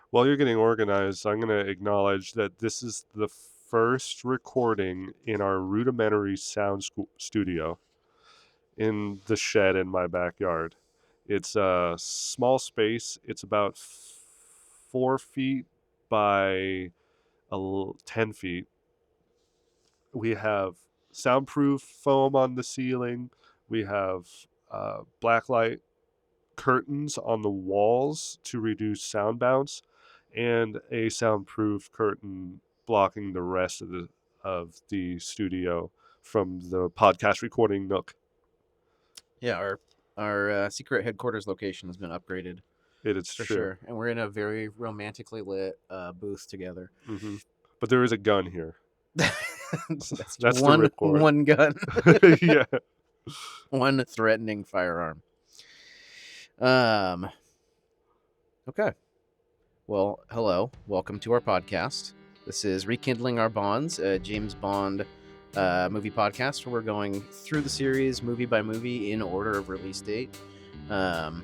While you're getting organized, I'm going to acknowledge that this is the first recording in our rudimentary studio in the shed in my backyard. It's a small space. It's about 4 feet by 10 feet. We have soundproof foam on the ceiling. We have blacklight curtains on the walls to reduce sound bounce, and a soundproof curtain blocking the rest of the studio from the podcast recording nook. Yeah, our secret headquarters location has been upgraded It is for true. sure, and we're in a very romantically lit booth together. But there is a gun here. That's That's the ripcord. one gun, Yeah. one threatening firearm. Um. Okay. Well, hello, welcome to our podcast. This is Rekindling Our Bonds, a James Bond movie podcast where we're going through the series movie by movie in order of release date. My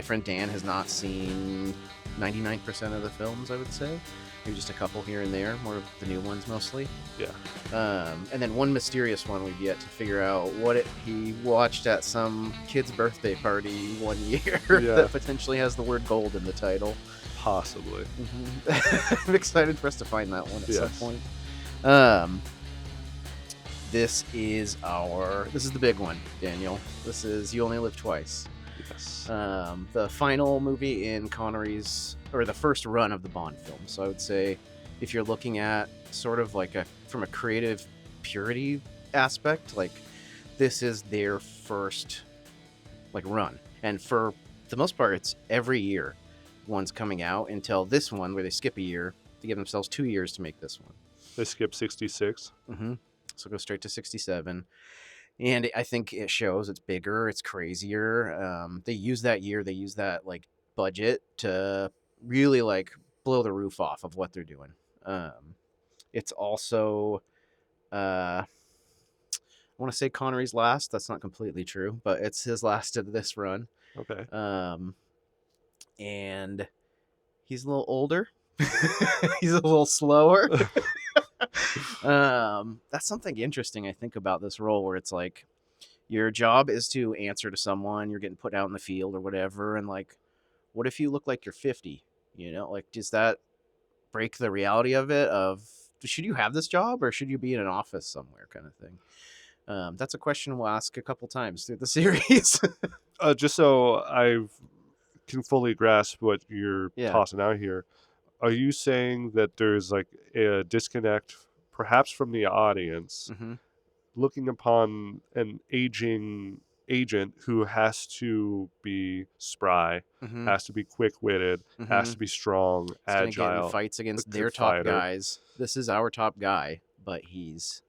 friend Dan has not seen 99% of the films, I would say. Maybe just a couple here and there, more of the new ones mostly. Yeah. And then one mysterious one we've yet to figure out what he watched at some kid's birthday party one year that potentially has the word gold in the title. Possibly. I'm excited for us to find that one at some point. This is the big one, Daniel. This is You Only Live Twice. Yes. The final movie in Connery's, or the first run of the Bond film. So I would say, if you're looking at sort of like from a creative purity aspect, like this is their first like run, and for the most part, it's every year one's coming out until this one where they skip a year to give themselves 2 years to make this one. They skip 66. So go straight to 67. And I think it shows it's bigger, it's crazier. They use that like budget to really like blow the roof off of what they're doing. It's also, I want to say Connery's last. That's not completely true, but it's his last of this run. Okay. And he's a little older. He's a little slower. That's something interesting I think about this role, where it's like your job is to answer to someone, you're getting put out in the field or whatever, and like, what if you look like you're 50? Like, does that break the reality of it, of should you have this job or should you be in an office somewhere, kind of thing? That's a question we'll ask a couple times through the series. Just so I can fully grasp what you're tossing out here, are you saying that there's like a disconnect perhaps from the audience looking upon an aging agent who has to be spry, has to be quick-witted, has to be strong, agile, get in fights against their top guys? This is our top guy, but he's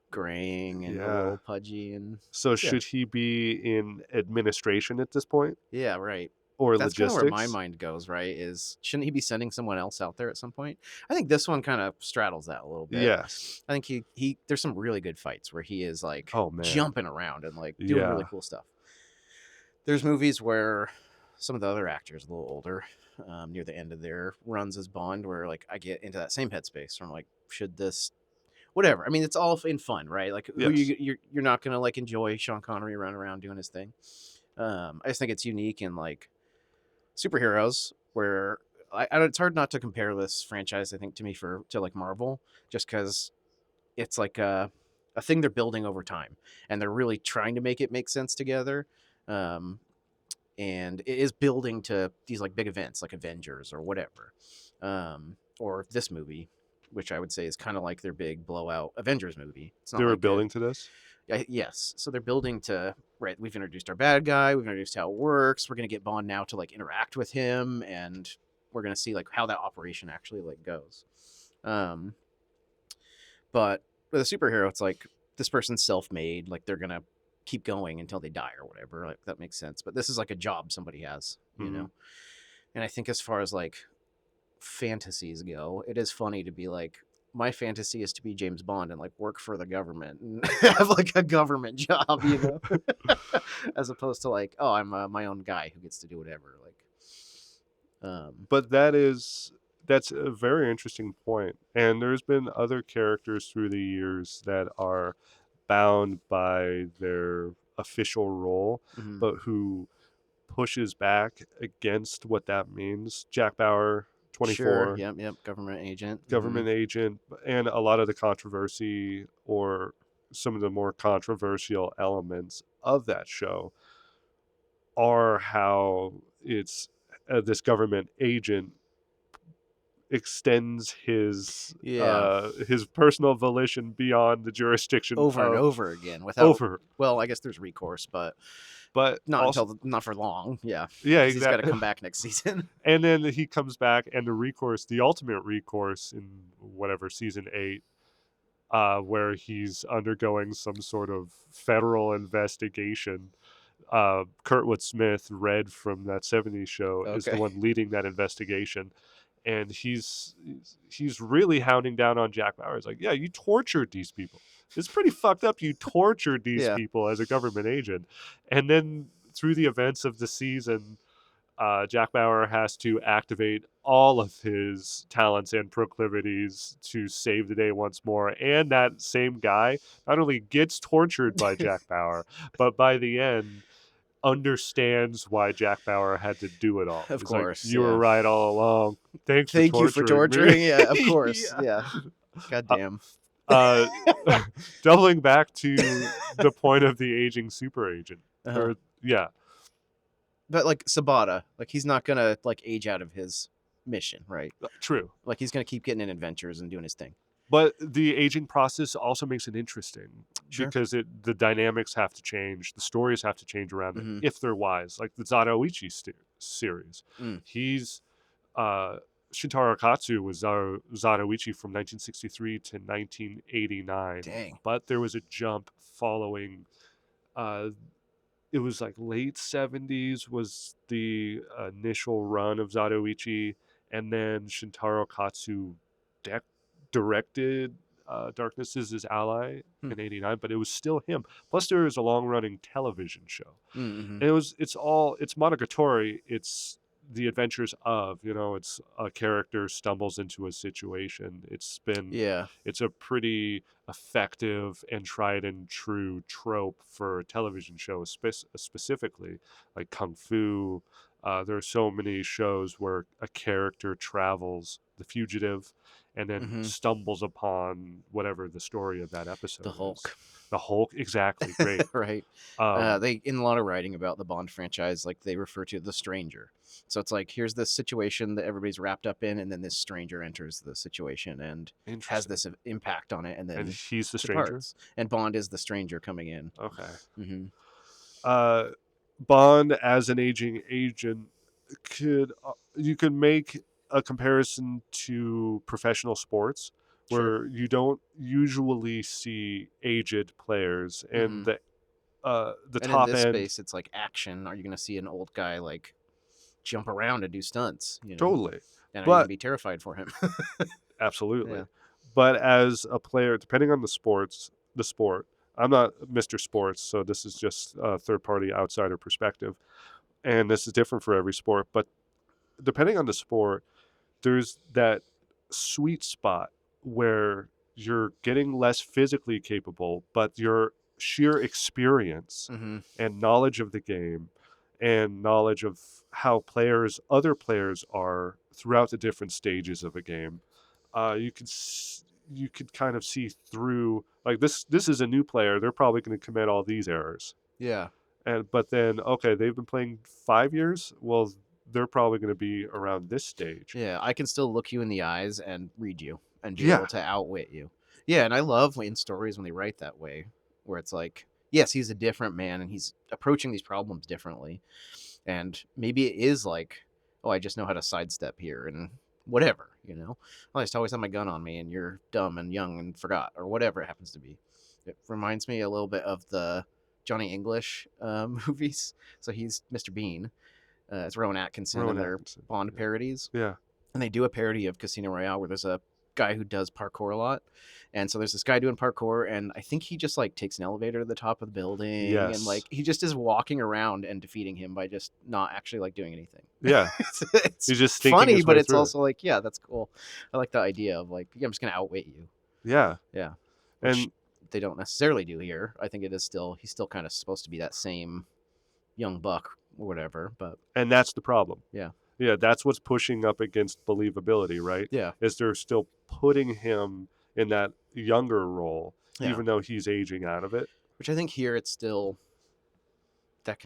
graying and a little pudgy. And so should he be in administration at this point? Yeah, right. Or that's logistics? Kind of where my mind goes, right? Shouldn't he be sending someone else out there at some point? I think this one kind of straddles that a little bit. Yes. I think he there's some really good fights where he is like jumping around and like doing really cool stuff. There's movies where some of the other actors a little older, near the end of their runs as Bond, where like I get into that same headspace where I'm like, should this, whatever. I mean, it's all in fun, right? Like you're not gonna like enjoy Sean Connery running around doing his thing. I just think it's unique in like superheroes, where it's hard not to compare this franchise, I think, to like Marvel, just because it's like a thing they're building over time, and they're really trying to make it make sense together. And it is building to these like big events like Avengers or whatever, or this movie, which I would say is kind of like their big blowout Avengers movie. It's not they were like building to this. Yes. So they're building to, right, we've introduced our bad guy, we've introduced how it works, we're going to get Bond now to like interact with him, and we're going to see like how that operation actually like goes. But with a superhero, it's like this person's self-made, like they're going to keep going until they die or whatever. Like that makes sense. But this is like a job somebody has, you know? And I think as far as like fantasies go, it is funny to be like, my fantasy is to be James Bond and like work for the government and have like a government job, you know, as opposed to like, oh, I'm my own guy who gets to do whatever. Like, But that's a very interesting point. And there's been other characters through the years that are bound by their official role, Mm-hmm. but who pushes back against what that means. Jack Bauer, Sure. 24, Yep. Government agent. Mm-hmm. government agent, and a lot of the controversy or some of the more controversial elements of that show are how it's this government agent extends Yeah. his personal volition beyond the jurisdiction Over and of over again without. over, Well, I guess there's recourse, but but also not for long. Yeah, yeah, because he's got to exactly. come back next season. And then he comes back, and the ultimate recourse in whatever season 8, where he's undergoing some sort of federal investigation. Kurtwood Smith, Red from that '70s show, is the Okay. one leading that investigation, and he's really hounding down on Jack Bauer. He's like, "Yeah, you tortured these people. It's pretty fucked up. You tortured these Yeah. people as a government agent." And then through the events of the season, Jack Bauer has to activate all of his talents and proclivities to save the day once more. And that same guy not only gets tortured by Jack Bauer, but by the end understands why Jack Bauer had to do it all. Of He's like, course. "You were Yeah. right all along. Thanks for Thank you for torturing me." torturing. Yeah. Of course. Yeah. Yeah. God Uh, damn. uh, doubling back to the point of the aging super agent, Uh-huh. or yeah, But like Sabata, like he's not gonna like age out of his mission, right? true. Like he's gonna keep getting in adventures and doing his thing. But the aging process also makes it interesting Sure. because the dynamics have to change, the stories have to change around it Mm-hmm. if they're wise. Like the Zatoichi series, Mm. he's uh, Shintaro Katsu was Zatoichi from 1963 to 1989, Dang. but there was a jump following. Uh, it was like late 70s was the initial run of Zatoichi, and then Shintaro Katsu dec- directed Darkness is His Ally Hmm. in '89, but it was still him. Plus, there is a long-running television show, Mm-hmm. and it's Monogatari. It's the adventures of, it's a character stumbles into a situation. Yeah. It's a pretty effective and tried and true trope for a television show, specifically like Kung Fu. There are so many shows where a character travels, the fugitive, and then Mm-hmm. stumbles upon whatever the story of that The episode is. Hulk. The Hulk, exactly, great. Right. Um, They in a lot of writing about the Bond franchise, like they refer to the stranger. So it's like here's this situation that everybody's wrapped up in, and then this stranger enters the situation and has Interesting. this impact on it, and And then he's the stranger. departs. And Bond is the stranger coming in. Okay. Mm-hmm. uh, Bond as an aging agent you could make a comparison to professional sports Sure. where you don't usually see aged players, Mm-hmm. and the And in top this end space, it's like action. Are you going to see an old guy like jump around and do stunts? totally, And are you going to but be terrified for him? absolutely. Yeah. But as a player, depending on the sport, I'm not Mr. Sports, so this is just a third party outsider perspective, and this is different for every sport. But depending on the sport, there's that sweet spot where you're getting less physically capable, but your sheer experience Mm-hmm. and knowledge of the game and knowledge of how other players are throughout the different stages of a game, you you could kind of see through, like, this is a new player, they're probably going to commit all these errors, Yeah. and but then okay, they've been playing 5 years, well, they're probably going to be around this stage. Yeah, I can still look you in the eyes and read you and be Yeah, able to outwit you. Yeah, and I love in stories when they write that way, where it's like, yes, he's a different man and he's approaching these problems differently. And maybe it is like, oh, I just know how to sidestep here and whatever. I just always have my gun on me and you're dumb and young and forgot or whatever it happens to be. It reminds me a little bit of the Johnny English movies. So he's Mr. Bean. It's Rowan Atkinson Rowan and their Atkinson. Bond parodies. Yeah. And they do a parody of Casino Royale where there's a guy who does parkour a lot. And so there's this guy doing parkour, and I think he just like takes an elevator to the top of the building, and like Yes. he just is walking around and defeating him by just not actually like doing anything. Yeah. It's He's just stinking funny, his but way it's through it. also like, yeah, that's cool. I like the idea of like, yeah, I'm just gonna outweight you. Yeah. Yeah, which And they don't necessarily do here. I think he's still kind of supposed to be that same young buck or whatever, but that's the problem. yeah. Yeah, that's what's pushing up against believability, right? Yeah. Is they're still putting him in that younger role, Yeah. even though he's aging out of it. Which I think here it's still let's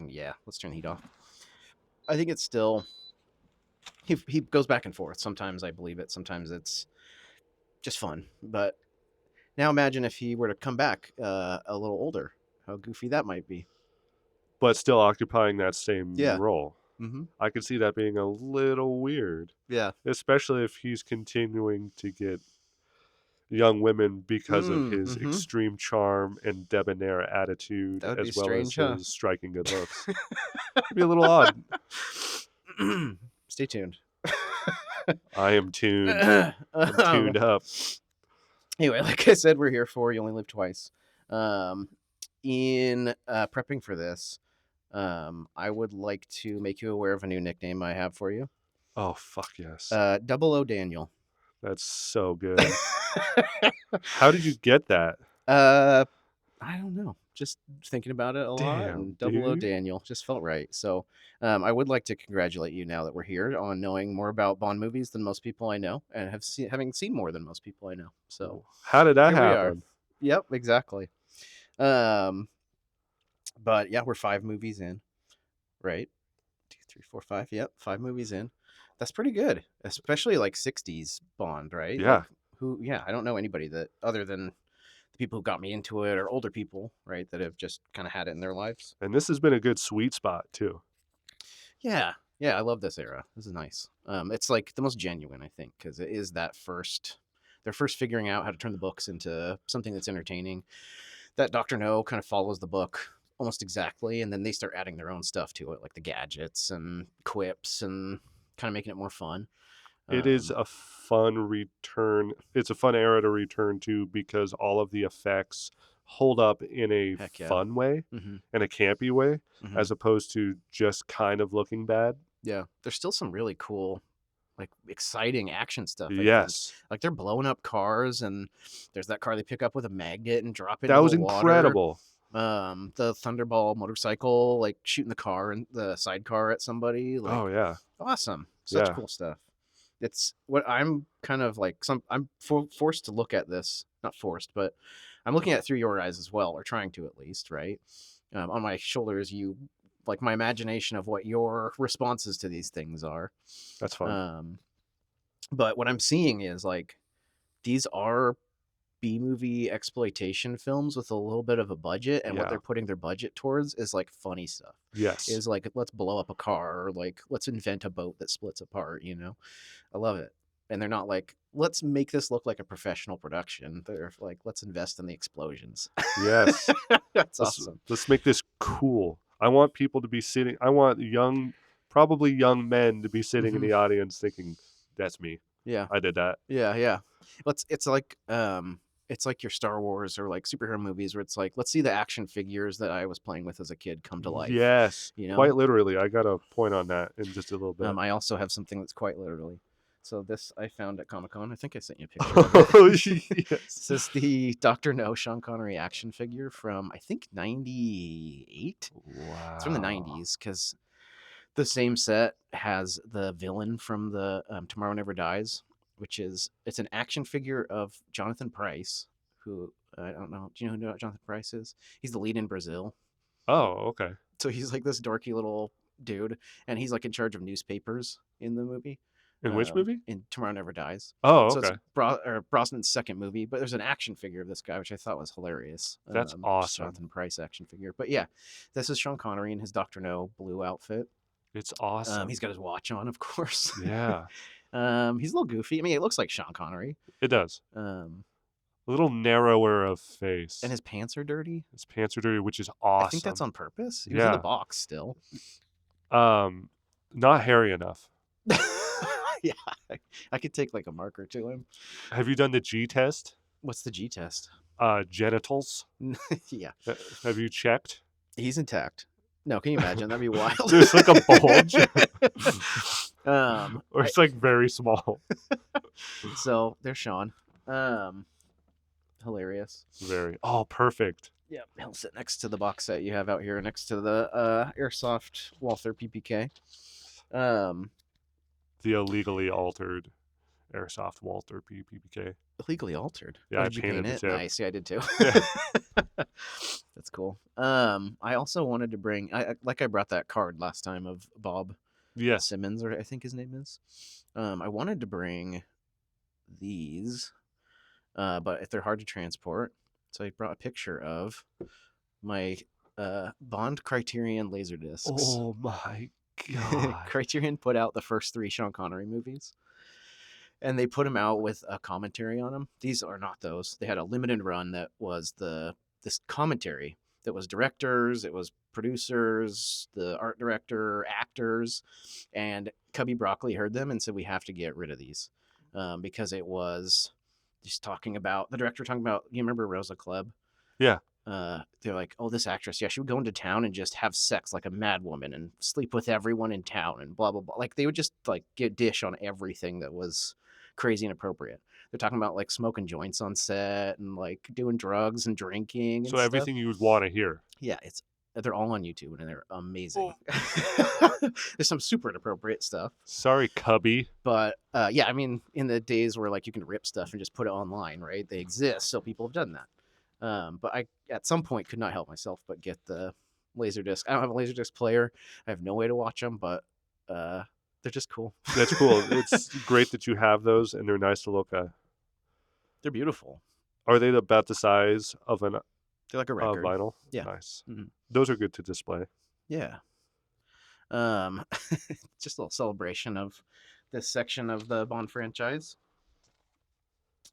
turn the heat off. I think it's still he goes back and forth. Sometimes I believe it, sometimes it's just fun. But now imagine if he were to come back a little older, how goofy that might be. But still occupying that same Yeah. role. Mm-hmm. I could see that being a little weird. Yeah. Especially if he's continuing to get young women because of his extreme charm and debonair attitude, That would be as well strange, as his striking good looks. It'd be a little odd. Stay tuned. I am tuned. I'm tuned up. Anyway, like I said, we're here for You Only Live Twice. In prepping for this, I would like to make you aware of a new nickname I have for you. Oh, fuck yes. 00 Daniel. That's so good. How did you get that? I don't know. Just thinking about it a lot, and 00 Daniel just felt right. So I would like to congratulate you now that we're here on knowing more about Bond movies than most people I know, and having seen more than most people I know. So how did that happen? Yep, exactly. But yeah, we're 5 movies in, right? 2, 3, 4, 5. Yep, 5 movies in. That's pretty good, especially like 60s Bond, right? Yeah. Like, I don't know anybody that other than the people who got me into it or older people, right, that have just kind of had it in their lives. And this has been a good sweet spot too. Yeah, I love this era. This is nice. It's like the most genuine, I think, because it is they're first figuring out how to turn the books into something that's entertaining. That Dr. No kind of follows the book almost exactly, and then they start adding their own stuff to it, like the gadgets and quips and kind of making it more fun. It is a fun return. It's a fun era to return to because all of the effects hold up in a fun way and a campy way, as opposed to just kind of looking bad. Yeah, there's still some really cool, like exciting action stuff. Yes, like they're blowing up cars, and there's that car they pick up with a magnet and drop it. That into was the water. incredible. The Thunderball motorcycle, like shooting the car and the sidecar at somebody. Like, oh yeah, awesome! Such cool stuff. It's what I'm kind of like. I'm forced to look at this, not forced, but I'm looking at it through your eyes as well, or trying to at least, right? On my shoulders, like my imagination of what your responses to these things are. That's fun. But what I'm seeing is like these are B-movie exploitation films with a little bit of a budget, and what they're putting their budget towards is like funny stuff. Yes, is like, let's blow up a car, or like let's invent a boat that splits apart. I love it. And they're not like, let's make this look like a professional production. They're like, let's invest in the explosions. Yes, that's awesome. Let's make this cool. I want people to be sitting. I want probably young men to be sitting in the audience thinking, "That's me. Yeah, I did that." Yeah. It's like your Star Wars or like superhero movies where it's like, let's see the action figures that I was playing with as a kid come to life. Yes, quite literally. I got a point on that in just a little bit. I also have something that's quite literally. So this I found at Comic-Con. I think I sent you a picture of it. Oh, yes. This is the Dr. No Sean Connery action figure from, I think, 98? Wow. It's from the 90s, because the same set has the villain from the Tomorrow Never Dies, it's an action figure of Jonathan Pryce, who, I don't know, do you know who Jonathan Pryce is? He's the lead in Brazil. Oh, okay. So he's like this dorky little dude, and he's like in charge of newspapers in the movie. In which movie? In Tomorrow Never Dies. Oh, okay. So it's Brosnan's second movie, but there's an action figure of this guy, which I thought was hilarious. That's awesome. Jonathan Pryce action figure. But yeah, this is Sean Connery in his Dr. No blue outfit. It's awesome. He's got his watch on, of course. Yeah. He's a little goofy. I mean, it looks like Sean Connery. It does. A little narrower of face. And his pants are dirty. His pants are dirty, which is awesome. I think that's on purpose. He was in the box still. Not hairy enough. Yeah, I could take like a marker to him. Have you done the G test? What's the G test? Genitals. Yeah, Have you checked? he's intact. No, can you imagine? That'd be wild. There's like a bulge, or I, it's like very small. so there's Sean. Hilarious. Very. Oh, perfect. Yeah, he'll sit next to the box set you have out here, next to the airsoft Walther PPK. The illegally altered airsoft Walter PPK. Illegally altered. Yeah, Oh, I did you painted paint it it? too. Nice. Yeah, I did too. Yeah. That's cool. I also wanted to bring. I brought that card last time of Bob Yes. Simmons, or I think his name is. I wanted to bring these, but if they're hard to transport, so I brought a picture of my Bond Criterion laser discs. Oh my god. Criterion put out the first 3 Sean Connery movies, and they put them out with a commentary on them. These are not those. They had a limited run that was this commentary that was directors, it was producers, the art director, actors, and Cubby Broccoli heard them and said, we have to get rid of these, because it was just talking about the director talking about, you remember Rosa Klebb? Yeah. They're like, oh, this actress, yeah, she would go into town and just have sex like a mad woman and sleep with everyone in town and blah blah blah. Like they would just like get dish on everything that was crazy and inappropriate. They're talking about like smoking joints on set and like doing drugs and drinking and So stuff. everything you would want to hear. Yeah, they're all on YouTube and they're amazing. Oh. There's some super inappropriate stuff. Sorry, Cubby. But yeah, I mean, in the days where like you can rip stuff and just put it online, right? They exist, so people have done that. But I, at some point, could not help myself but get the Laserdisc. I don't have a Laserdisc player. I have no way to watch them, but they're just cool. That's cool. It's great that you have those, and they're nice to look at. They're beautiful. Are they about the size of an They're like a record. vinyl? Yeah. Nice. Mhm. Those are good to display. Yeah. Just a little celebration of this section of the Bond franchise.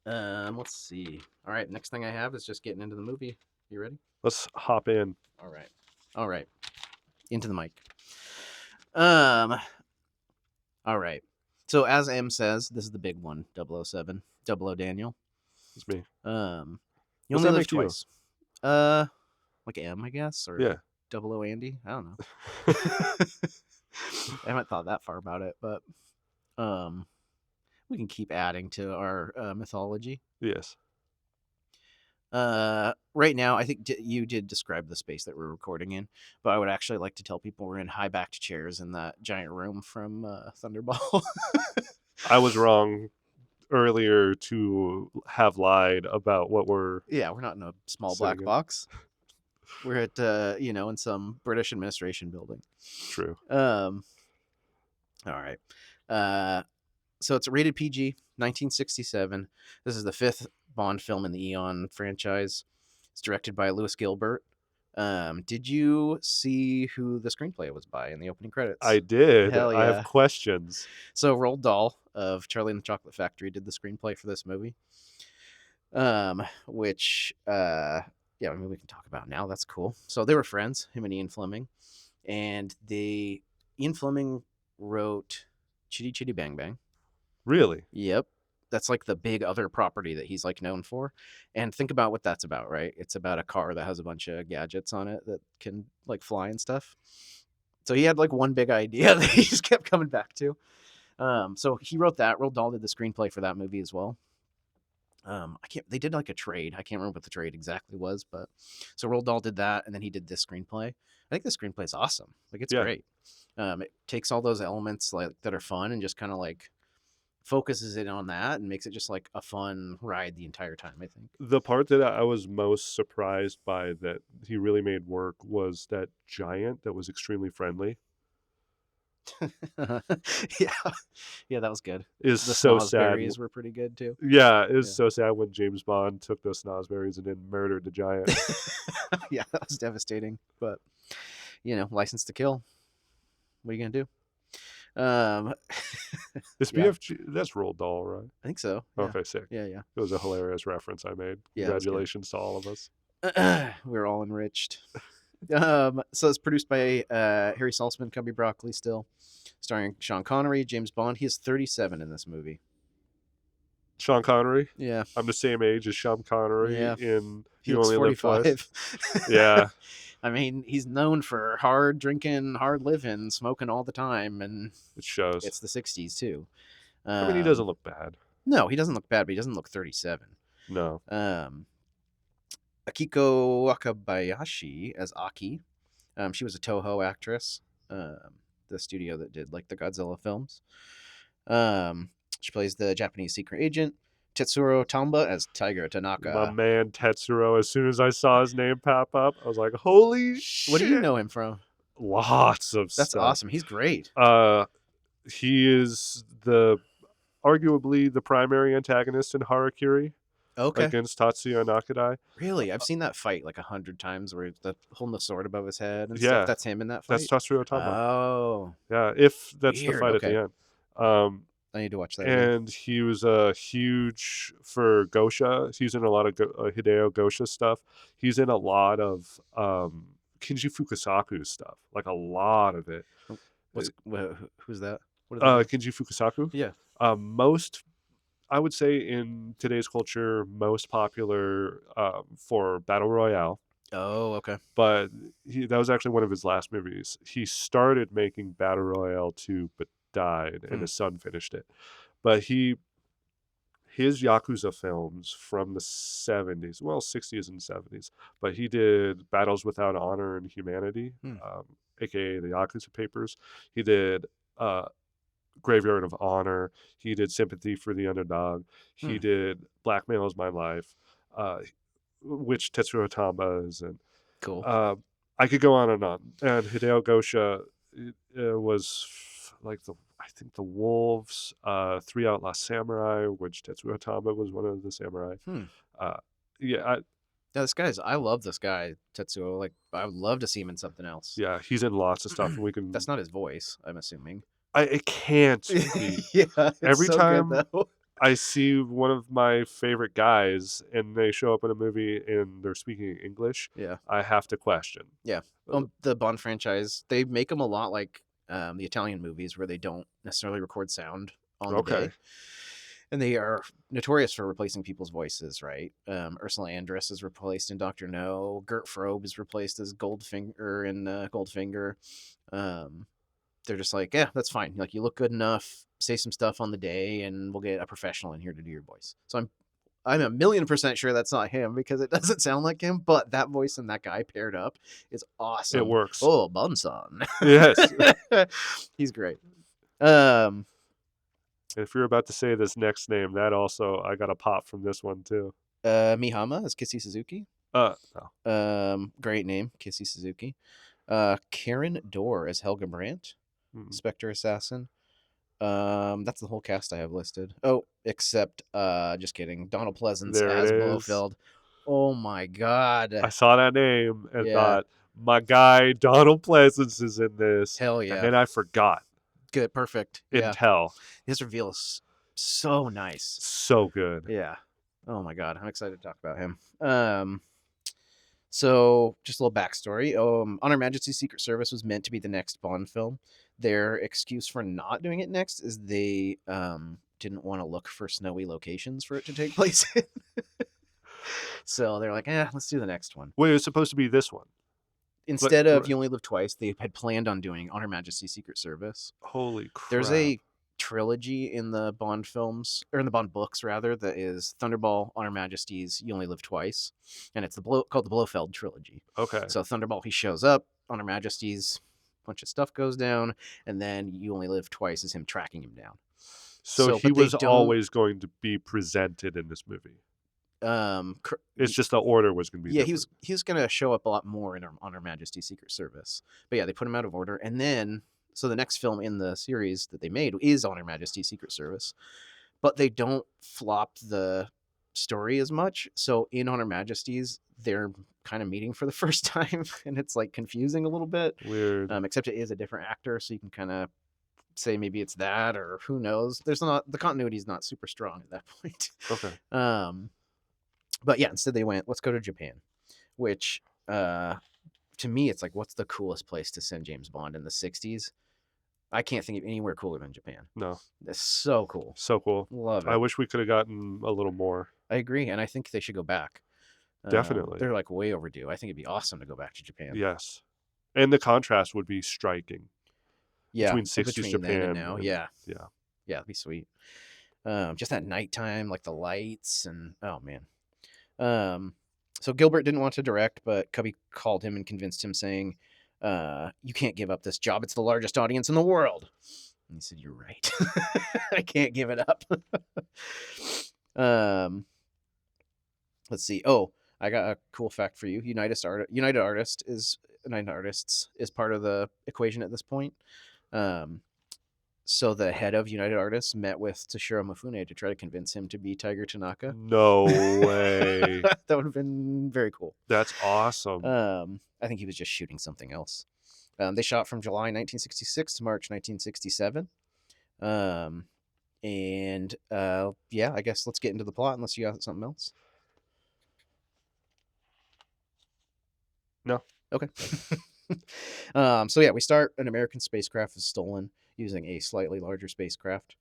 Let's see. All right, next thing I have is just getting into the movie. You ready? Let's hop in. All right. Into the mic. All right. So as M says, this is the big one, 007. 00 Daniel. It's me. You only live twice. Like M, I guess, or yeah. 00 Andy. I don't know. I haven't thought that far about it, but we can keep adding to our mythology. Yes. Right now, I think you did describe the space that we're recording in, but I would actually like to tell people we're in high-backed chairs in that giant room from Thunderball. I was wrong earlier to have lied about what we're... Yeah, we're not in a small black box. We're at, in some British administration building. True. All right. So it's rated PG, 1967. This is the 5th Bond film in the Eon franchise. It's directed by Lewis Gilbert. Did you see who the screenplay was by in the opening credits? I did. Hell yeah. I have questions. So Roald Dahl of Charlie and the Chocolate Factory did the screenplay for this movie. Which I mean, we can talk about now. That's cool. So they were friends, him and Ian Fleming. And Ian Fleming wrote Chitty Chitty Bang Bang. Really? Yep. That's like the big other property that he's like known for. And think about what that's about, right? It's about a car that has a bunch of gadgets on it that can like fly and stuff. So he had like one big idea that he just kept coming back to. So he wrote that. Roald Dahl did the screenplay for that movie as well. They did like a trade. I can't remember what the trade exactly was, but so Roald Dahl did that, and then he did this screenplay. I think this screenplay is awesome. Like it's great. It takes all those elements like that are fun and just kind of like focuses it on that and makes it just like a fun ride the entire time. I think the part that I was most surprised by that he really made work was that giant that was extremely friendly. yeah, that was good. The so sad. Were pretty good too. Yeah, it was so sad when James Bond took those snozberries and then murdered the giant. Yeah, that was devastating. But License to Kill. What are you gonna do? This BFG, that's Roald Dahl, right? I think so. Yeah. Okay, sick. Yeah. It was a hilarious reference I made. Yeah, congratulations to all of us. We're all enriched. So it's produced by Harry Saltzman, Cubby Broccoli, still starring Sean Connery, James Bond. He is 37 in this movie. Sean Connery. Yeah. I'm the same age as Sean Connery Yeah. in He You looks Only Live Twice. 45. Yeah, I mean, he's known for hard drinking, hard living, smoking all the time, and it shows. it's the 60s too. I mean, he doesn't Um, look bad. no, he doesn't look bad, but he doesn't look 37. No. Um, Akiko Wakabayashi as Aki. She was a Toho actress, the studio that did like the Godzilla films. She plays the Japanese secret agent. Tetsuro Tamba as Tiger My Tanaka. man Tetsuro, as soon as I saw his name pop up, I was like, holy What do you shit. know him from? Lots of That's stuff. awesome. He's great. He is arguably the primary antagonist in Harakiri Okay. against Tatsuya Nakadai. Really? I've seen that fight like 100 times where the holding the sword above his head and stuff. Yeah, That's him in that that's fight? Tatsuya Tamba. Oh. Yeah, if that's the Weird. fight at the Okay. end. Um, I need to watch that again. and he was a huge for Gosha. He's in a lot of Hideo Gosha stuff. He's in a lot of Kinji Fukasaku stuff, like a lot of it. Who's that? What do they do? Kinji Fukasaku. Yeah. Most, I would say, in today's culture, most popular for battle royale. Oh, okay. But that was actually one of his last movies. He started making Battle Royale 2, but died, and his son finished it. But his Yakuza films from the 70s, well, 60s and 70s, but he did Battles Without Honor and Humanity, aka the Yakuza Papers. He did Graveyard of Honor. He did Sympathy for the Underdog. He did Blackmail is My Life, which Tetsuro Tamba is in. Cool. I could go on. And Hideo Gosha was like I think the Wolves, Three Outlaw Samurai, which Tetsuya Tamba was one of the samurai. Yeah, I love this guy Tetsuo. Like, I would love to see him in something else. Yeah, he's in lots of stuff, and we can. That's not his voice, I'm assuming. It can't be. Yeah, it's every so time good, though. I see one of my favorite guys and they show up in a movie and they're speaking English, yeah, I have to question. Yeah, the Bond franchise, they make them a lot like the Italian movies where they don't necessarily record sound on the day. And they are notorious for replacing people's voices, right? Ursula Andress is replaced in Dr. No. Gert Frobe is replaced as Goldfinger in Goldfinger. They're just like, yeah, that's fine. Like, you look good enough, say some stuff on the day, and we'll get a professional in here to do your voice. So I'm 1,000,000% sure that's not him because it doesn't sound like him, but that voice and that guy paired up is awesome. It works. Oh, Bunsan. Yes. He's great. If you're about to say this next name, that also, I got a pop from this one too. Mihama is Kissy Suzuki. No. Great name, Kissy Suzuki. Karen Dorr as Helga Brandt, Spectre Assassin. That's the whole cast I have listed. Oh, except just kidding. Donald Pleasance as Blofeld. Oh my god. I saw that name and thought, my guy Donald Pleasance is in this. Hell yeah. And then I forgot. Good, perfect. Intel. His reveal is so nice. So good. Yeah. Oh my god, I'm excited to talk about him. So, just a little backstory. On Her Majesty's Secret Service was meant to be the next Bond film. Their excuse for not doing it next is they didn't want to look for snowy locations for it to take place in. So they're like, let's do the next one. Wait, it was supposed to be this one. Instead of You Only Live Twice, they had planned on doing On Her Majesty's Secret Service. Holy crap. There's a trilogy in the Bond films, or in the Bond books rather, that is Thunderball, On Her Majesty's, You Only Live Twice, and it's called the Blofeld trilogy. Okay. So Thunderball, he shows up, On Her Majesty's, a bunch of stuff goes down, and then You Only Live Twice is him tracking him down. So he was always going to be presented in this movie. It's just the order was going to be different. he was going to show up a lot more on Her Majesty's Secret Service, but yeah, they put him out of order, and then so the next film in the series that they made is On Her Majesty's Secret Service, but they don't flop the story as much. So in On Her Majesty's, they're kind of meeting for the first time, and it's like confusing a little bit. Weird. Except it is a different actor, so you can kind of say maybe it's that, or who knows. The continuity is not super strong at that point. Okay. But yeah, instead they went, let's go to Japan, which to me, it's like, what's the coolest place to send James Bond in the 60s? I can't think of anywhere cooler than Japan. No. It's so cool. So cool. Love I it. wish we could have gotten a little more. I agree, and I think they should go back. Definitely. They're like way overdue. I think it'd be awesome to go back to Japan. Yes. And the contrast would be striking Yeah, between 60s between then and Japan now. and Yeah, yeah. yeah, it'd be sweet. Just that nighttime, like the lights, and oh man. So Gilbert didn't want to direct, but Cubby called him and convinced him, saying, "You can't give up this job. It's the largest audience in the world." And he said, "You're right. I can't give it up." Let's see. Oh, I got a cool fact for you. United Artists is part of the equation at this point. So the head of United Artists met with Toshiro Mifune to try to convince him to be Tiger Tanaka. No way. That would have been very cool. That's awesome. I think he was just shooting something else. They shot from July 1966 to March 1967. Yeah, I guess let's get into the plot unless you got something else. No. Okay. So yeah, we start. An American spacecraft is stolen using a slightly larger spacecraft.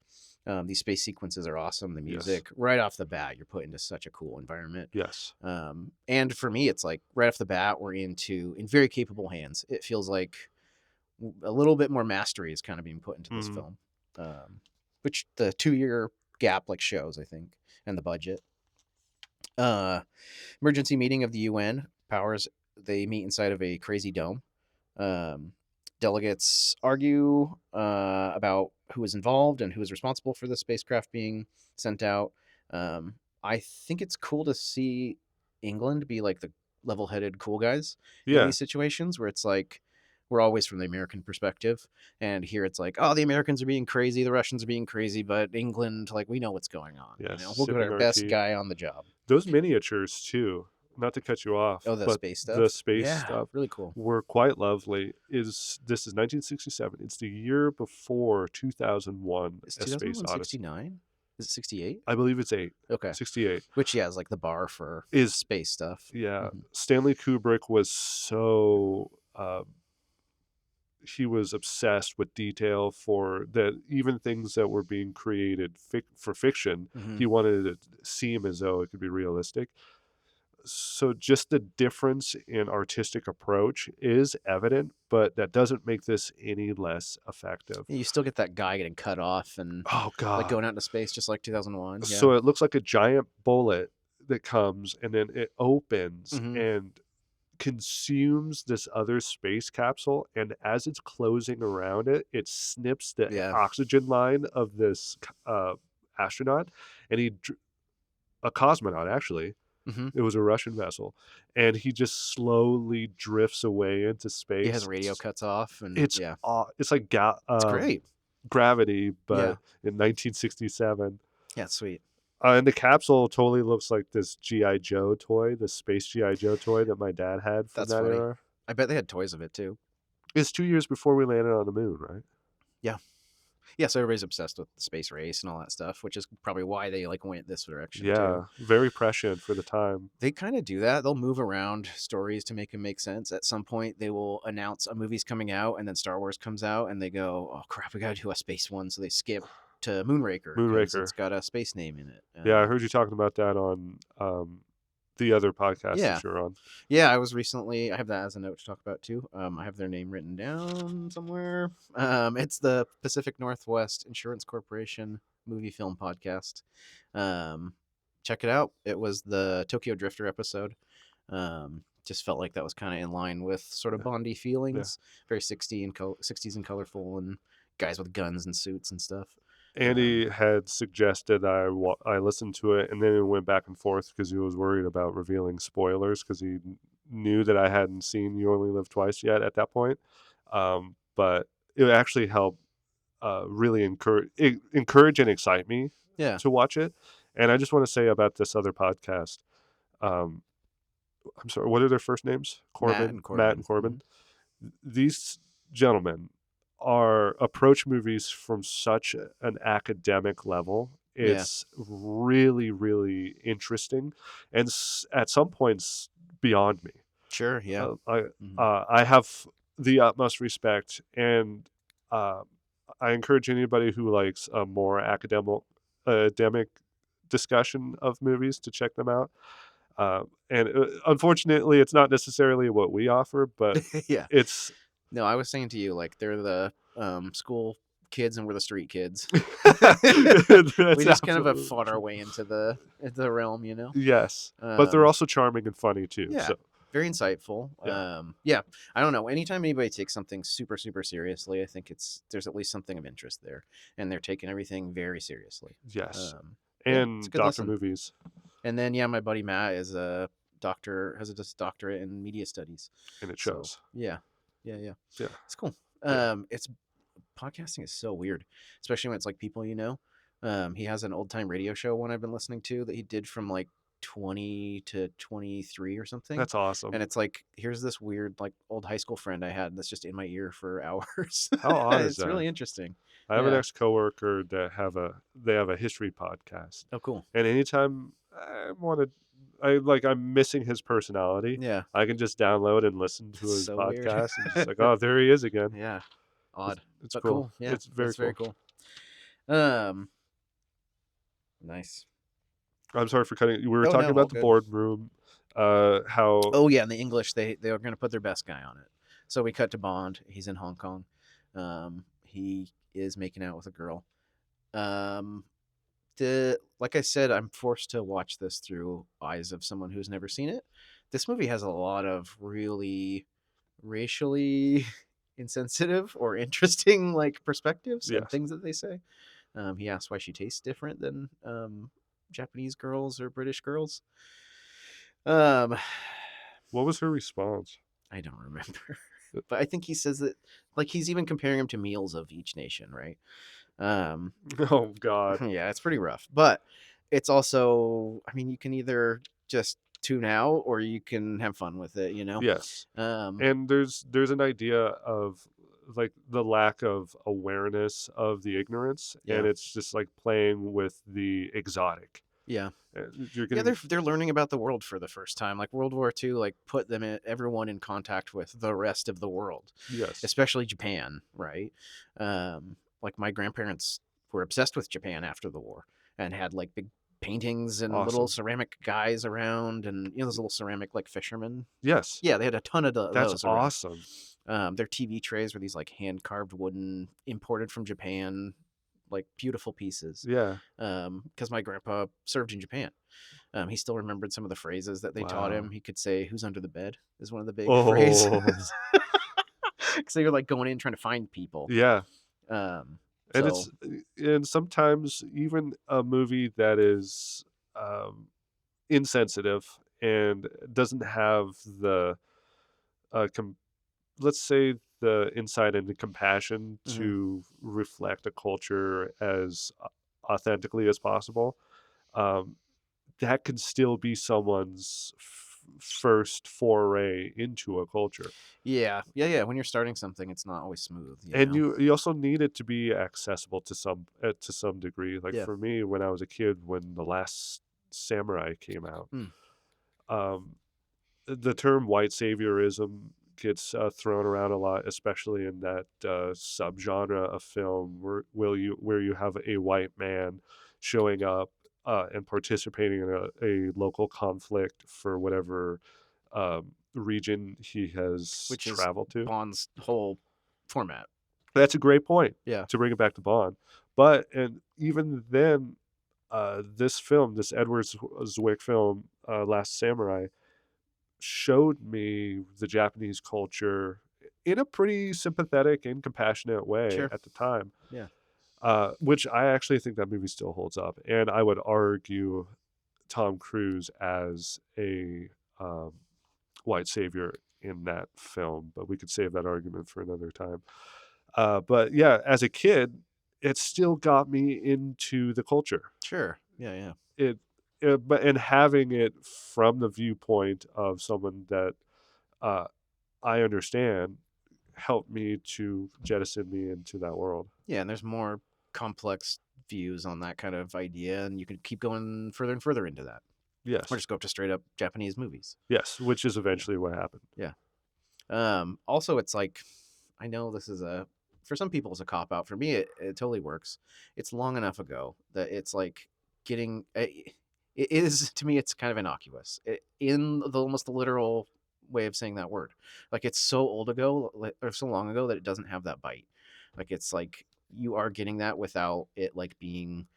These space sequences are awesome. The music, right off the bat, you're put into such a cool environment. Yes. And for me, it's like right off the bat, we're in very capable hands. It feels like a little bit more mastery is kind of being put into this film, which the 2-year gap like shows, I think, and the budget. Emergency meeting of the UN powers. They meet inside of a crazy dome. Delegates argue about who is involved and who is responsible for the spacecraft being sent out. I think it's cool to see England be like the level-headed cool guys in these situations where it's like we're always from the American perspective, and here it's like, oh, the Americans are being crazy, the Russians are being crazy, but England, like, we know what's going on. Yes, we'll get our best guy on the job. Those miniatures too, not to cut you off, but space stuff really cool, were quite lovely. This is 1967. It's the year before 2001. Is 2001 69? Is it 68? I believe it's 8. Okay. 68. Which, yeah, is like the bar for space stuff. Yeah. Mm-hmm. Stanley Kubrick was so... he was obsessed with detail for that. Even things that were being created for fiction, he wanted it to seem as though it could be realistic. So just the difference in artistic approach is evident, but that doesn't make this any less effective. You still get that guy getting cut off and like going out into space, just like 2001. Yeah. So it looks like a giant bullet that comes and then it opens and consumes this other space capsule, and as it's closing around it, it snips the oxygen line of this astronaut, and a cosmonaut actually. It was a Russian vessel, and he just slowly drifts away into space. His radio cuts off, and it's like it's great Gravity, but in 1967. Yeah, sweet. And the capsule totally looks like this G.I. Joe toy, the space G.I. Joe toy that my dad had from that era. I bet they had toys of it too. It's 2 years before we landed on the moon, right? Yeah. Yeah, so everybody's obsessed with the space race and all that stuff, which is probably why they like went this direction. Yeah, very prescient for the time. They kind of do that. They'll move around stories to make them make sense. At some point, they will announce a movie's coming out, and then Star Wars comes out, and they go, "Oh crap, we got to do a space one," so they skip to Moonraker. It's got a space name in it. Yeah, I heard you talking about that on the other podcast that you're on. Yeah, I have that as a note to talk about too. I have their name written down somewhere. It's the Pacific Northwest Insurance Corporation movie film podcast. Check it out. It was the Tokyo Drifter episode. Just felt like that was kind of in line with sort of Bondy feelings. Very 60s and colorful, and guys with guns and suits and stuff. Andy had suggested I listened to it, and then it went back and forth because he was worried about revealing spoilers because he knew that I hadn't seen You Only Live Twice yet at that point. But it actually helped really encourage and excite me to watch it. And I just want to say about this other podcast. I'm sorry, what are their first names? Matt and Corbin. These gentlemen approach movies from such an academic level. It's really, really interesting, and at some points beyond me. Sure, yeah. I have the utmost respect, and I encourage anybody who likes a more academic discussion of movies to check them out. And unfortunately, it's not necessarily what we offer, but Yeah. it's No, I was saying to you, like, they're the school kids and we're the street kids. We that's just kind of have absolutely fought our true. way into the realm, you know. Yes, but they're Um, also charming and funny too. yeah, So very insightful. yeah, Yeah, I don't know. Anytime anybody takes something super, super seriously, I think there's at least something of interest there, and they're taking everything very seriously. yes, Um, yeah, it's a and good doctor listen. movies, And then yeah, my buddy Matt is a doctor, has a doctorate in media studies. and it So shows. yeah, yeah, yeah, Yeah, it's cool. yeah, It's podcasting is so weird, especially when it's like people you know. He has an old time radio show one I've been listening to that he did from like 20 to 23 or something. that's awesome. And it's like, here's this weird like old high school friend I had that's just in my ear for hours. How odd is It's that? really interesting. I have an Yeah. ex-coworker that they have a history podcast, Oh, cool. and anytime I'm missing his personality, Yeah. I can just download and listen to That's his so weird. podcast and just like, oh, there he is again. Yeah. Odd, It's but cool. cool. Yeah. It's very That's very cool. cool. Um, nice. I'm sorry for cutting. We were Oh talking no, all about the good. boardroom. How Oh yeah, in the English they are going to put their best guy on it. So we cut to Bond. He's in Hong Kong. He is making out with a girl. Um, the like I said, I'm forced to watch this through eyes of someone who's never seen it. This movie has a lot of really racially insensitive or interesting like perspectives and yes. things that they say. He asks why she tastes different than Japanese girls or British girls. Um, What was her response? I don't remember, but I think he says that like he's even comparing him to meals of each nation, right? Um, Oh God. yeah, it's pretty rough, but it's also, I mean, you can either just tune out or you can have fun with it, you know. Yes. Um, And there's an idea of like the lack of awareness of the ignorance, and yeah, it's just like playing with the exotic. yeah. You're Yeah, getting they're learning about the world for the first time. Like World War II, like put everyone in contact with the rest of the world, yes, especially Japan, right? Like my grandparents were obsessed with Japan after the war and had like big paintings and little awesome. ceramic guys around, and you know those little ceramic like fishermen. Yes, Yeah, they had a ton of that's those around. awesome. Their TV trays were these like hand carved wooden, imported from Japan, like beautiful pieces. Yeah. Because my grandpa served in Japan. He still remembered some of the phrases that they taught him. Wow. He could say, "Who's under the bed?" is one of the big Oh, phrases. Because they were like going in trying to find people. yeah. Um, And so it's and sometimes even a movie that is um, insensitive and doesn't have the uh, com- let's say the insight and the compassion mhm. to reflect a culture as authentically as possible, um, that could still be someone's first foray into a culture. Yeah, yeah, yeah. When you're starting something, it's not always smooth, you And know. you also need it to be accessible to some degree. Like Yeah. for me, when I was a kid, when The Last Samurai came out, Mm. um, the term white saviorism gets thrown around a lot, especially in that subgenre of film where you have a white man showing up and participating in a local conflict for whatever region he has Which is traveled to. Bond's whole format. That's a great point Yeah. to bring it back to Bond. But and even then, this film, this Edward Zwick film, Last Samurai, showed me the Japanese culture in a pretty sympathetic and compassionate way Sure. at the time, Yeah. which I actually think that movie still holds up. And I would argue Tom Cruise as a um, white savior in that film, but we could save that argument for another time. But yeah, as a kid, it still got me into the culture. Sure. Yeah. Yeah. It, but and having it from the viewpoint of someone that uh, I understand helped me to jettison me into that world. Yeah. And there's more complex views on that kind of idea, and you can keep going further and further into that, or Yes, just go up to straight up Japanese movies. yes, which is Yeah. eventually what happened. Yeah. Also, it's like, I know this is a for some people it's a cop out. For me, it totally works. It's long enough ago that it's like getting. It is to me. It's kind of innocuous in the almost the literal way of saying that word. Like it's so old ago or so long ago that it doesn't have that bite. Like it's like you are getting that without it like being.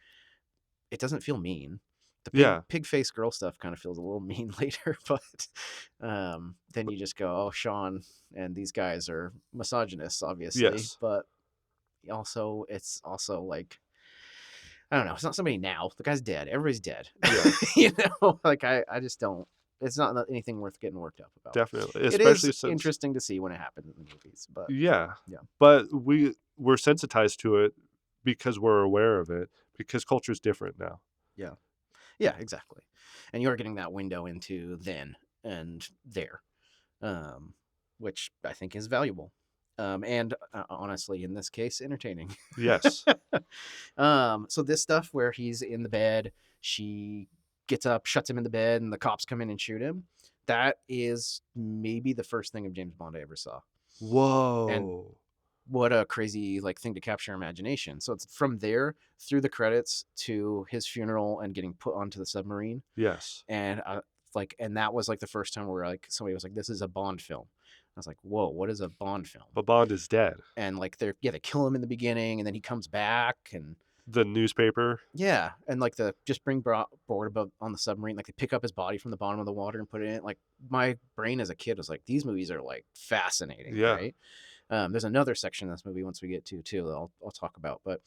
It doesn't feel mean. The Yeah. pig face girl stuff kind of feels a little mean later, but then you just go, oh, Sean and these guys are misogynists, obviously, Yes. but also it's also like I don't know. It's not somebody now. The guy's dead. Everybody's dead. Yeah. Like I just don't. It's not anything worth getting worked up about. Definitely. It is Especially since interesting to see when it happens in the movies, but yeah. yeah, But we're sensitized to it because we're aware of it because culture's different now. yeah, yeah, exactly. And you're getting that window into then and there, um, which I think is valuable. And honestly, in this case, entertaining. Yes. So this stuff where he's in the bed, she gets up, shuts him in the bed, and the cops come in and shoot him. That is maybe the first thing of James Bond I ever saw. And Whoa. what a crazy like thing to capture imagination. So it's from there through the credits to his funeral and getting put onto the submarine. Yes. And and that was like the first time where like somebody was like, "This is a Bond film." I was like, "Whoa, what is a Bond film?" But Bond is dead. And like they kill him in the beginning, and then he comes back, and The newspaper. yeah, and like the just bring board above on the submarine, like they pick up his body from the bottom of the water and put it in. Like my brain as a kid was like, these movies are like fascinating, Yeah. right? There's another section in this movie once we get to too that I'll talk about, but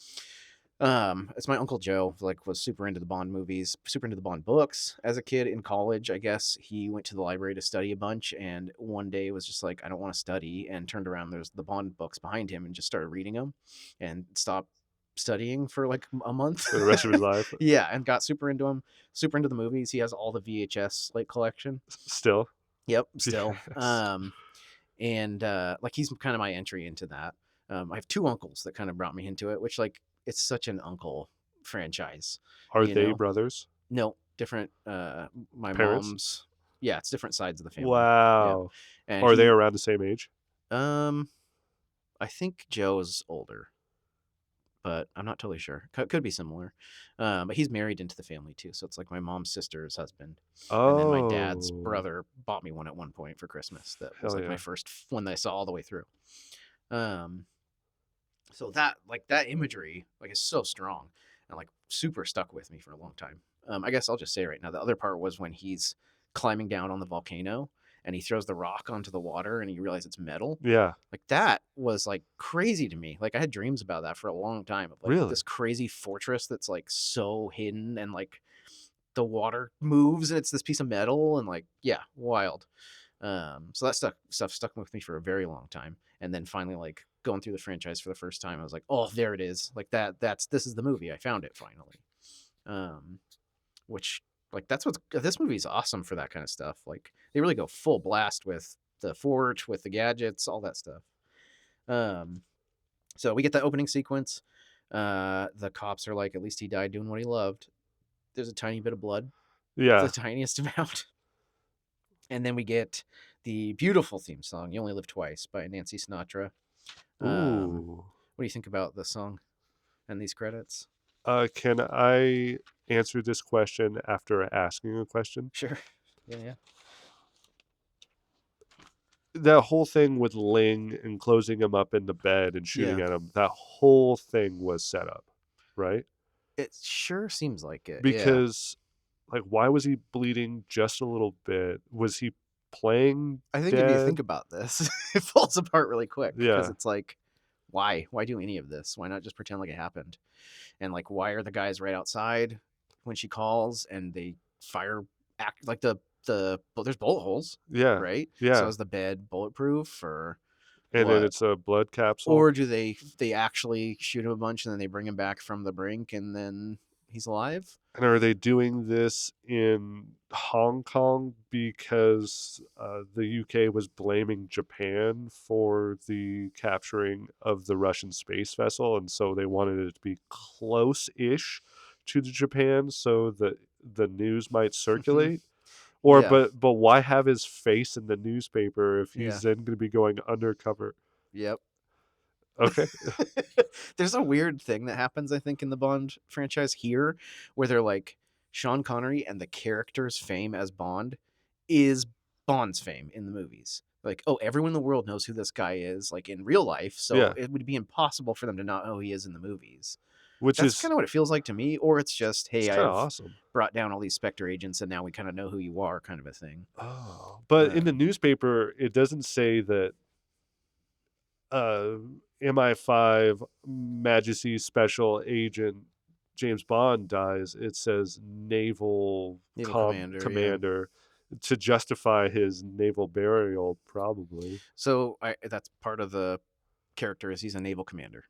it's my uncle Joe, like was super into the Bond movies, super into the Bond books as a kid in college. I guess he went to the library to study a bunch, and one day was just like, I don't want to study, and turned around. There's the Bond books behind him, and just started reading them, and stopped studying for like a month. For the rest of his life. Yeah, and got super into him, super into the movies. He has all the VHS like collection. Still. Yep, still. Yes. And like he's kind of my entry into that. I have two uncles that kind of brought me into it, which like it's such an uncle franchise, Are you they know. brothers? No, different. My Parents? mom's, yeah, it's different sides of the family. Yeah, Wow. and Are they around the same age? um, I think Joe's older, but I'm not totally sure. Could be similar. But he's married into the family too, so it's like my mom's sister's husband, and then my dad's Oh. brother bought me one at one point for Christmas. That was Hell like my yeah. first one that I saw all the way through. Um, so that like that imagery like is so strong and like super stuck with me for a long time. I guess I'll just say right now the other part was when he's climbing down on the volcano and he throws the rock onto the water and you realize it's metal. Yeah. Like that was like crazy to me. Like I had dreams about that for a long time of like Really? this crazy fortress that's like so hidden and like the water moves and it's this piece of metal and like yeah, wild. So that stuff stuck with me for a very long time. And then finally, like going through the franchise for the first time, I was like, oh, there it is. Like this is the movie. I found it finally. Um, which like that's what's this movie's awesome for that kind of stuff. Like they really go full blast with the fort, with the gadgets, all that stuff. Um, so we get the opening sequence. The cops are like, at least he died doing what he loved. There's a tiny bit of blood, the Yeah. tiniest amount. And then we get the beautiful theme song, You Only Live Twice by Nancy Sinatra. Ooh. What do you think about the song and these credits? Can I answer this question after asking a question? Sure. Yeah, yeah. That whole thing with Ling and closing him up in the bed and shooting Yeah. at him, that whole thing was set up, right? It sure seems like it. Yeah. Because, like, why was he bleeding just a little bit? Was he playing I think if you think dead? about this, it falls apart really quick because Yeah. it's like, why? Why do any of this? Why not just pretend like it happened? And like, why are the guys right outside when she calls and they fire act like there's bullet holes, Yeah. right? So Yeah. is the bed bulletproof or And then what? it's a blood capsule. Or do they actually shoot him a bunch and then they bring him back from the brink and then he's alive? And are they doing this in Hong Kong because the UK was blaming Japan for the capturing of the Russian space vessel, and so they wanted it to be close-ish to the Japan so that the news might circulate? Or Yeah. but why have his face in the newspaper if Yeah. he's then going to be going undercover? Yep. Okay. There's a weird thing that happens, I think, in the Bond franchise here, where they're like Sean Connery and the character's fame as Bond is Bond's fame in the movies. Like, oh, everyone in the world knows who this guy is, like in real life, so Yeah. it would be impossible for them to not know who he is in the movies. Which That's is kind of what it feels like to me, or it's just, it's hey, kind of I've awesome. brought down all these Spectre agents, and now we kind of know who you are, kind of a thing. Oh, but in the Um, newspaper, it doesn't say that uh, MI5 Majesty Special Agent James Bond dies. It says Naval Naval Commander, yeah. Commander to justify his naval burial, probably. So that's part of the character is he's a naval commander,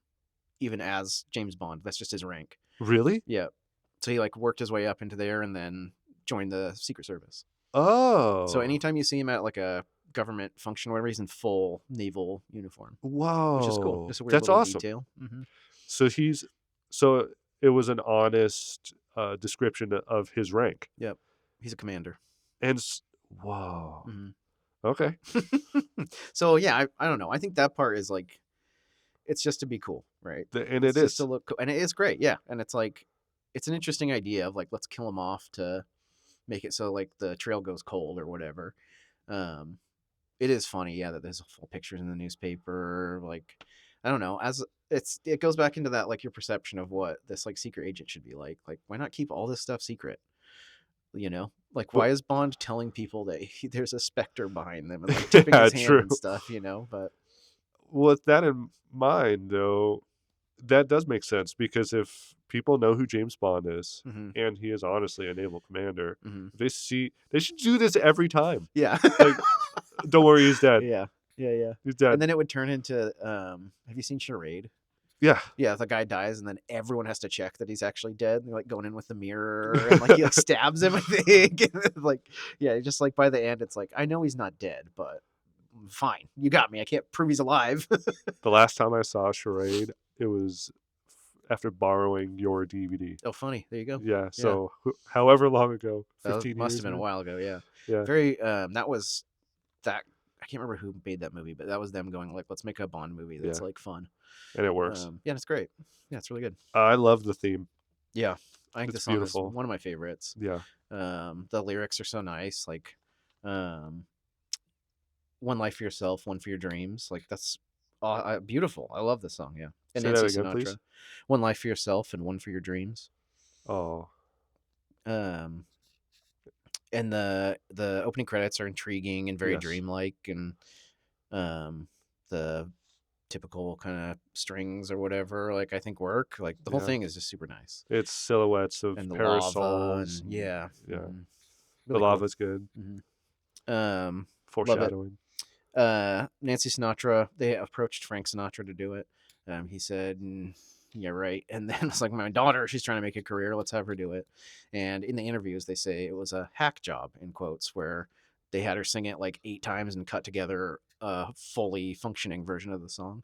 even as James Bond. That's just his rank. Really? Yeah. So he like worked his way up into there and then joined the Secret Service. So Oh, anytime you see him at like a government function or whatever, he's in full naval uniform, which is cool. whoa, Just a weird that's little awesome. detail. Mm-hmm. So so it was an honest description of his rank. Yep. He's a commander. And whoa, Mm-hmm. okay, So yeah, I don't know. I think that part is like it's just to be cool, right? and It's it just to is. look cool, and it is great. Yeah, and it's like it's an interesting idea of like let's kill him off to make it so like the trail goes cold or whatever. Um, it is funny, yeah, that there's full pictures in the newspaper. Like, I don't know, as it goes back into that like your perception of what this like secret agent should be like. Like, why not keep all this stuff secret? You know, like But why is Bond telling people that there's a specter behind them and like tipping yeah, his hand true. and stuff? You know, but With that in mind, though, that does make sense because if people know who James Bond is, mm-hmm, and he is honestly a naval commander, mm-hmm. they should do this every time. Yeah. Like, don't worry, he's dead. Yeah. Yeah, yeah. He's And dead. then it would turn into have you seen Charade? Yeah. Yeah, the guy dies and then everyone has to check that he's actually dead. They're like going in with the mirror and like he like stabs him, I think. Like yeah, just like by the end it's like I know he's not dead, but fine. You got me. I can't prove he's alive. The last time I saw Charade, it was after borrowing your DVD. Oh, funny. There you go. Yeah. Yeah. So, however long ago, That 15 must have years been a ago. while ago, yeah. Yeah. Very that was that I can't remember who made that movie, but that was them going like, let's make a Bond movie that's Yeah. like fun. And it works. Yeah, it's great. Yeah, it's really good. I love the theme. Yeah, I think It's the song is beautiful. one of my favorites. Yeah. The lyrics are so nice, like, um, "One life for yourself, one for your dreams." Like that's beautiful. I love this song. Yeah, and Say that Nancy again, Sinatra, please. "One life for yourself and one for your dreams." Oh, Um, and the opening credits are intriguing and very yes. dreamlike, and the typical kind of strings or whatever like I think work. Like the whole Yeah. thing is just super nice. It's silhouettes of And the lava parasols. and yeah. Yeah. Mhm. The Really cool. lava's good. Mhm. Love it. Foreshadowing. Nancy Sinatra, they approached Frank Sinatra to do it. He said, yeah, right. And then it's like, my daughter, she's trying to make a career. Let's have her do it. And in the interviews, they say it was a hack job, in quotes, where they had her sing it like 8 times and cut together a fully functioning version of the song.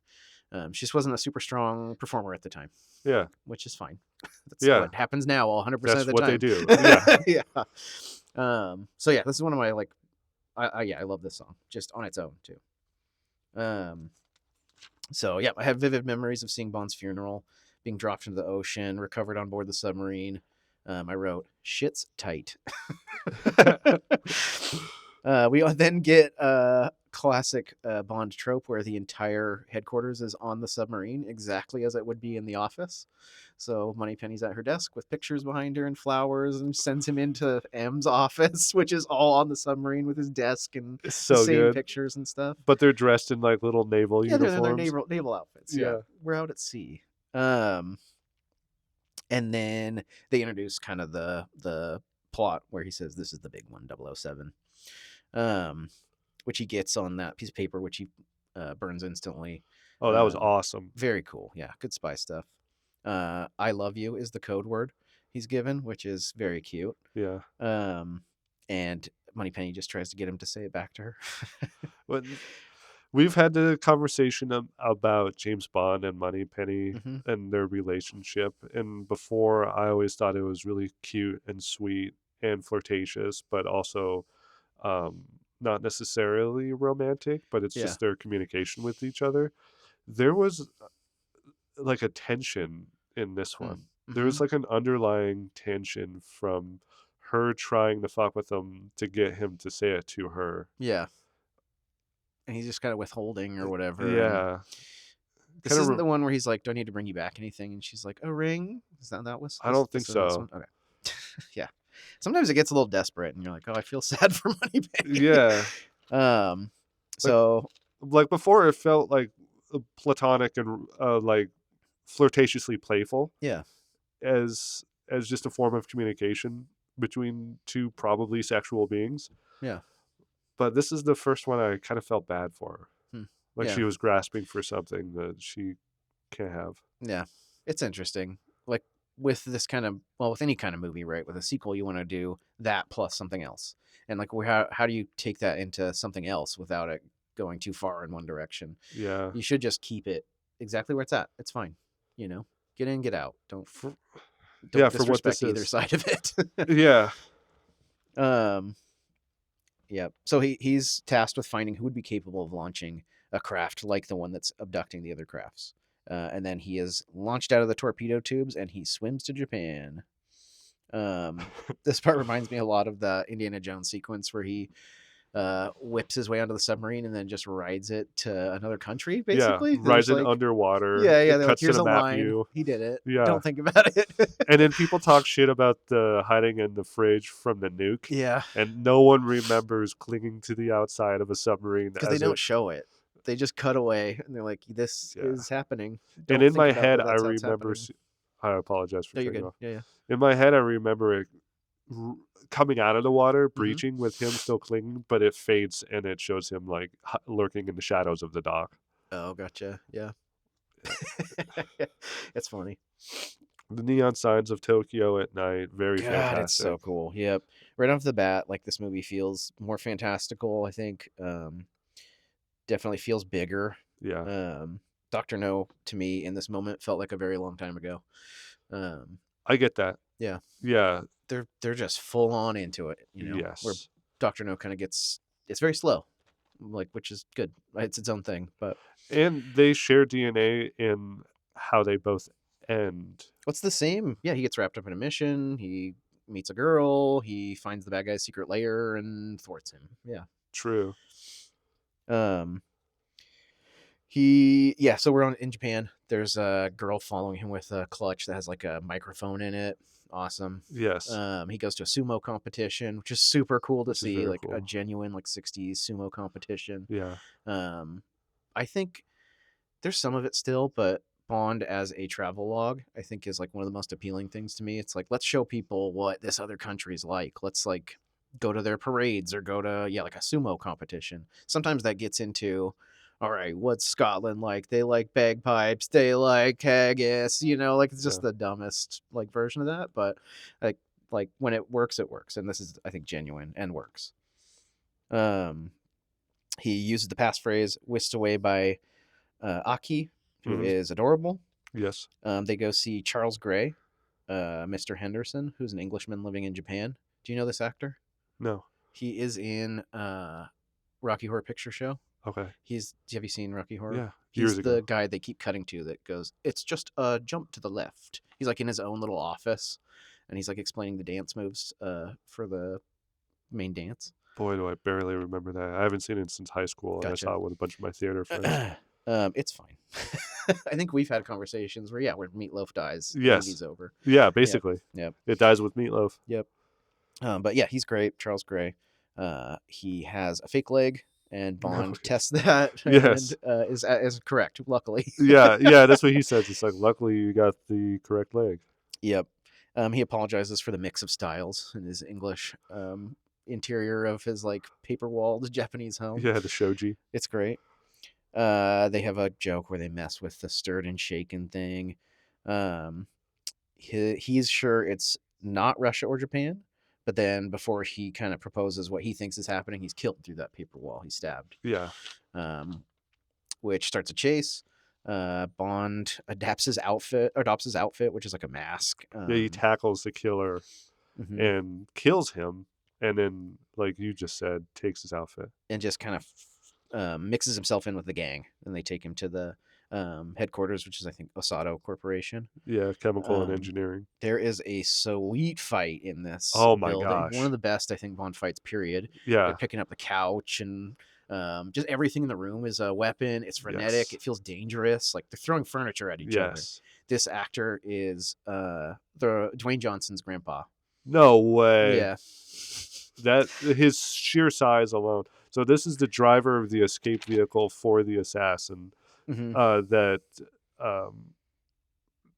She just wasn't a super strong performer at the time. Yeah. Which is fine. That's Yeah. what happens now 100% That's of the what time. they do. Yeah. Yeah. So yeah, this is one of my like I love this song just on its own too. So yeah, I have vivid memories of seeing Bond's funeral, being dropped into the ocean, recovered on board the submarine. I wrote, "Shit's tight." We then get a classic Bond trope where the entire headquarters is on the submarine, exactly as it would be in the office. So Moneypenny's at her desk with pictures behind her and flowers, and sends him into M's office, which is all on the submarine with his desk and It's the so same good. pictures and stuff. But they're dressed in like little naval Yeah, they're in their uniforms. naval outfits. Yeah, we're out at sea. And then they introduce kind of the plot where he says, "This is the big one, 007." Which he gets on that piece of paper, which he burns instantly. Oh, that was awesome. Very cool. Yeah, good spy stuff. "I love you" is the code word he's given, which is very cute. Yeah. And Moneypenny just tries to get him to say it back to her. But we've had the conversation about James Bond and Moneypenny and their relationship. And before, I always thought it was really cute and sweet and flirtatious, but also not necessarily romantic, but it's just their communication with each other. there was like a tension in this Hmm. one. There Mm-hmm. was like an underlying tension from her trying to fuck with him to get him to say it to her. Yeah, and he's just kind of withholding or whatever. And Yeah, this kind of. isn't the one where he's like, "Do I need to bring you back anything?" And she's like, "A ring." Is that was I don't think this in this so. one? Okay. Yeah. Sometimes it gets a little desperate, and you're like, "Oh, I feel sad for Moneypenny." Yeah, um. like So before it felt like platonic and like flirtatiously playful yeah, as just a form of communication between two probably sexual beings. yeah, But this is the first one I kind of felt bad for her. hmm. Like Yeah, she was grasping for something that she can't have. yeah. It's interesting. Like with this kind of well, with any kind of movie, right? With a sequel, you want to do that plus something else, and like how do you take that into something else without it going too far in one direction? Yeah. You should just keep it exactly where it's at. It's fine. Get in, get out. For, yeah, Don't for what this disrespect either is. side of it. Yeah. um, yeah. So he's tasked with finding who would be capable of launching a craft like the one that's abducting the other crafts. And then he is launched out of the torpedo tubes and he swims to Japan. This part reminds me a lot of the Indiana Jones sequence where he whips his way onto the submarine and then just rides it to another country. Yeah. Basically, Rides there's it like, underwater. yeah, It they're like, cuts to here's the a map line. view. He did it. Yeah. Don't think about it. And then people talk shit about the hiding in the fridge from the nuke. Yeah, And no one remembers clinging to the outside of a submarine because they as don't it. show it. They just cut away and they're like, "This Yeah. is happening. And Don't in think my about head, that. I That's how it's remember. happening." I apologize for No, you're cutting good. off. Yeah, yeah. In my head, I remember it coming out of the water, Mm-hmm. breaching with him still clinging, but it fades and it shows him like lurking in the shadows of the dock. Oh, gotcha. Yeah. Yeah. It's funny. The neon signs of Tokyo at night, very God, it's fantastic. so cool. Yep. Right off the bat, like this movie feels more fantastical, I think. Definitely feels bigger. Yeah, Dr. No to me in this moment felt like a very long time ago. Um, I get that. yeah. Yeah, They're just full on into it, where yes. Dr. No kind of gets it's very slow. Like which is good. It's its own thing, but And they share DNA in how they both end. what's the same? Yeah, he gets wrapped up in a mission, he meets a girl, he finds the bad guy's secret lair and thwarts him. Yeah. True. Um so we're in Japan. There's a girl following him with a clutch that has like a microphone in it. Awesome. Yes, He goes to a sumo competition, which is super cool to which is see, very like a cool. genuine like 60s sumo competition. Yeah, Um I think there's some of it still, but Bond as a travel log, I think is like one of the most appealing things to me. It's like let's show people what this other country's like. Let's like go to their parades or go to like a sumo competition. Sometimes that gets into all right, what's Scotland like? They like bagpipes, they like haggis, like it's yeah. just the dumbest like version of that, but like when it works, and this is I think genuine and works. Um he uses the passphrase whisked away by Aki, who Hmm. is adorable. Yes. They go see Charles Gray, Mr. Henderson, who's an Englishman living in Japan. Do you know this actor? No. He is in Rocky Horror Picture Show. Okay. Have you seen Rocky Horror? Yeah. He's Years the ago. guy they keep cutting to that goes, "It's just a jump to the left." He's like in his own little office, and he's like explaining the dance moves for the main dance. Boy, do I barely remember that. I haven't seen it since high school, and I Gotcha. saw it with a bunch of my theater friends. It's fine. I think we've had conversations where Meatloaf dies, the Yes. movie's over. Yeah, Yep. basically. Yep. It dies with Meatloaf. Yep. But yeah, he's great, Charles Gray. He has a fake leg, and Bond tests that Yes. and is correct. Luckily. Yeah, yeah, that's what he says. It's like, luckily you got the correct leg. Yep. He apologizes for the mix of styles in his English interior of his like paper walled Japanese home. Yeah, the shoji. It's great. They have a joke where they mess with the stirred and shaken thing. He's sure it's not Russia or Japan, but then before he kind of proposes what he thinks is happening, he's killed through that paper wall. He's stabbed. Yeah. Which starts a chase. Bond adopts his outfit, which is like a mask. Yeah, he tackles the killer Mhm. and kills him, and then, like you just said, takes his outfit. And just kind of mixes himself in with the gang, and they take him to the headquarters, which is I think Osato Corporation. Yeah, chemical and Um, engineering. there is a sweet fight in this Oh my building. One of gosh. the best, I think, Bond fights. Period. They're Yeah. picking up the couch and just everything in the room is a weapon. It's frenetic. Yes. It feels dangerous. Like they're throwing furniture at each other. Yes. This actor is the Dwayne Johnson's grandpa. No way. Yeah. That his sheer size alone. So this is the driver of the escape vehicle for the assassin. Mm-hmm. That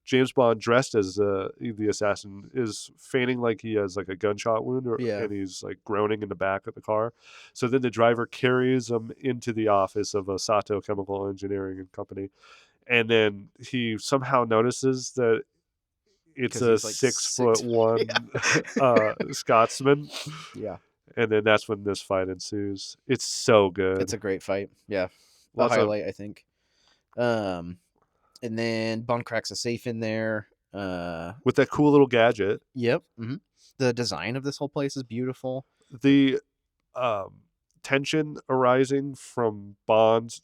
James Bond, dressed as the assassin, is feigning like he has like a gunshot wound, Yeah. and he's like groaning in the back of the car. So then the driver carries him into the office of Osato Chemical Engineering and Company, and then he somehow notices that it's Because a he's like 6'1" Yeah. Scotsman, Yeah. and then that's when this fight ensues. It's so It's good. a great fight. Yeah. A Lots of highlight, I think. And then Bond cracks a safe in there. with that cool little gadget. Yep. Mm-hmm. The design of this whole place is beautiful. The um, tension arising from Bond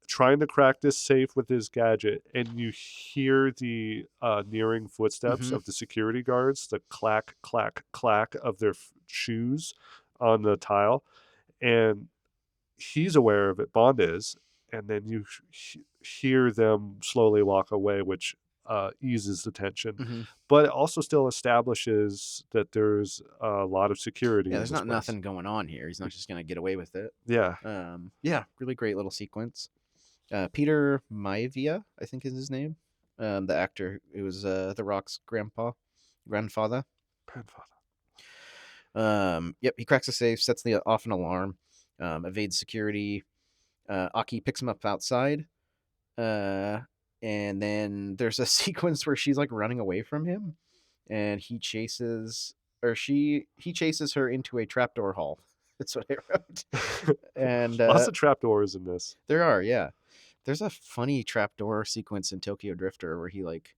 trying to crack this safe with his gadget, and you hear the nearing footsteps Mm-hmm. of the security guards, the clack, clack, clack of their shoes on the tile, and he's aware of it. Bond is, and then you hear them slowly walk away, which eases the tension, Mm-hmm. but it also still establishes that there's a lot of security Yeah, in there's this not place. nothing going on here. He's not just gonna get away with it. Yeah. Yeah, really great little sequence. Peter Maivia, I think is his name. The actor who was The Rock's grandfather. Yep, he cracks a safe, sets off an alarm, evades security. Aki picks him up outside, and then there's a sequence where she's like running away from him, and he chases her into a trapdoor hall. That's what I wrote. And Lots of trapdoors in this. there are, yeah. There's a funny trapdoor sequence in Tokyo Drifter where he like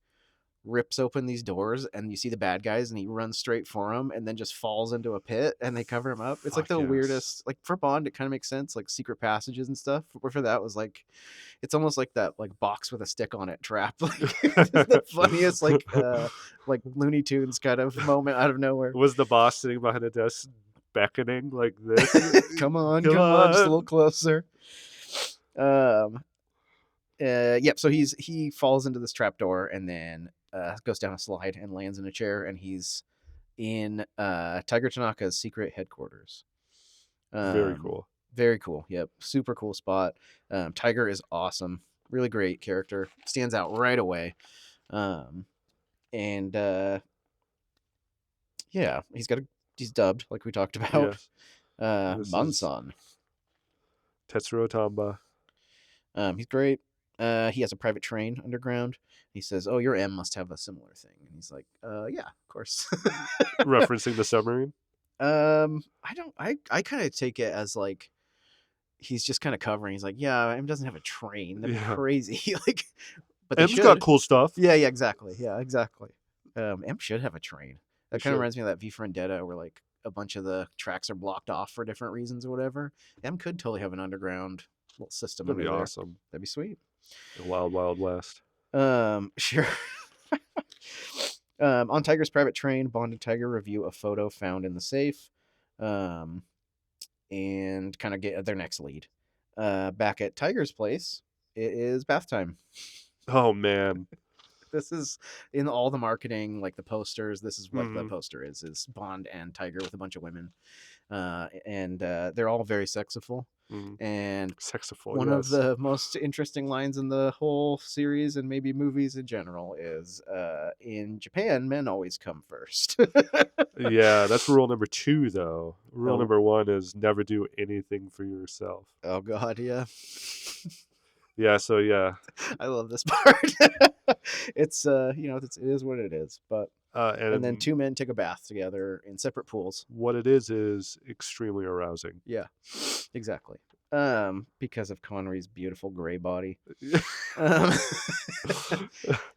rips open these doors and you see the bad guys and he runs straight for them and then just falls into a pit and they cover him up. It's like the weirdest. Like for Bond, it kind of makes sense, like secret passages and stuff. But for that was like, it's almost like that like box with a stick on it trap. Like the funniest like Looney Tunes kind of moment out of nowhere. Was the boss sitting behind the desk beckoning like this? Come on, just a little closer. Yep. So he falls into this trapdoor and then goes down a slide and lands in a chair, and he's in Tiger Tanaka's secret headquarters. Very cool. Very cool. Yep. Super cool spot. Tiger is awesome. Really great character. Stands out right away. And yeah, he's dubbed like we talked about. Yes. Manson. Tetsuro Tamba. He's great. He has a private train underground. He says, "Oh, your M must have a similar thing." And he's like, yeah, of course." Referencing the submarine? I kind of take it as like he's just kind of covering. He's like, "Yeah, M doesn't have a train. That'd be crazy." Like, but M's got cool stuff. Yeah, exactly. Yeah, exactly. M should have a train. That kind of reminds me of that V for Vendetta, where like a bunch of the tracks are blocked off for different reasons or whatever. M could totally have an underground little system. That'd be awesome. That'd be sweet. The Wild Wild West. Sure. On Tiger's private train, Bond and Tiger review a photo found in the safe, and kind of get their next lead. Back at Tiger's place, it is bath time. Oh man. This is in all the marketing, like the posters. This is what the poster is Bond and Tiger with a bunch of women. And they're all very sexiful. And one of the most interesting lines in the whole series and maybe movies in general is in Japan, men always come first. Yeah, that's rule number 2 though. Rule number 1 is never do anything for yourself. Oh god, yeah. Yeah, so yeah. I love this part. It's it is what it is. But and then 2 men take a bath together in separate pools. What it is extremely arousing. Yeah, exactly. Because of Connery's beautiful gray body.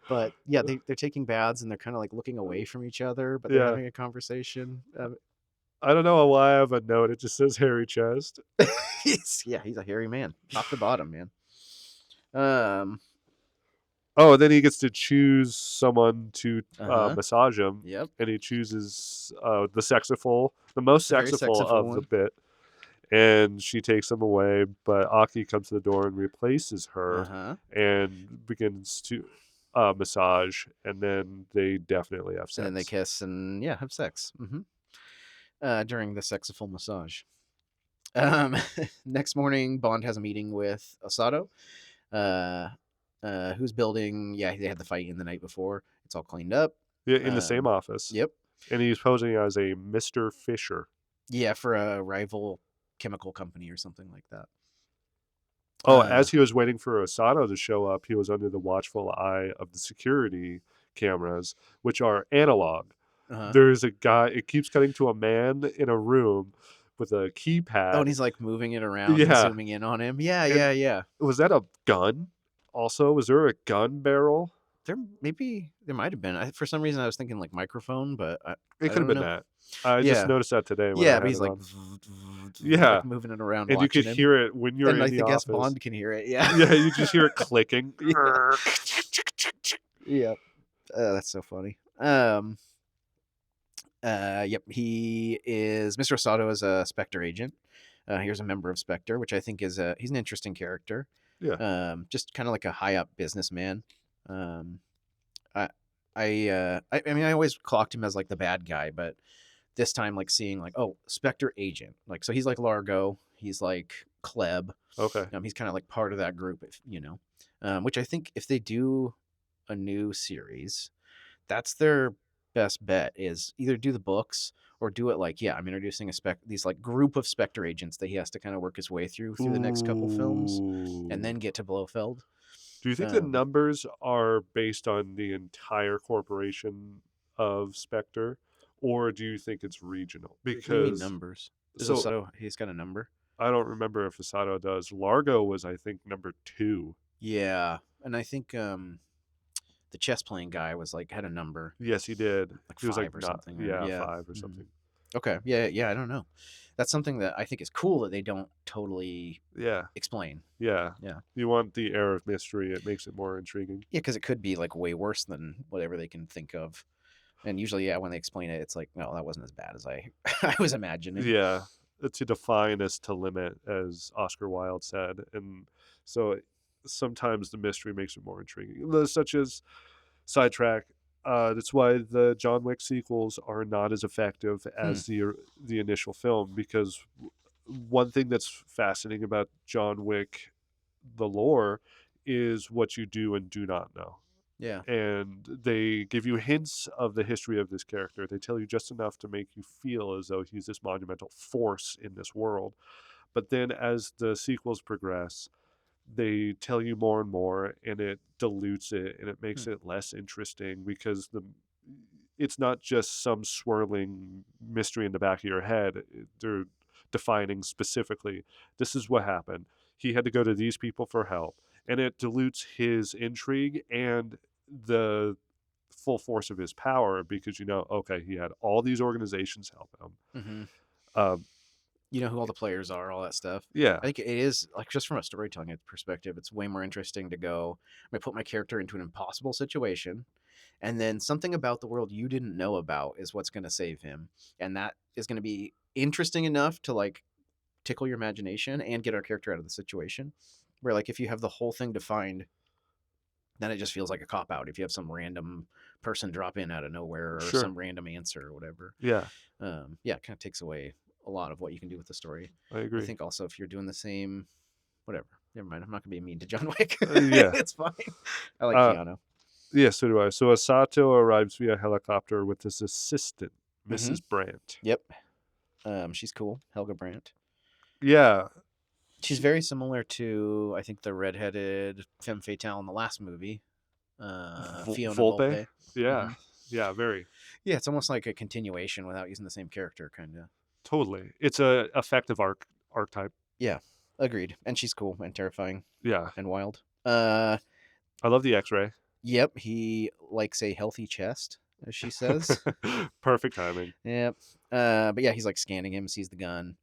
But yeah, they're taking baths and they're kind of like looking away from each other, but they're having a conversation. I don't know why I have a note. It just says hairy chest. He's a hairy man, top to bottom, man. Oh, and then he gets to choose someone to Uh-huh. massage him, Yep. and he chooses the most The very sexiful sexiful of the one. bit, and she takes him away. But Aki comes to the door and replaces her, Uh-huh. and begins to massage, and then they definitely have And then they sex. kiss and yeah, have sex. During the sexiful massage. Next morning, Bond has a meeting with Osato, uh, who's building. Yeah, they had the fight in the night before. It's all cleaned up. Yeah, in the same office, Yep. and he's posing as a Mr. Fisher. Yeah, for a rival chemical company or something like that. Oh, as he was waiting for Osato to show up, he was under the watchful eye of the security cameras, which are analog. Uh-huh. There's a guy, it keeps cutting to a man in a room with a Oh, and keypad. he's like moving it around and Yeah. zooming in on him. Yeah, And yeah, yeah. was that a gun? Also, was there a gun barrel? There might have been. For some reason, I was thinking like microphone, but It I could have don't been know. that. I just Yeah, noticed that today when I yeah, but had he's it like, on. Yeah. like moving it around, And you could watching him, hear it when you're and in I the guess office. Bond can hear it. Yeah, Yeah, you just hear it clicking. yeah, yeah. That's so funny. Yep, he is Mr. Osato is a Spectre agent. Here's a member of Spectre, which I think is he's an interesting character. Yeah. Just kind of like a high up businessman. Um, I, I mean, I always clocked him as like the bad guy, but this time, like seeing like, oh, Spectre agent, like so he's like Largo, he's like Kleb. Okay. He's kind of like part of that group, if which I think if they do a new series, that's their best bet is either do the books or do it like, yeah, I'm introducing these like group of Spectre agents that he has to kind of work his way through the next couple films and Ooh. then get to Blofeld. Do you think the Um, numbers are based on the entire corporation of Spectre, or do you think it's regional? what do you mean Because numbers? Is so Osato, he's got a number? I don't remember if Sato does. Largo was, I think, number 2. Yeah. And I think the chess playing guy was like had a number Yes, he did. like He was like 5 or not, something, or yeah, yeah. 5 or Mhm. something. Okay. Yeah, yeah, I don't know. That's something that I think is cool that they don't totally Yeah, explain. yeah. Yeah. You want the air of mystery. It makes it more intriguing. Yeah, because it could be like way worse than whatever they can think of. And usually, yeah, when they explain it, it's like, no, that wasn't as bad as I I was imagining. Yeah, to define is to limit, as Oscar Wilde said, and so sometimes the mystery makes it more intriguing. Such as sidetrack. That's why the John Wick sequels are not as effective Hmm. as the initial film, because one thing that's fascinating about John Wick, the lore, is what you do and do not know. Yeah. And they give you hints of the history of this character. They tell you just enough to make you feel as though he's this monumental force in this world. But then as the sequels progress, they tell you more and more, and it dilutes it, and it Hmm. makes it less interesting, because it's not just some swirling mystery in the back of your head. They're defining specifically, this is what happened. He had to go to these people for help, and it dilutes his intrigue and the full force of his power, because okay, he had all these organizations help him. Hmm. Um, You know who all the players are, all that stuff. yeah, I think it is like just from a storytelling perspective, it's way more interesting to go. I'm gonna put my character into an impossible situation, and then something about the world you didn't know about is what's going to save him, and that is going to be interesting enough to like tickle your imagination and get our character out of the situation. Where like if you have the whole thing defined, then it just feels like a cop out. If you have some random person drop in out of nowhere or sure, some random answer or whatever, yeah, yeah, it kind of takes away a lot of what you can do with the story. I I agree. think also if you're doing the same, whatever. Never mind. I'm not gonna be mean to John Wick. Yeah, It's fine. I like uh, Keanu. yeah, so do I. So Asato arrives via helicopter with his assistant, Mm-hmm. Mrs. Brandt. Yep. She's cool. Helga Brandt. Yeah, She's very similar to I think the redheaded femme fatale in the last movie, Fiona Volpe. Volpe. Yeah, Hmm. yeah, very Yeah, it's almost like a continuation without using the same character, kind of. totally. It's a effective archetype. Yeah, agreed. And she's cool and terrifying Yeah, and wild. I love the X-ray. Yep. He likes a healthy chest, as she says. Perfect timing. Yep. But yeah, he's like scanning him, sees the gun.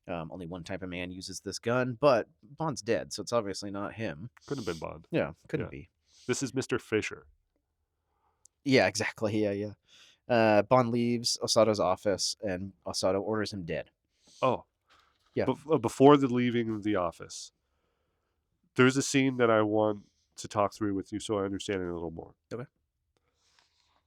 Only one type of man uses this gun, but Bond's dead, so it's obviously not him. Couldn't have been Bond. Yeah, couldn't Yeah, be. This is Mr. Fisher. Yeah, exactly. Yeah, yeah. Bond leaves Osato's office, and Osato orders him dead. Oh, Yeah. before the leaving of the office, there's a scene that I want to talk through with you so I understand it a little more. Okay.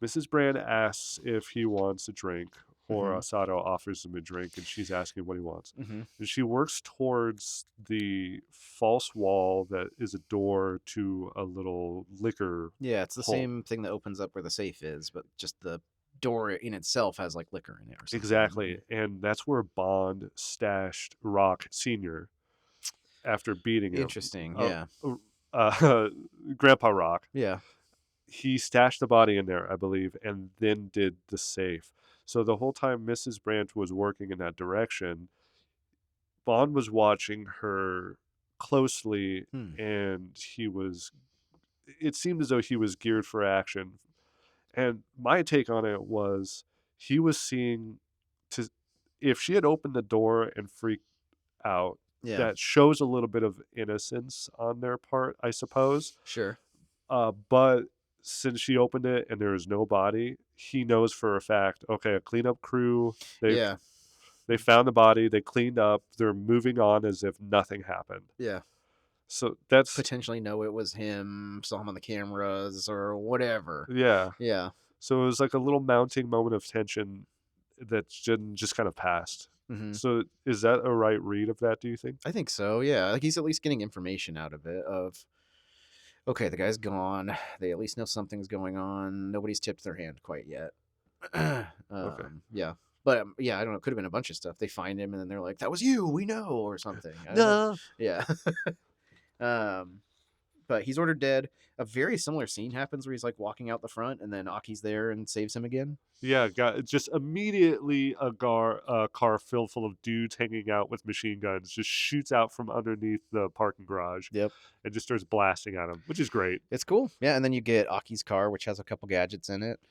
Mrs. Brand asks if he wants a drink, or Mm-hmm. Osato offers him a drink, and she's asking what he wants. Mm-hmm. And she works towards the false wall that is a door to a little liquor Yeah, it's the hole. same thing that opens up where the safe is, but just the door in itself has like liquor in it or something. Exactly. And that's where Bond stashed Rock Sr. after beating him. Interesting. Yeah. Grandpa Rock. Yeah. He stashed the body in there, I believe, and then did the safe. So the whole time Mrs. Branch was working in that direction, Bond was watching her closely, Hmm. and it seemed as though he was geared for action. And my take on it was he was seeing to if she had opened the door and freaked out, Yeah. that shows a little bit of innocence on their part, I suppose. Sure. But since she opened it and there is no body, he knows for a fact, okay, a cleanup crew, Yeah. they found the body, they cleaned up, they're moving on as if nothing happened. Yeah. So that's Potentially know it was him, saw him on the cameras or whatever. yeah. Yeah. So it was like a little mounting moment of tension that just kind of passed. Mm-hmm. So is that a right read of that, do you think? I think so. Yeah. Like he's at least getting information out of it of, okay, the guy's gone. They at least know something's going on. Nobody's tipped their hand quite yet. Okay. Yeah. But yeah, I don't know. It could have been a bunch of stuff. They find him and then they're like, that was you. We know. Or something. I don't know. No. Yeah. But he's ordered dead. A very similar scene happens where he's like walking out the front and then Aki's there and saves him again. Yeah, just immediately a car filled full of dudes hanging out with machine guns just shoots out from underneath the parking garage. Yep. And just starts blasting at him, which is great. It's cool. Yeah, and then you get Aki's car, which has a couple gadgets in it.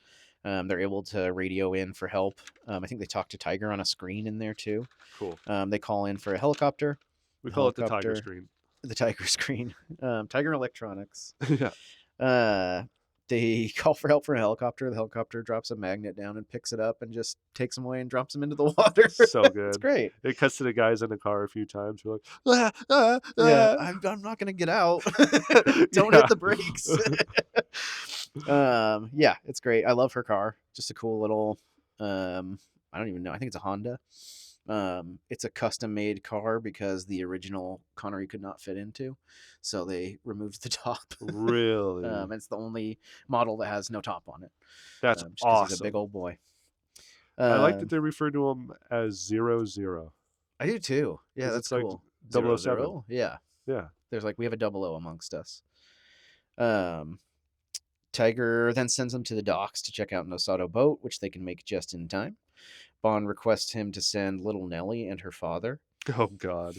They're able to radio in for help. I think they talk to Tiger on a screen in there too. Cool. They call in for a helicopter. We call it the Tiger screen. The Tiger screen. Tiger Electronics. Yeah. They call for help for a helicopter. The helicopter drops a magnet down and picks it up and just takes him away and drops him into the water. So good. It's great. It cuts to the guys in the car a few times. You're like, Yeah, I'm not gonna get out. Don't hit the brakes. Yeah, it's great. I love her car. Just a cool little. I don't even know. I think it's a Honda. It's a custom made car because the original Connery could not fit into, so they removed the top. Really? It's the only model that has no top on it. That's just awesome. He's a big old boy. I like that they refer to him as 00. I do too. Yeah, that's cool. Like 007. Yeah. Yeah. There's like we have a 00 amongst us. Tiger then sends him to the docks to check out an Osato boat, which they can make just in time. Bond requests him to send little Nellie and her father. Oh God.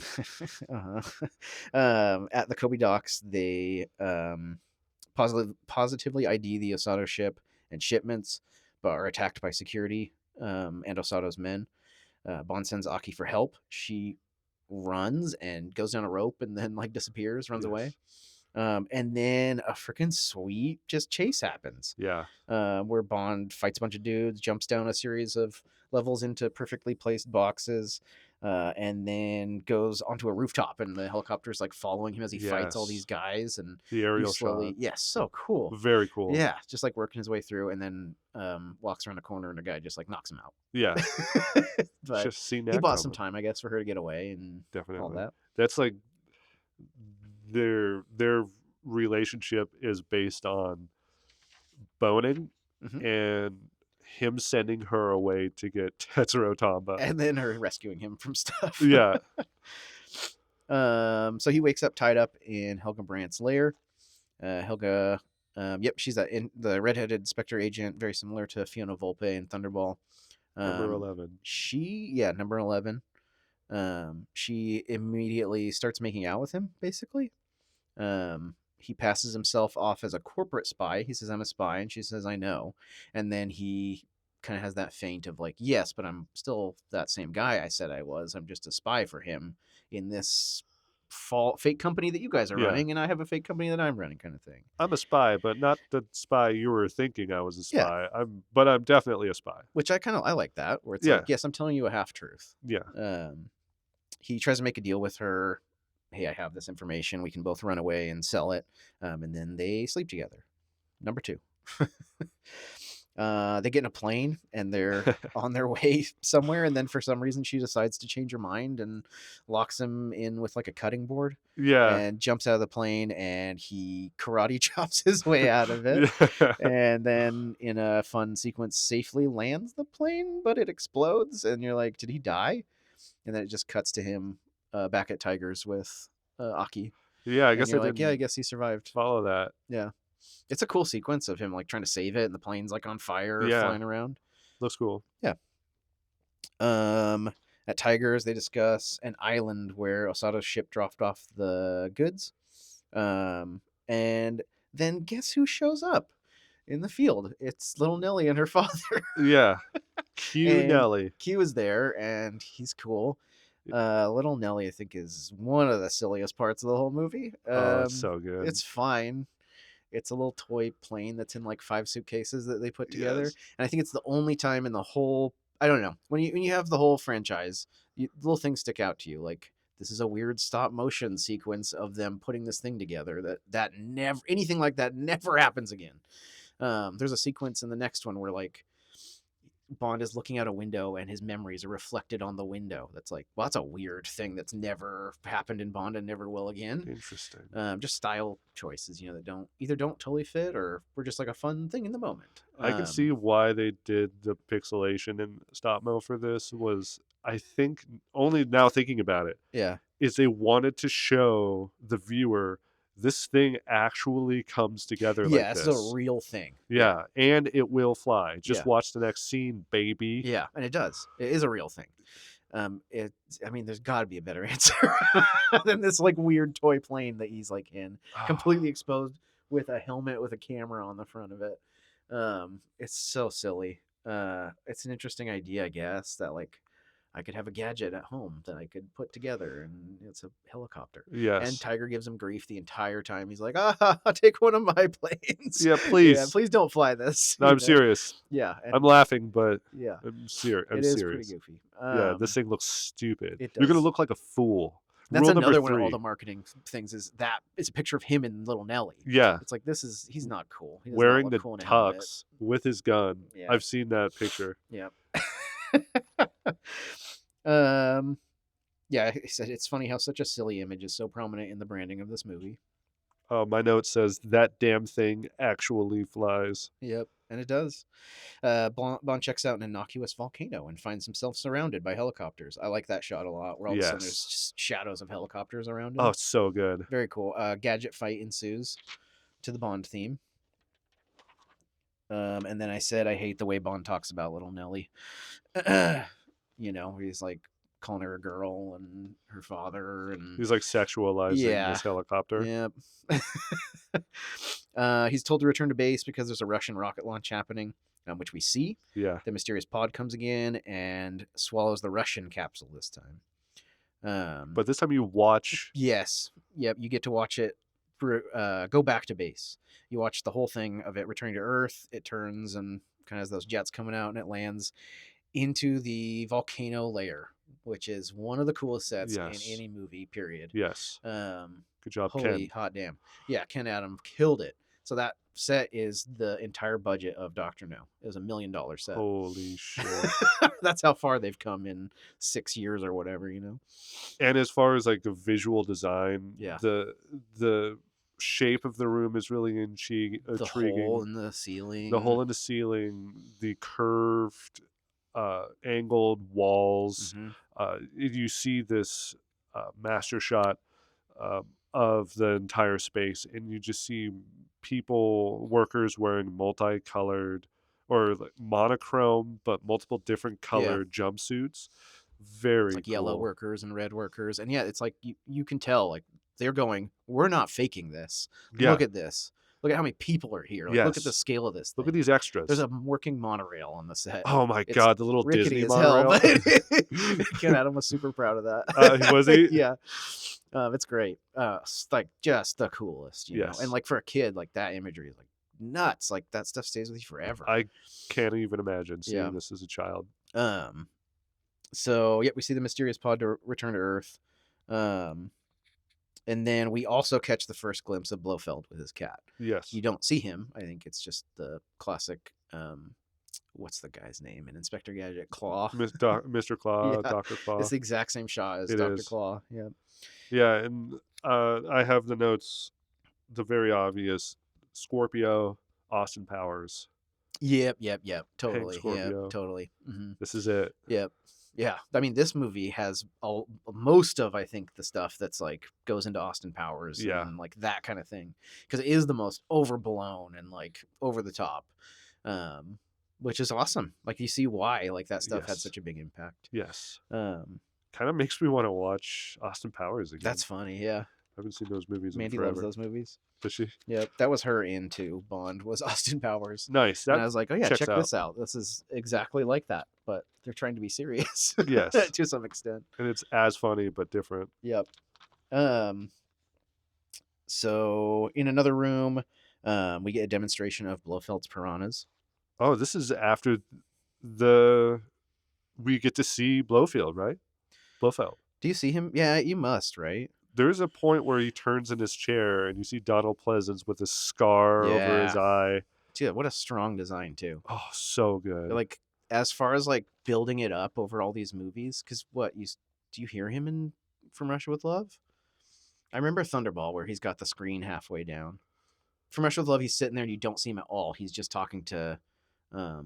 At the Kobe docks, they positively ID the Osato ship and shipments, but are attacked by security and Osato's men. Bond sends Aki for help. She runs and goes down a rope and then like disappears, runs away. And then a freaking sweet just chase happens. Yeah. Where Bond fights a bunch of dudes, jumps down a series of levels into perfectly placed boxes, and then goes onto a rooftop, and the helicopter's like following him as he fights all these guys. And the aerial shot. Yes, so cool. Very cool. Yeah, just like working his way through, and then walks around a corner, and a guy just like knocks him out. Yeah. But just seen that he bought coming. some time, I guess, for her to get away and definitely all that. That's like their relationship is based on boning and him sending her away to get Tetsuro Tamba. And then her rescuing him from stuff. Yeah. So he wakes up tied up in Helga Brandt's lair. Helga, she's the redheaded Spectre agent, very similar to Fiona Volpe in Thunderball. Number 11. Number 11. She immediately starts making out with him, basically. He passes himself off as a corporate spy. He says, I'm a spy, and she says, I know. And then he kind of has that feint of like, yes, but I'm still that same guy I said I was. I'm just a spy for him in this fake company that you guys are Yeah. running, and I have a fake company that I'm running, kind of thing. I'm a spy, but not the spy you were thinking I was a Yeah, spy. But I'm definitely a spy. which I like that, where it's like, Yeah. yes, I'm telling you a half truth. Yeah. He tries to make a deal with her. Hey, I have this information. We can both run away and sell it. And then they sleep together. Number two. They get in a plane and they're on their way somewhere. And then for some reason, she decides to change her mind and locks him in with like a cutting board Yeah. and jumps out of the plane, and he karate chops his way out of it. Yeah. And then in a fun sequence, safely lands the plane, but it explodes. And you're like, did he die? And then it just cuts to him back at Tigers with Aki. Yeah, I And guess you're I like, yeah, I didn't guess he survived. follow that. Yeah. It's a cool sequence of him like trying to save it and the plane's like on fire Yeah. flying around. Looks cool. Yeah. At Tigers, they discuss an island where Osato's ship dropped off the goods. And then guess who shows up in the field? It's little Nellie and her father. Yeah. Cue And Nelly. Q is there, and he's cool. Little Nelly, I think, is one of the silliest parts of the whole movie. Oh, it's so good. It's fine. It's a little toy plane that's in like 5 suitcases that they put together, Yes. and I think it's the only time in the whole. I don't know, when you have the whole franchise, little things stick out to you. Like, this is a weird stop motion sequence of them putting this thing together. That never, anything like that never happens again. There's a sequence in the next one where like Bond is looking out a window and his memories are reflected on the window. That's like, well, that's a weird thing that's never happened in Bond and never will again. Interesting. Just style choices, that don't totally fit, or were just like a fun thing in the moment. I can see why they did the pixelation and stop mo for this. Was, I think, only now thinking about it, Yeah. is they wanted to show the viewer this thing actually comes together like this this. is a real thing. Yeah, and it will fly. Just Yeah. watch the next scene, baby. Yeah, and it does. It is a real thing. There's got to be a better answer than this like weird toy plane that he's like in, completely exposed with a helmet with a camera on the front of it. It's so silly. It's an interesting idea, I guess, that like I could have a gadget at home that I could put together, and it's a helicopter. Yes. And Tiger gives him grief the entire time. He's like, take one of my planes. Yeah, please. Yeah, please don't fly this. No, I'm serious. Yeah. I'm laughing, but yeah, I'm serious. It is pretty goofy. Yeah, this thing looks stupid. It You're going to does. look like a fool. That's Rule another number one of 3. all the marketing things is that it's a picture of him and little Nelly. Yeah. It's like, he's not cool. He does Wearing not the look cool in a helmet. tux with his gun. Yeah. I've seen that picture. Yeah. Yeah, he said it's funny how such a silly image is so prominent in the branding of this movie. My note says that damn thing actually flies. Yep, and it does. Bond checks out an innocuous volcano and finds himself surrounded by helicopters. I like that shot a lot, where all of a sudden there's just shadows of helicopters around him. Oh, it's so good. Very cool. Gadget fight ensues to the Bond theme. And then I said I hate the way Bond talks about little Nelly. He's like calling her a girl and her father, and he's like sexualizing this helicopter. Yep. He's told to return to base because there's a Russian rocket launch happening, which we see. Yeah. The mysterious pod comes again and swallows the Russian capsule this time. But this time you watch. Yes. Yep. You get to watch it. Go back to base. You watch the whole thing of it returning to Earth. It turns and kind of has those jets coming out, and it lands into the volcano layer, which is one of the coolest sets in any movie, period. Yes. Good job, holy Ken. Hot damn. Yeah, Ken Adam killed it. So that set is the entire budget of Dr. No. It was $1 million set. Holy shit. That's how far they've come in 6 years or whatever, And as far as like the visual design, yeah, the shape of the room is really intriguing. The hole in the ceiling. The curved, angled walls. Mm-hmm. You see this master shot of the entire space, and you just see workers wearing multicolored or like monochrome but multiple different colored jumpsuits. Very like cool. Yellow workers and red workers, and yeah, it's like you can tell like they're going, we're not faking this. Look at this. Look at how many people are here. Like, look at the Yes. scale of this Look at thing. these There's extras. a working monorail on the set. Oh my It's god, the little rickety Disney as hell, monorail. but Ken Adam was super proud of that. Was he? Yeah. It's great. Like just the coolest, you know. And Yes. like for a kid, like that imagery is like nuts. Like that stuff stays with you forever. I can't even imagine Yeah. seeing this as a child. So yeah, we see the mysterious pod to return to Earth. And then we also catch the first glimpse of Blofeld with his cat. Yes. You don't see him. I think it's just the classic what's the guy's name in Inspector Gadget? Claw. Mr. Claw, Yeah. Dr. Claw. It's the exact same shot as It Dr. is. Claw. Yeah. Yeah, and I have the notes, the very obvious Scorpio, Austin Powers. Yep. Hank Totally. Yeah, Scorpio. totally. Mm-hmm. This is it. Yep. Yeah. I mean, this movie has most of, I think, the stuff that's like goes into Austin Powers Yeah. and like that kind of thing. Because it is the most overblown and like over the top. Which is awesome. Like you see why like that stuff had Yes. such a big impact. Yes. Um, Kind of makes me want to watch Austin Powers again. That's funny. Yeah. I haven't seen those movies Mandy in forever. loves those movies. Does she? Yep. That was her into Bond was Austin Powers. Nice. And I was like, oh yeah, checks check out. this out. This is exactly like that, but they're trying to be serious. Yes. To some extent. And it's as funny but different. Yep. So in another room, we get a demonstration of Blofeld's piranhas. Oh, this is after we get to see Blofeld, right? Blofeld. Do you see him? Yeah, you must, right? There's a point where he turns in his chair and you see Donald Pleasance with a scar over his eye. Dude, what a strong design too. Oh, so good. Like as far as like building it up over all these movies, because do you hear him in From Russia with Love? I remember Thunderball where he's got the screen halfway down. From Russia with Love, he's sitting there and you don't see him at all. He's just talking to Rosa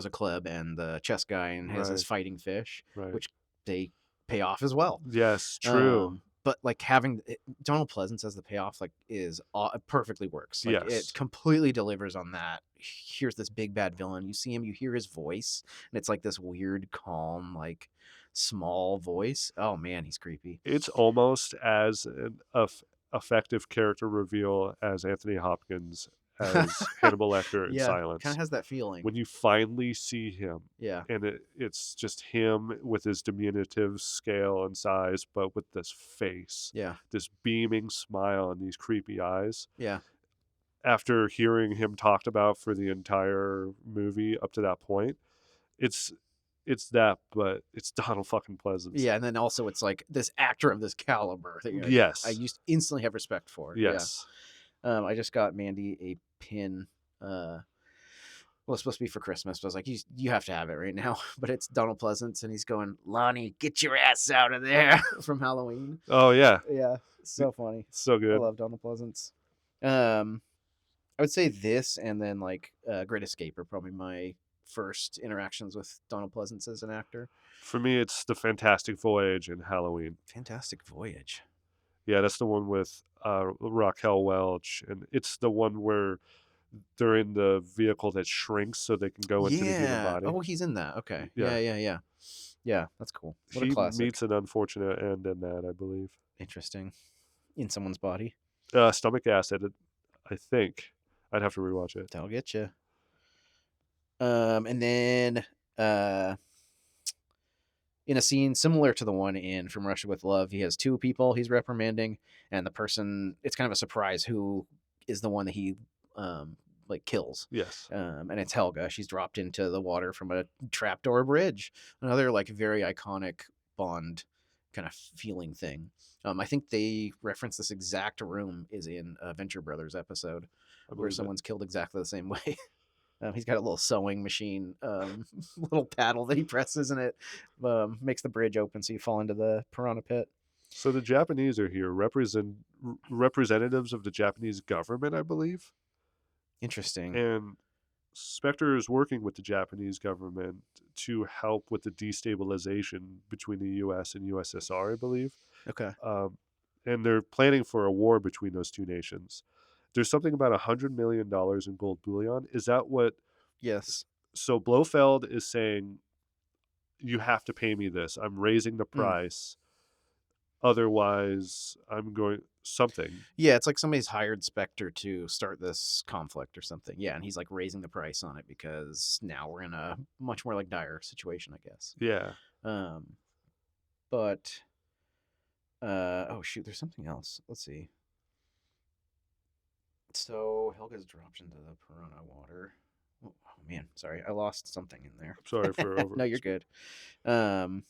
Klebb and the chess guy and has his fighting fish, which they pay off as well. Yes, true. But like having Donald Pleasance as the payoff like is perfectly works. Like it completely delivers on that. Here's this big bad villain. You see him, you hear his voice, and it's like this weird, calm, like small voice. Oh man, he's creepy. It's almost as an effective character reveal as Anthony Hopkins as Hannibal Lecter in Silence. Kind of has that feeling when you finally see him. Yeah, and it's just him with his diminutive scale and size, but with this face. Yeah, this beaming smile and these creepy eyes. Yeah. After hearing him talked about for the entire movie up to that point, it's that, but it's Donald fucking Pleasance. Yeah, and then also it's like this actor of this caliber that yes, I used to instantly have respect for. Yes. Yeah. I just got Mandy a pin. Well, it's supposed to be for Christmas, but I was like, you have to have it right now. But it's Donald Pleasance, and he's going, Lonnie, get your ass out of there from Halloween. Oh yeah, yeah, so funny, so good. I love Donald Pleasance. I would say this, and then like Great Escape are probably my first interactions with Donald Pleasance as an actor. For me, it's The Fantastic Voyage and Halloween. Fantastic Voyage. Yeah, that's the one with Raquel Welch, and it's the one where they're in the vehicle that shrinks so they can go into the human body. Oh, he's in that. Okay. Yeah. That's cool. What he a classic. meets an unfortunate end in that, I believe. Interesting. In someone's body. Stomach acid, I think. I'd have to rewatch it. That'll get you. And then in a scene similar to the one in From Russia with Love, he has two people he's reprimanding, and the person, it's kind of a surprise who is the one that he like kills. Yes. And it's Helga. She's dropped into the water from a trapdoor bridge. Another like very iconic Bond kind of feeling thing. I think they reference this exact room is in a Venture Brothers episode where someone's killed exactly the same way. He's got a little sewing machine, little paddle that he presses, and it makes the bridge open so you fall into the piranha pit. So the Japanese are here, representatives of the Japanese government, I believe. Interesting. And Spectre is working with the Japanese government to help with the destabilization between the U.S. and USSR, I believe. Okay. And they're planning for a war between those two nations. There's something about $100 million in gold bullion. Is that what? Yes. So Blofeld is saying, you have to pay me this. I'm raising the price. otherwise I'm going something. Yeah, it's like somebody's hired Spectre to start this conflict or something. Yeah, and he's like raising the price on it because now we're in a much more like dire situation, I guess. Yeah. Um, but oh shoot, there's something else. Let's see. So Helga's dropped into the piranha water. Oh, man, sorry, I lost something in there. I'm sorry for over. No, you're good. Um,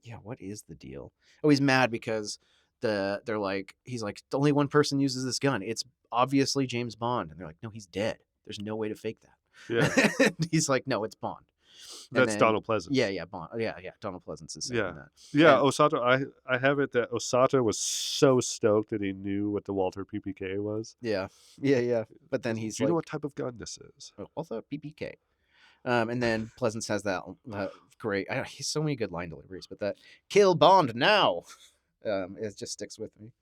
yeah, what is the deal? Oh, he's mad because they're like he's like only one person uses this gun. It's obviously James Bond, and they're like, no, he's dead. There's no way to fake Yeah. that. He's like, no, it's Bond. And That's then Donald yeah, Pleasance. yeah, Bond. Yeah, yeah. Donald Pleasance is saying Yeah. that. Yeah, And Osato. I have it that Osato was so stoked that he knew what the Walter PPK was. yeah, yeah, yeah. But then Do he's you know like, what type of gun this is? oh, also PPK. And then Pleasance has that great. He's so many good line deliveries, but that kill Bond now. It just sticks with me.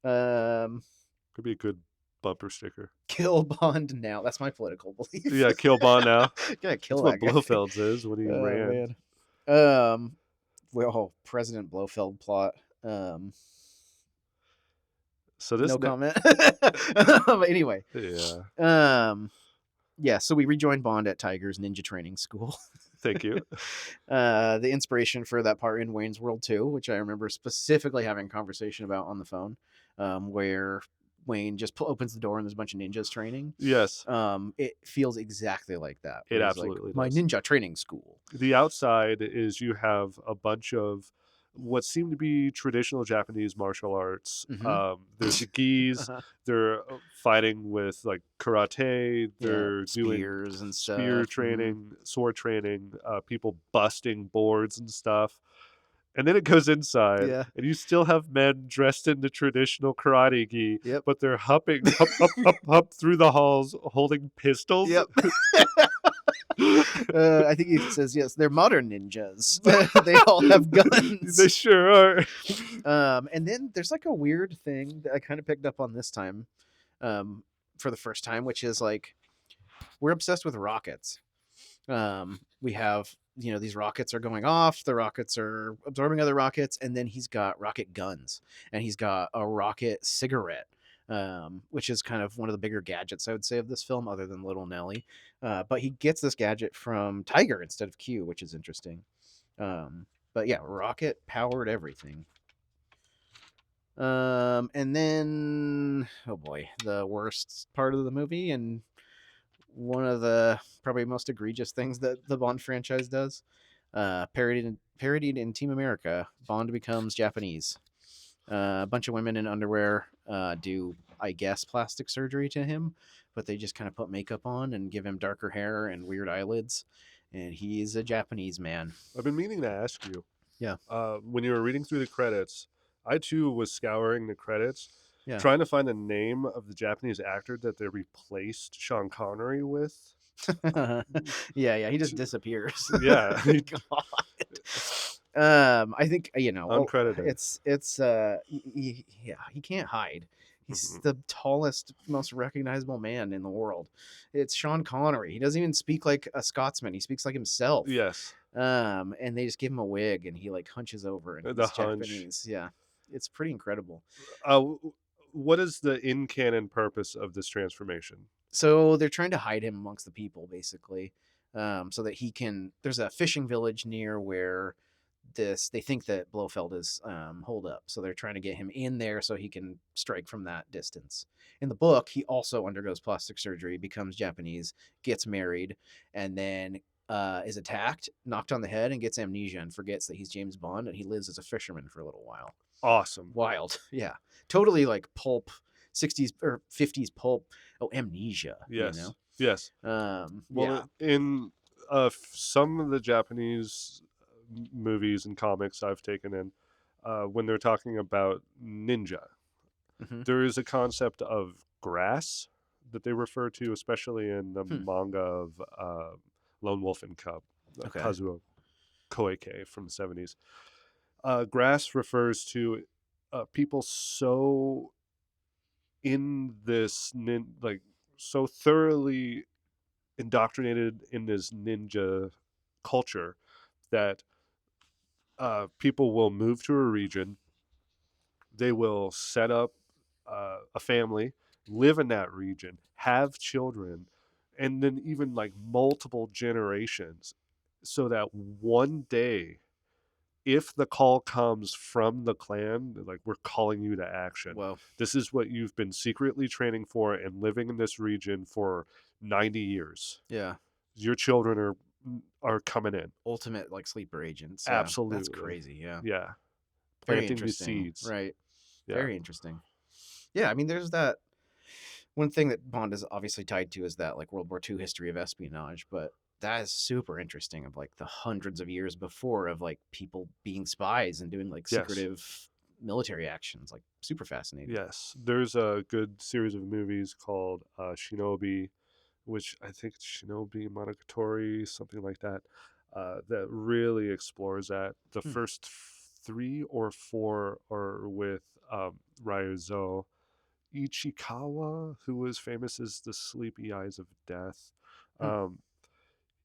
Could be a good bumper sticker. Kill Bond now. That's my political belief. Yeah, kill Bond now. Gotta kill That's what that guy. Blofeld's is when he Oh ran. man. Well, President Blofeld plot. So this No comment. But anyway. yeah. Yeah, so we rejoined Bond at Tiger's ninja training school. Thank you. The inspiration for that part in Wayne's World 2, which I remember specifically having a conversation about on the phone, where Wayne just opens the door and there's a bunch of ninjas training. Yes. It feels exactly like that. It He's absolutely like, my does. ninja training school. The outside is you have a bunch of what seem to be traditional Japanese martial arts. Mm-hmm. There's the gis. They're fighting with like karate. Yeah, They're doing spears and spear stuff. training, sword training. People busting boards and stuff. And then it goes inside, Yeah. and you still have men dressed in the traditional karate gi, Yep. but they're hopping up through the halls holding pistols. Yep. I think he says yes. They're modern ninjas. They all have guns. They sure are. And then there's like a weird thing that I kind of picked up on this time, for the first time, which is like we're obsessed with rockets. We have these rockets are going off. The rockets are absorbing other rockets, and then he's got rocket guns, and he's got a rocket cigarette. Which is kind of one of the bigger gadgets I would say of this film, other than Little Nelly. But he gets this gadget from Tiger instead of Q, which is interesting. But yeah, rocket powered everything. And then, oh boy, the worst part of the movie, and one of the probably most egregious things that the Bond franchise does. Parodied in Team America, Bond becomes Japanese. A bunch of women in underwear do, I guess, plastic surgery to him, but they just kind of put makeup on and give him darker hair and weird eyelids, and he's a Japanese man. I've been meaning to ask you. Yeah. When you were reading through the credits, I too was scouring the credits, Yeah. trying to find the name of the Japanese actor that they replaced Sean Connery with. Yeah, he just disappears. Yeah. God. I think Uncredited. It's he can't hide. He's the tallest, most recognizable man in the world. It's Sean Connery. He doesn't even speak like a Scotsman. He speaks like himself. Yes. And they just give him a wig, and he like hunches over, and he's Japanese. Yeah, it's pretty incredible. What is the in-canon purpose of this transformation? So they're trying to hide him amongst the people, basically, so that he can. There's a fishing village near where they think that Blofeld is holed up, so they're trying to get him in there so he can strike from that distance. In the book, he also undergoes plastic surgery, becomes Japanese, gets married, and then is attacked, knocked on the head, and gets amnesia and forgets that he's James Bond, and he lives as a fisherman for a little while. Awesome. Wild. Yeah. Totally like pulp, 60s or 50s pulp. Oh, amnesia. Yes. Yes. In some of the Japanese movies and comics I've taken in, when they're talking about ninja, there is a concept of grass that they refer to, especially in the manga of Lone Wolf and Cub, Kazuo Koike from the 70s. Grass refers to people so in this so thoroughly indoctrinated in this ninja culture that people will move to a region, they will set up a family, live in that region, have children, and then even like multiple generations, so that one day, if the call comes from the clan, like, we're calling you to action. Well, This is what you've been secretly training for and living in this region for 90 years. yeah. Your children are coming in. Ultimate like sleeper agents. Yeah. That's Absolutely. crazy. Yeah. Yeah. Very Planting the interesting. seeds. Right. Yeah. Very interesting. Yeah, I mean, there's that one thing that Bond is obviously tied to is that like World War II history of espionage, but that is super interesting of like the hundreds of years before of like people being spies and doing like Yes. secretive military actions, like super fascinating. Yes. There's a good series of movies called Shinobi, which I think it's Shinobi Monogatari, something like that, that really explores that. The Hmm. first three or four are with Ryuzo Ichikawa, who was famous as the Sleepy Eyes of Death. Hmm. Um,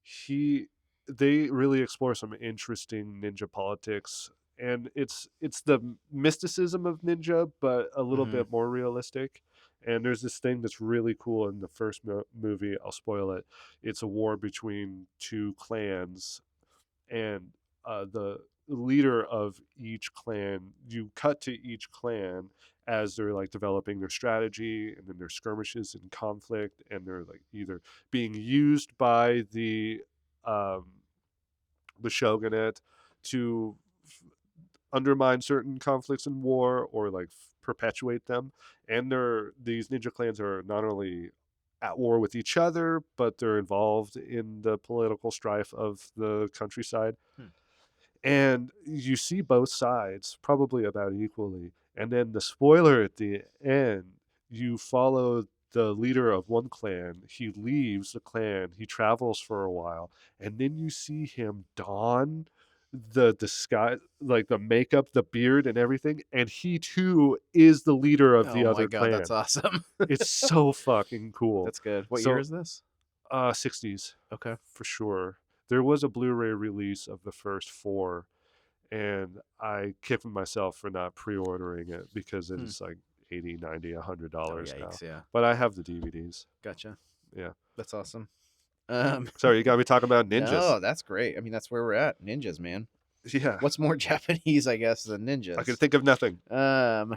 he they really explore some interesting ninja politics, and it's the mysticism of ninja, but a little Mm-hmm. bit more realistic. And there's this thing that's really cool in the first movie. I'll spoil it. It's a war between two clans, and the leader of each clan, you cut to each clan as they're like developing their strategy, and then their skirmishes and conflict, and they're like either being used by um the shogunate to undermine certain conflicts in war, or like perpetuate them. And these ninja clans are not only at war with each other, but they're involved in the political strife of the countryside. Hmm. And you see both sides probably about equally. And then the spoiler at the end, you follow the leader of one clan. He leaves the clan, he travels for a while, and then you see him don the disguise, like the makeup, the beard, and everything. And he too is the leader of the Oh my other god, that's clan. awesome. It's so fucking cool. That's good. What year So, is this? 60s Okay. for sure. There was a Blu-ray release of the first four, and I kicked myself for not pre-ordering it because it Hmm. is like 80, 90, Oh $100 now. yikes, yeah. But I have the DVDs. Gotcha. Yeah. That's awesome. Um Sorry, you got me talking about ninjas. no, that's great. I mean, that's where we're at. Ninjas, man. Yeah. What's more Japanese, I guess, than I can ninjas? think of nothing. Um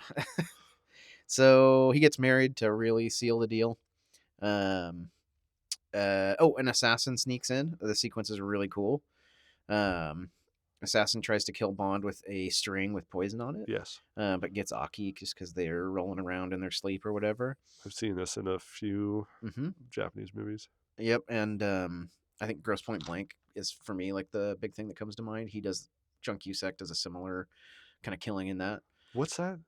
so he gets married to really seal the deal. Um an assassin sneaks in. The sequence is really cool. Um Assassin tries to kill Bond with a string with poison on it, Yes. but gets Aki just because they're rolling around in their sleep or whatever. I've seen this in a few Mm-hmm. Japanese movies. Yep, and I think Gross Point Blank is for me like the big thing that comes to mind. He does John Cusack does a similar kind of killing in that. What's that?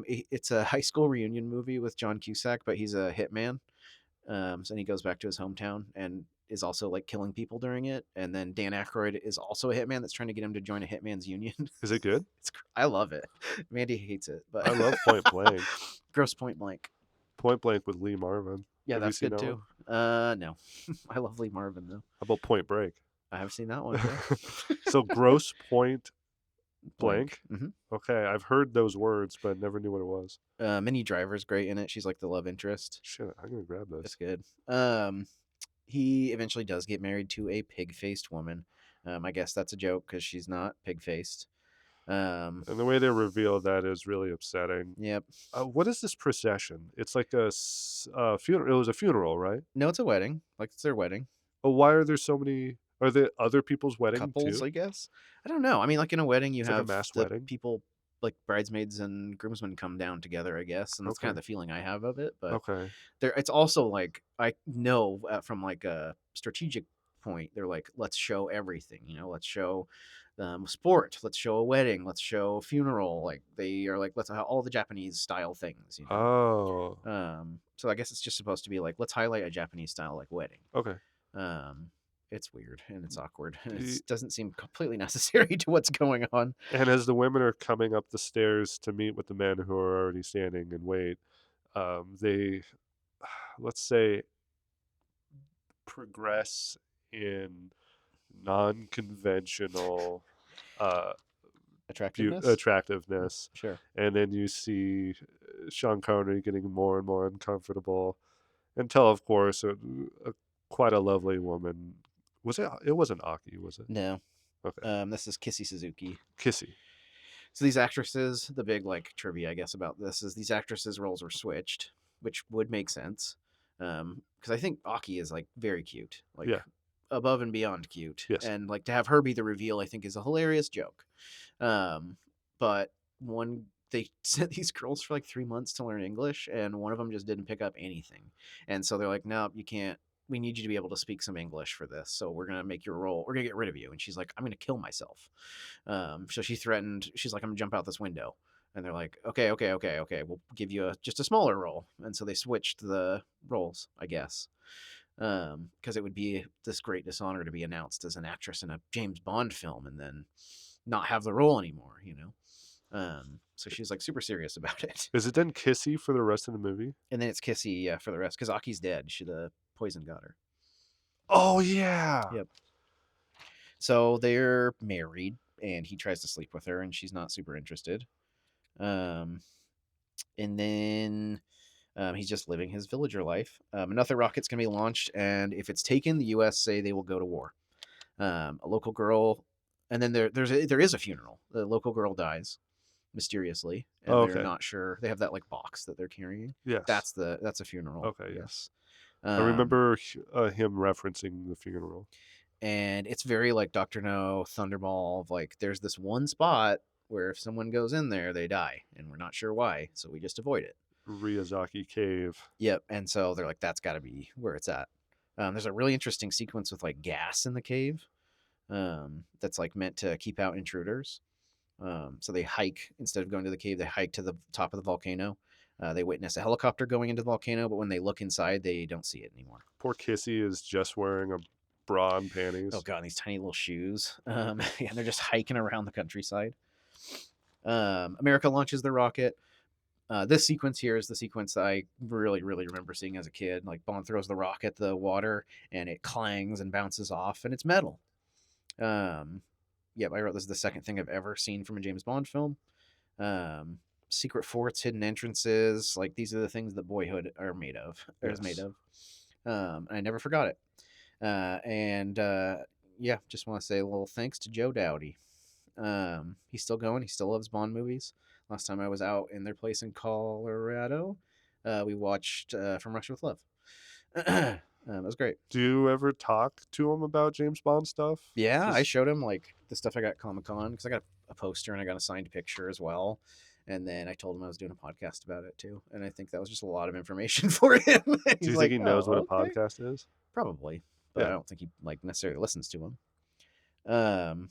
It's a high school reunion movie with John Cusack, but he's a hitman. So he goes back to his hometown and is also like killing people during it. And then Dan Aykroyd is also a hitman that's trying to get him to join a hitman's union. Is it good? I love it. Mandy hates it, but I love Point Blank. Gross Point Blank. Point Blank with Lee Marvin. Yeah, Have you that's seen good that too. one? No, I love Lee Marvin though. How about Point Break? I have seen that one too. So Gross Point Blank. Blank? Mm-hmm. Okay, I've heard those words, but never knew what it was. Minnie Driver's great in it. She's like the love interest. Shit, I'm gonna grab It's this. good. He eventually does get married to a pig-faced woman. I guess that's a joke because she's not pig-faced. And the way they reveal that is really upsetting. Yep. What is this procession? It's like a funeral. It was a funeral, right? No, it's a wedding. Like it's their wedding. Oh, why are there so many? Are there other people's wedding Couples, too? I guess. I don't know. I mean, like in a wedding, you It's like a have mass the wedding. people, like bridesmaids and groomsmen, come down together. I guess, and that's kind of Okay. the feeling I have of it. But Okay. there, it's also like I know from like a strategic point, they're like, let's show everything. Let's show sport. Let's show a wedding. Let's show a funeral. Like they are like, let's have all the Japanese style things. Oh. So I guess it's just supposed to be like, let's highlight a Japanese style like wedding. Okay. Um, it's weird and it's awkward. And Y- it doesn't seem completely necessary to what's going on. And as the women are coming up the stairs to meet with the men who are already standing and wait, they, let's say, progress in non-conventional uh, Attractiveness. attractiveness, Sure. and then you see Sean Connery getting more and more uncomfortable until, of course, a quite a lovely woman. Was it? It wasn't Aki, was it? No. Okay, This is Kissy Suzuki. Kissy. So these actresses, the big like trivia, I guess, about this is these actresses' roles were switched, which would make sense. Because I think Aki is like very cute, like Yeah. above and beyond cute, Yes. and like to have her be the reveal, I think is a hilarious joke. But one they sent these girls for like 3 months to learn English, and one of them just didn't pick up anything, and so they're like, "No, you can't. We need you to be able to speak some English for this. So we're gonna make your role. We're gonna get rid of you." And she's like, "I'm gonna kill myself." So she threatened. She's like, "I'm gonna jump out this window." And they're like, "Okay, okay, okay, okay. We'll give you just a smaller role." And so they switched the roles, I guess, because it would be this great dishonor to be announced as an actress in a James Bond film and then not have the role anymore. So she's like super serious about it. Is it then Kissy for the rest of the movie? And then it's Kissy, yeah, for the rest because Aki's dead. The poison got her. Oh yeah. Yep. So they're married, and he tries to sleep with her, and she's not super interested. Um, and then he's just living his villager life. Another rocket's gonna be launched, and if it's taken, the U.S. say they will go to war. A local girl, and then there is a funeral. The local girl dies mysteriously, and they're Okay. not sure. They have that like box that they're carrying. Yes. That's a funeral. Okay. Yes. Yes. I remember him referencing the funeral. And it's very like Doctor No, Thunderball. Like there's this one spot where if someone goes in there, they die, and we're not sure why, so we just avoid it. Ryazaki Cave. Yep. And so they're like, that's got to be where it's at. There's a really interesting sequence with like gas in the cave. That's like meant to keep out intruders. So they hike instead of going to the cave, they hike to the top of the volcano. They witness a helicopter going into the volcano, but when they look inside, they don't see it anymore. Poor Kissy is just wearing a bra and panties. Oh god, and these tiny little shoes. Yeah, they're just hiking around the countryside. America launches the rocket. This sequence here is the sequence that I really, really remember seeing as a kid. Like Bond throws the rock at the water, and it clangs and bounces off, and it's metal. Yep, I wrote this is the second thing I've ever seen from a James Bond film. Secret forts, hidden entrances, like these are the things that Boyhood are made of, or is made Yes. of. I never forgot it. And yeah, just want to say a little thanks to Joe Dowdy. He's still going. He still loves Bond movies. Last time I was out in their place in Colorado, we watched From Russia with Love. It was great. Do you ever talk to him about James Bond stuff? Yeah, I showed him like the stuff I got at Comic-Con because I got a poster and I got a signed picture as well. And then I told him I was doing a podcast about it too. And I think that was just a lot of information for him. Do He's you like, think he knows what a okay. podcast is? Probably, but I Yeah. don't think he like necessarily listens to him.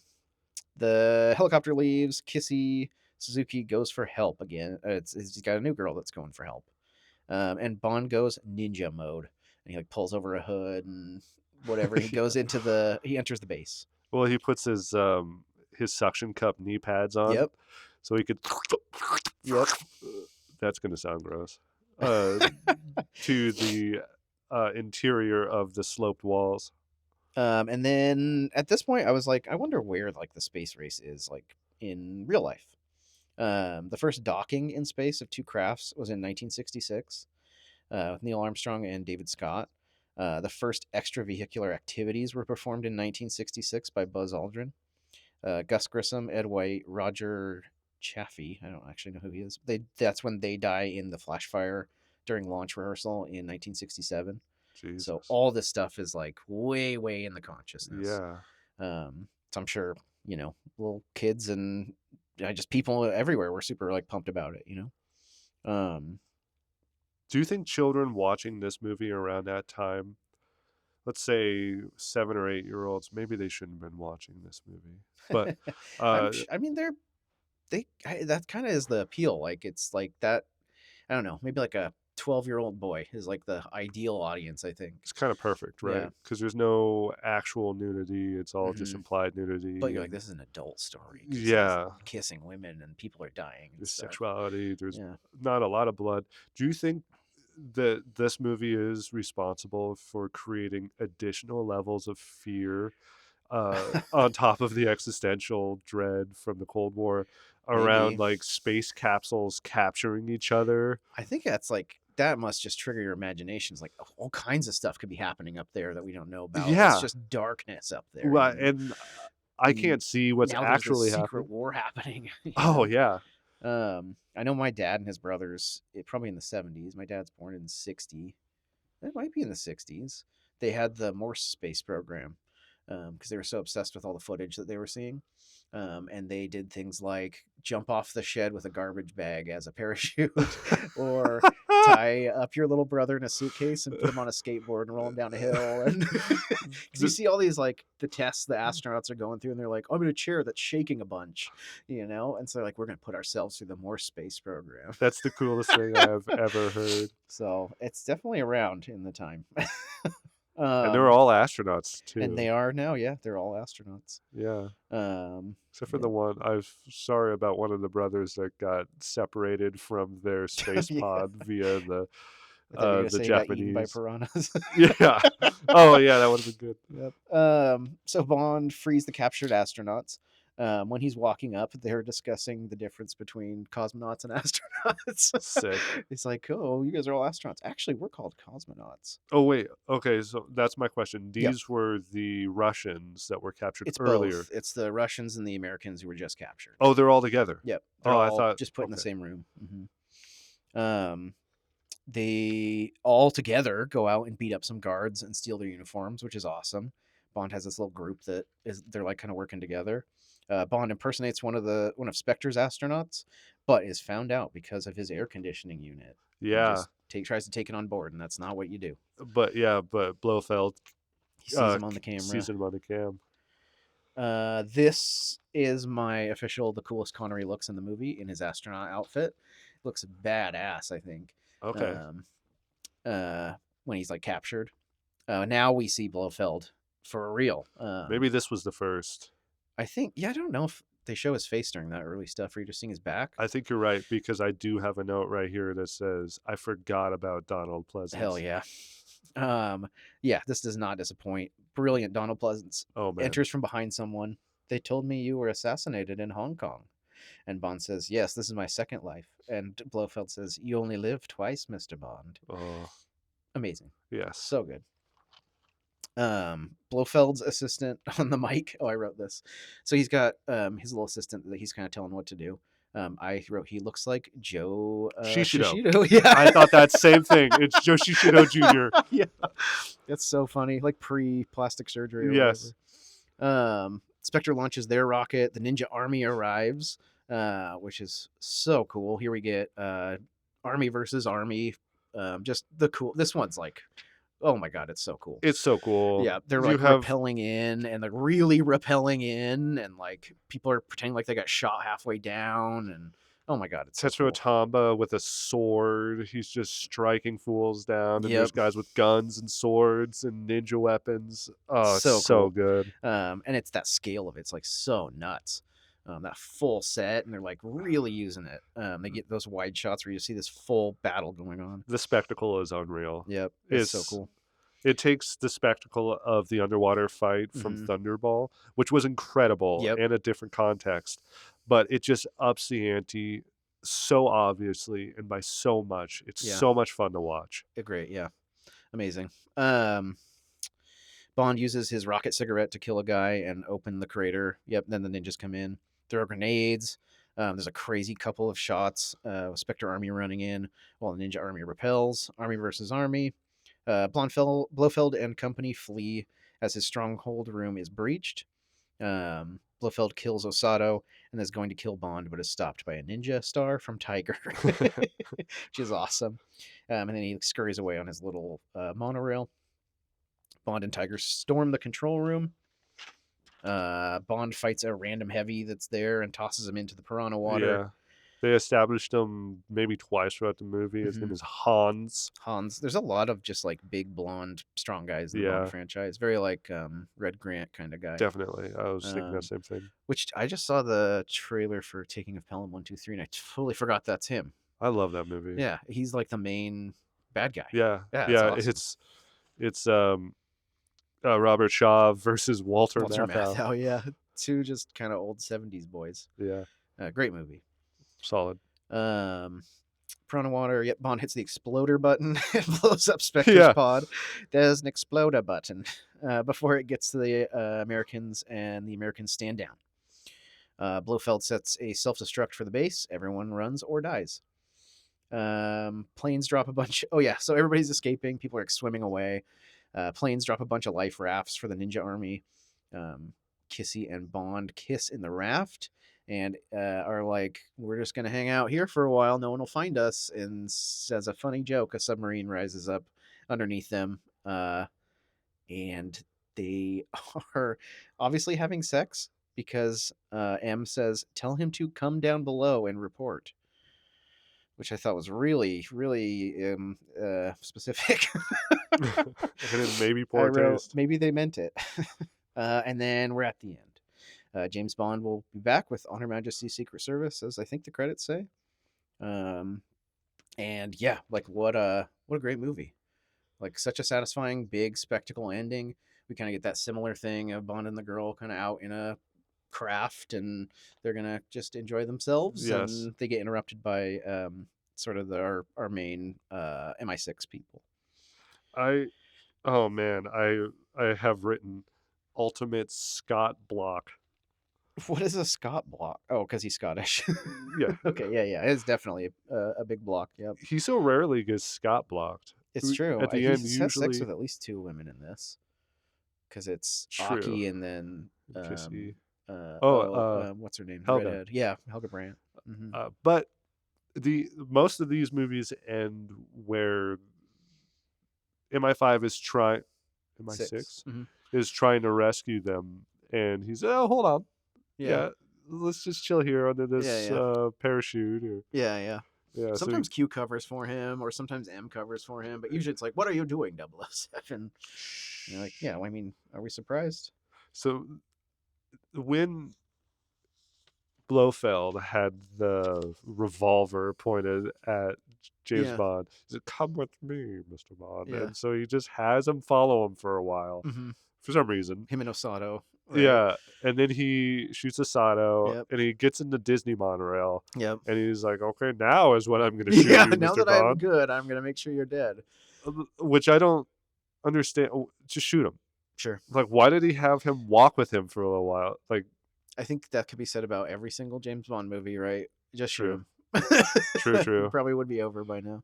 The helicopter leaves. Kissy Suzuki goes for help again. He's got a new girl that's going for help. And Bond goes ninja mode, and he like pulls over a hood and whatever. He goes into he enters the base. Well, he puts his suction cup knee pads on. Yep. So he could. Yep. That's gonna sound gross. To the interior of the sloped walls. And then at this point, I was like, I wonder where like the space race is like in real life. The first docking in space of two crafts was in 1966 with Neil Armstrong and David Scott. The first extravehicular activities were performed in 1966 by Buzz Aldrin. Gus Grissom, Ed White, Roger Chaffee. I don't actually know who he is. That's when they die in the flash fire during launch rehearsal in 1967. Jesus. So all this stuff is like way, way in the consciousness. Yeah. So I'm sure little kids and just people everywhere were super like pumped about it. Do you think children watching this movie around that time, let's say 7 or 8-year-olds, maybe they shouldn't have been watching this movie, but I mean that kind of is the appeal. Like it's like that. I don't know. Maybe like a 12-year-old boy is like the ideal audience, I think. It's kind of perfect, right? Because there's no actual nudity. It's all just implied nudity. But you're like, this is an adult story. Yeah. Kissing women and people are dying. There's sexuality. There's not a lot of blood. Do you think that this movie is responsible for creating additional levels of fear on top of the existential dread from the Cold War around Maybe. like space capsules capturing each other. I think that's like that must just trigger your imaginations. Like all kinds of stuff could be happening up there that we don't know about. That's Yeah, just darkness up there, right. And I And can't see what's now there's this actually secret happening. war happening. Oh yeah, I know my dad and his brothers, probably in the 70s. My dad's born in 60. It might be in the 60s. They had the Morse space program because they were so obsessed with all the footage that they were seeing. And they did things like jump off the shed with a garbage bag as a parachute or tie up your little brother in a suitcase and put him on a skateboard and roll him down a hill. And because you The- see all these like the tests the astronauts are going through and they're like, I'm in a chair that's shaking a bunch, and so they're like, we're going to put ourselves through the Morse space program. that's the coolest thing I've ever heard. So it's definitely around in the time. And they were all astronauts And too. they are now, yeah, they're all astronauts. Yeah. Except for Yeah. the one, I'm sorry about one of the brothers that got separated from their space Yeah. pod via I thought you were gonna the say he got eaten by Japanese. piranhas. Yeah. Oh yeah, that would have been good. Yep. So Bond frees the captured astronauts. When he's walking up, they're discussing the difference between cosmonauts and astronauts. Sick. It's like, oh, you guys are all astronauts. Actually, we're called cosmonauts. Oh wait, okay, so that's my question. Yep. These were the Russians that were captured It's earlier. both. It's the Russians and the Americans who were just captured. Oh, they're all together. Yep. They're Oh, I all thought just put in the okay. same room. They all together go out and beat up some guards and steal their uniforms, which is awesome. Bond has this little group that they're like kind of working together. Bond impersonates one of Spectre's astronauts, but is found out because of his air conditioning unit. And Yeah. just tries to take it on board, and that's not what you do. But Blofeld He sees him on the sees camera. him on the cam. This is my official the coolest Connery looks in the movie in his astronaut outfit. Looks badass, I think. Okay. When he's like captured. Now we see Blofeld for real. Maybe this was the first. I think, yeah, I don't know if they show his face during that early stuff or you're just seeing his back. I think you're right because I do have a note right here that says I forgot about Donald Pleasance. Hell yeah. Yeah, this does not disappoint. Brilliant. Donald Pleasance enters from behind someone. They told me you were assassinated in Hong Kong. And Bond says, yes, this is my second life. And Blofeld says, you only live twice, Mr. Bond. Oh. Amazing. Yes. So good. Blofeld's assistant on the mic. Oh, I wrote this. So he's got his little assistant that he's kind of telling what to do. I wrote he looks like Joe Shishido. Yeah, I thought that same thing. It's Joe Shishido Jr. Yeah, that's so funny. Like pre-plastic surgery. Or yes. Whatever. Spectre launches their rocket. The Ninja Army arrives, which is so cool. Here we get Army versus Army. Just the cool. This one's like, oh my god, it's so cool. It's so cool. Yeah, they're like repelling in and like really repelling in, and like people are pretending like they got shot halfway down, and oh my god, it's Tetsuo so cool. Tamba with a sword. He's just striking fools down, and there's guys with guns and swords and ninja weapons. Oh, it's so cool. good. And it's that scale of it. It's like so nuts. That full set, and they're like really using it. They get those wide shots where you see this full battle going on. The spectacle is unreal. Yep, it's so cool. It takes the spectacle of the underwater fight from Thunderball, which was incredible and a different context, but it just ups the ante so obviously and by so much. It's so much fun to watch. Great, yeah, amazing. Bond uses his rocket cigarette to kill a guy and open the crater. Yep, then the ninjas come in. Throw grenades. There's a crazy couple of shots. Spectre Army running in while the Ninja Army repels. Army versus Army. Blofeld and company flee as his stronghold room is breached. Blofeld kills Osato and is going to kill Bond, but is stopped by a ninja star from Tiger, which is awesome. And then he scurries away on his little monorail. Bond and Tiger storm the control room. Bond fights a random heavy that's there and tosses him into the piranha water. Yeah. They established him maybe twice throughout the movie. His name is Hans. There's a lot of just like big blonde strong guys in the Bond franchise. Very like Red Grant kind of guy. Definitely. I was thinking that same thing. Which I just saw the trailer for Taking of Pelham 123 and I totally forgot that's him. I love that movie. Yeah, he's like the main bad guy. Yeah. Awesome. It's Robert Shaw versus Walter Walter Matthau. Matthau, yeah. Two just kind of old 70s boys. Yeah, Great movie. solid. Piranha Water, yep, Bond hits the exploder button and blows up Spectre's Yeah, pod. There's an exploder button before it gets to the Americans, and the Americans stand down. Blofeld sets a self-destruct for the base. Everyone runs or dies. Planes drop a bunch. Oh yeah, so everybody's escaping. People are like, swimming away. Planes drop a bunch of life rafts for the ninja army. Kissy and Bond kiss in the raft and are like, we're just going to hang out here for a while. No one will find us. And as a funny joke, a submarine rises up underneath them. And they are obviously having sex because M says, tell him to come down below and report. Which I thought was really, really specific. and then maybe I poor wrote, taste. maybe they meant it. And then we're at the end. James Bond will be back with On Her Majesty's Secret Service, as I think the credits say. And yeah, like what a great movie! Like such a satisfying, big spectacle ending. We kind of get that similar thing of Bond and the girl kind of out in a craft, and they're gonna just enjoy themselves, Yes, and they get interrupted by sort of our main MI6 people. I. Oh man, I have written ultimate Scott block. What is a Scott block? Oh, because he's Scottish. Yeah, Okay, yeah, it's definitely a big block. Yep, he so rarely gets Scott blocked. it's true. At the He end, has sex usually with at least two women in this, because it's true. Aki and then Kissy. Oh, what's her name? The Helga. redhead. Yeah, Helga Brandt. Mm-hmm. But the most of these movies end where MI5 is trying, Six. MI6 Mm-hmm. is trying to rescue them, and he's hold on, Yeah. yeah, let's just chill here under Yeah, this yeah. Parachute. Or, Yeah. yeah, so Sometimes Q covers for him, or sometimes M covers for him, but usually it's like, "What are you doing, 007?" And you're like, "Yeah, well, I mean, are we surprised?" so when Blofeld had the revolver pointed at James Yeah, Bond, he said, "Come with me, Mr. Bond," yeah. and so he just has him follow him for a while Mm-hmm. for some reason. Him and Osato, right? Yeah, and then he shoots a Sato, Yep, and he gets in the Disney monorail, yep. and he's like, "Okay, now is when I'm going to shoot Yeah, you, now Mr. that I'm Bond." good, I'm gonna make sure you're dead. Which I don't understand. Just shoot him. Sure. Like, why did he have him walk with him for a little while? Like, I think that could be said about every single James Bond movie, right? Just shoot true, him. true. Probably would be over by now.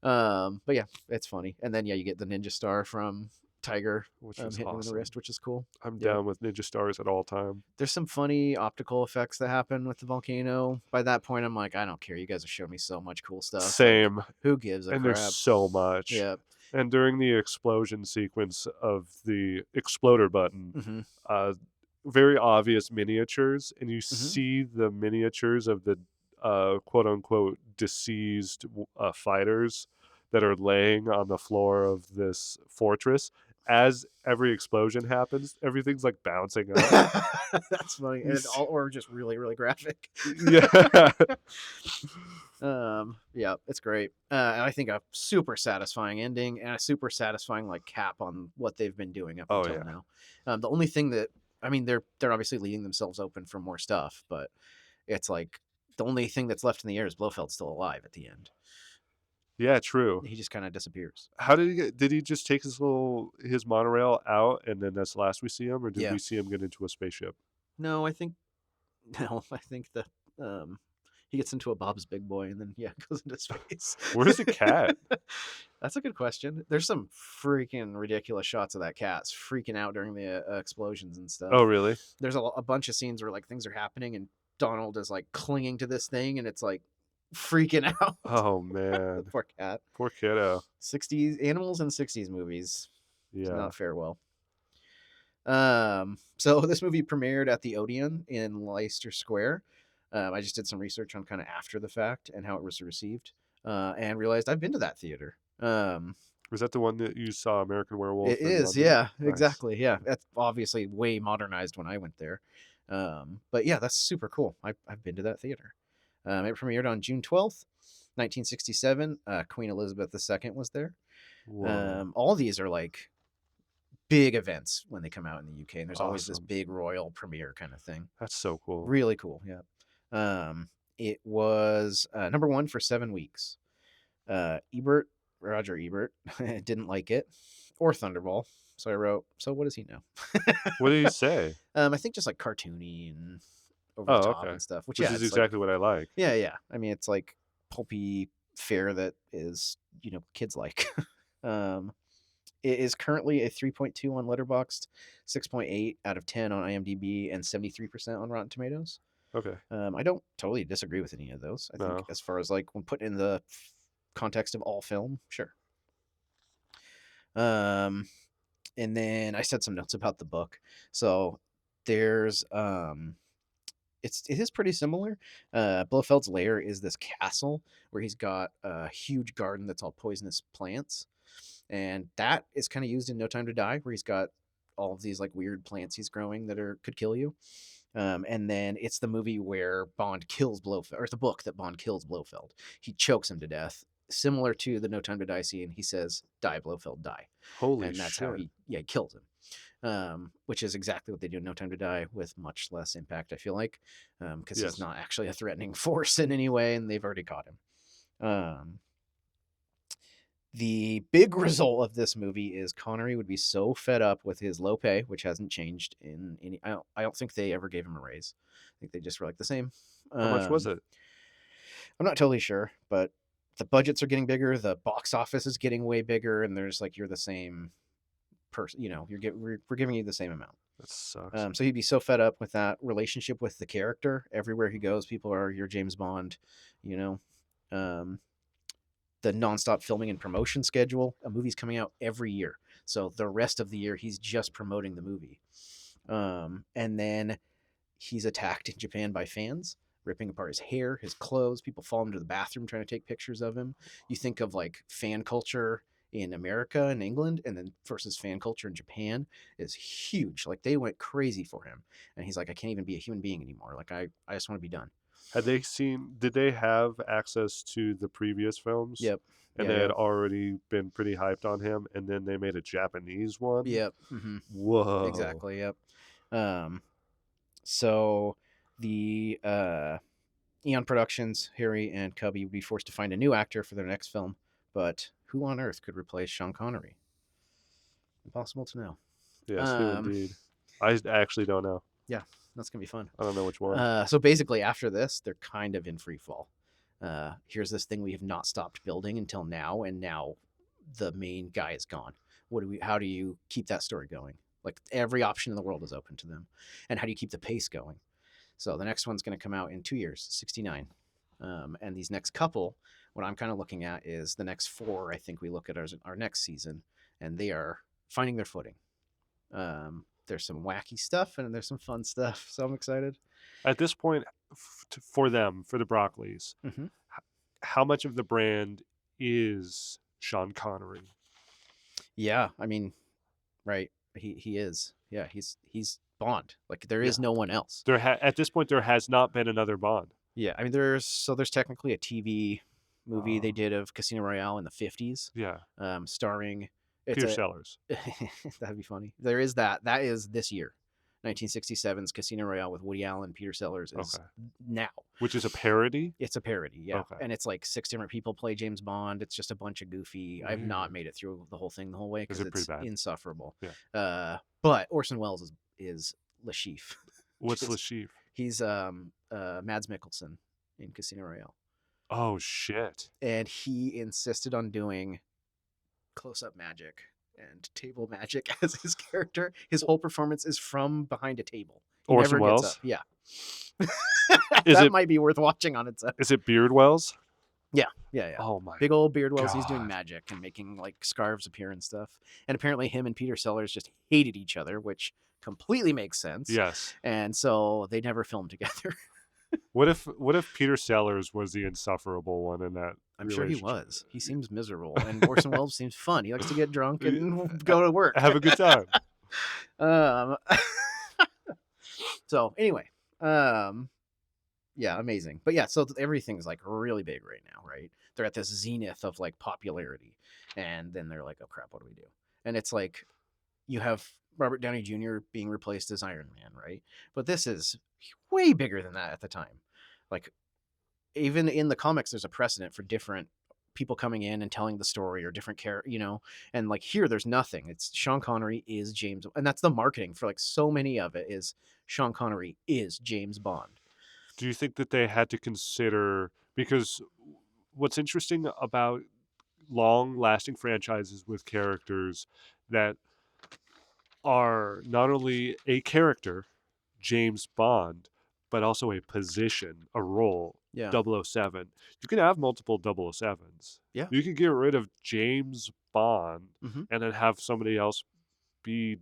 But yeah, it's funny. And then yeah, you get the ninja star from Tiger Which was hitting him in the awesome. wrist, which is cool. I'm Yep. down with ninja stars at all time. There's some funny optical effects that happen with the volcano. By that point, I'm like, I don't care. You guys have shown me so much cool stuff. Like, Same, who gives a and there's crap? so much. Yeah. And during the explosion sequence of the exploder button, Mm-hmm. uh, very obvious miniatures, and you Mm-hmm. see the miniatures of the quote unquote deceased fighters that are laying on the floor of this fortress. As every explosion happens, everything's like bouncing up. That's funny. You And see- all, or just really, really graphic. yeah, Yeah, it's great. And I think a super satisfying ending and a super satisfying like cap on what they've been doing up Oh, until yeah. now. The only thing that I mean, they're obviously leaving themselves open for more stuff, but it's like the only thing that's left in the air is Blofeld's still alive at the end. yeah, true. He just kind of disappears. How did he get? Did he just take his monorail out, and then that's the last we see him, or did Yeah. we see him get into a spaceship? No, I think the he gets into a Bob's Big Boy and then yeah goes into space. Where's the cat? That's a good question. There's some freaking ridiculous shots of that cat freaking out during the explosions and stuff. Oh, really? There's a bunch of scenes where like things are happening and Donald is like clinging to this thing and it's like freaking out. Oh man, The poor cat. poor kiddo. 60s animals and 60s movies. Does Yeah. not fare well. So this movie premiered at the Odeon in Leicester Square. I just did some research on kind of after the fact and how it was received, and realized I've been to that theater. Was that the one that you saw American Werewolf? It in is, London? yeah, Nice. exactly, yeah. That's obviously way modernized when I went there, but yeah, that's super cool. I've been to that theater. It premiered on June 12th, 1967. Queen Elizabeth II was there. Whoa. All these are like big events when they come out in the UK, and there's always this Awesome. big royal premiere kind of thing. That's so cool. Really cool. Yeah. It was number one for 7 weeks. Roger Ebert, didn't like it, or Thunderball. So I wrote, so what does he know? What did you say? I think just like cartoony and over the Oh, top okay. and stuff. Which Which yeah, is it's like exactly what I like. yeah. I mean, it's like pulpy fare that is kids like. um, it is currently a 3.2 on Letterboxd, 6.8 out of 10 on IMDb, and 73% on Rotten Tomatoes. Okay. I don't totally disagree with any of those. I think No. as far as like when put in the context of all film, sure. And then I said some notes about the book. So there's it is pretty similar. Blofeld's lair is this castle where he's got a huge garden that's all poisonous plants, and that is kind of used in No Time to Die, where he's got all of these like weird plants he's growing that could kill you. And then it's the movie where Bond kills Blofeld, or it's the book that Bond kills Blofeld. He chokes him to death, similar to the No Time to Die scene. He says, "Die, Blofeld, die," Holy and that's shit. how he kills him. Which is exactly what they do in No Time to Die with much less impact, I feel like, because he's not actually a threatening force in any way, and they've already caught him. The big result of this movie is Connery would be so fed up with his low pay, which hasn't changed in any. I don't think they ever gave him a raise. I think they just were like the same. How much was it? I'm not totally sure, but the budgets are getting bigger. The box office is getting way bigger, and there's like you're the same person. We're giving you the same amount. That sucks. So he'd be so fed up with that relationship with the character. Everywhere he goes, people are your James Bond. The nonstop filming and promotion schedule. A movie's coming out every year, so the rest of the year he's just promoting the movie. And then he's attacked in Japan by fans, ripping apart his hair, his clothes. People follow him to the bathroom trying to take pictures of him. You think of like fan culture in America and England, and then versus fan culture in Japan is huge. Like they went crazy for him, and he's like, I can't even be a human being anymore. Like I just want to be done. Did they have access to the previous films? Yep. And they had already been pretty hyped on him, and then they made a Japanese one? Yep. Mm-hmm. Whoa. Exactly, yep. So the Eon Productions, Harry and Cubby would be forced to find a new actor for their next film, but who on earth could replace Sean Connery? Impossible to know. Yes, who indeed. I actually don't know. Yeah, that's going to be fun. I don't know which one. So basically, after this, they're kind of in free fall. Here's this thing we have not stopped building until now, and now the main guy is gone. How do you keep that story going? Like every option in the world is open to them. And how do you keep the pace going? So the next one's going to come out in 2 years, 69. And these next couple, what I'm kind of looking at is the next 4, I think we look at our next season, and they are finding their footing. There's some wacky stuff and there's some fun stuff. So I'm excited. At this point, for them, for the Broccoli's, mm-hmm. How much of the brand is Sean Connery? Yeah, I mean, right. He is. Yeah, he's Bond. Like there is no one else. At this point there has not been another Bond. Yeah, I mean there's technically a TV movie they did of Casino Royale in the 50s. Yeah. Starring Peter Sellers. That'd be funny. There is that. That is this year. 1967's Casino Royale with Woody Allen, Peter Sellers is now. Which is a parody? It's a parody, yeah. Okay. And it's like 6 different people play James Bond. It's just a bunch of goofy. I've not made it through the whole thing the whole way because it's insufferable. Yeah. But Orson Welles is Le Chiffre. What's Le Chiffre? He's Mads Mikkelsen in Casino Royale. Oh, shit. And he insisted on doing close-up magic and table magic as his character. His whole performance is from behind a table. Orson Welles? Yeah. That might be worth watching on its own. Is it Beard Wells? Yeah. Oh my big old Beard Wells. God. He's doing magic and making like scarves appear and stuff. And apparently him and Peter Sellers just hated each other, which completely makes sense. Yes. And so they never filmed together. What if Peter Sellers was the insufferable one in that? I'm sure he was. He seems miserable, and Orson Welles seems fun. He likes to get drunk and go to work. Have a good time. So anyway, yeah, amazing. But yeah, so everything's like really big right now, right? They're at this zenith of like popularity, and then they're like, "Oh crap, what do we do?" And it's like you have Robert Downey Jr. being replaced as Iron Man, right? But this is way bigger than that at the time. Like, even in the comics, there's a precedent for different people coming in and telling the story or different character, and like here, there's nothing. It's Sean Connery is James, and that's the marketing for like so many of it is Sean Connery is James Bond. Do you think that they had to consider, because what's interesting about long lasting franchises with characters that are not only a character, James Bond, but also a position, a role, Yeah. 007. You can have multiple 007s. Yeah. You can get rid of James Bond Mm-hmm. and then have somebody else be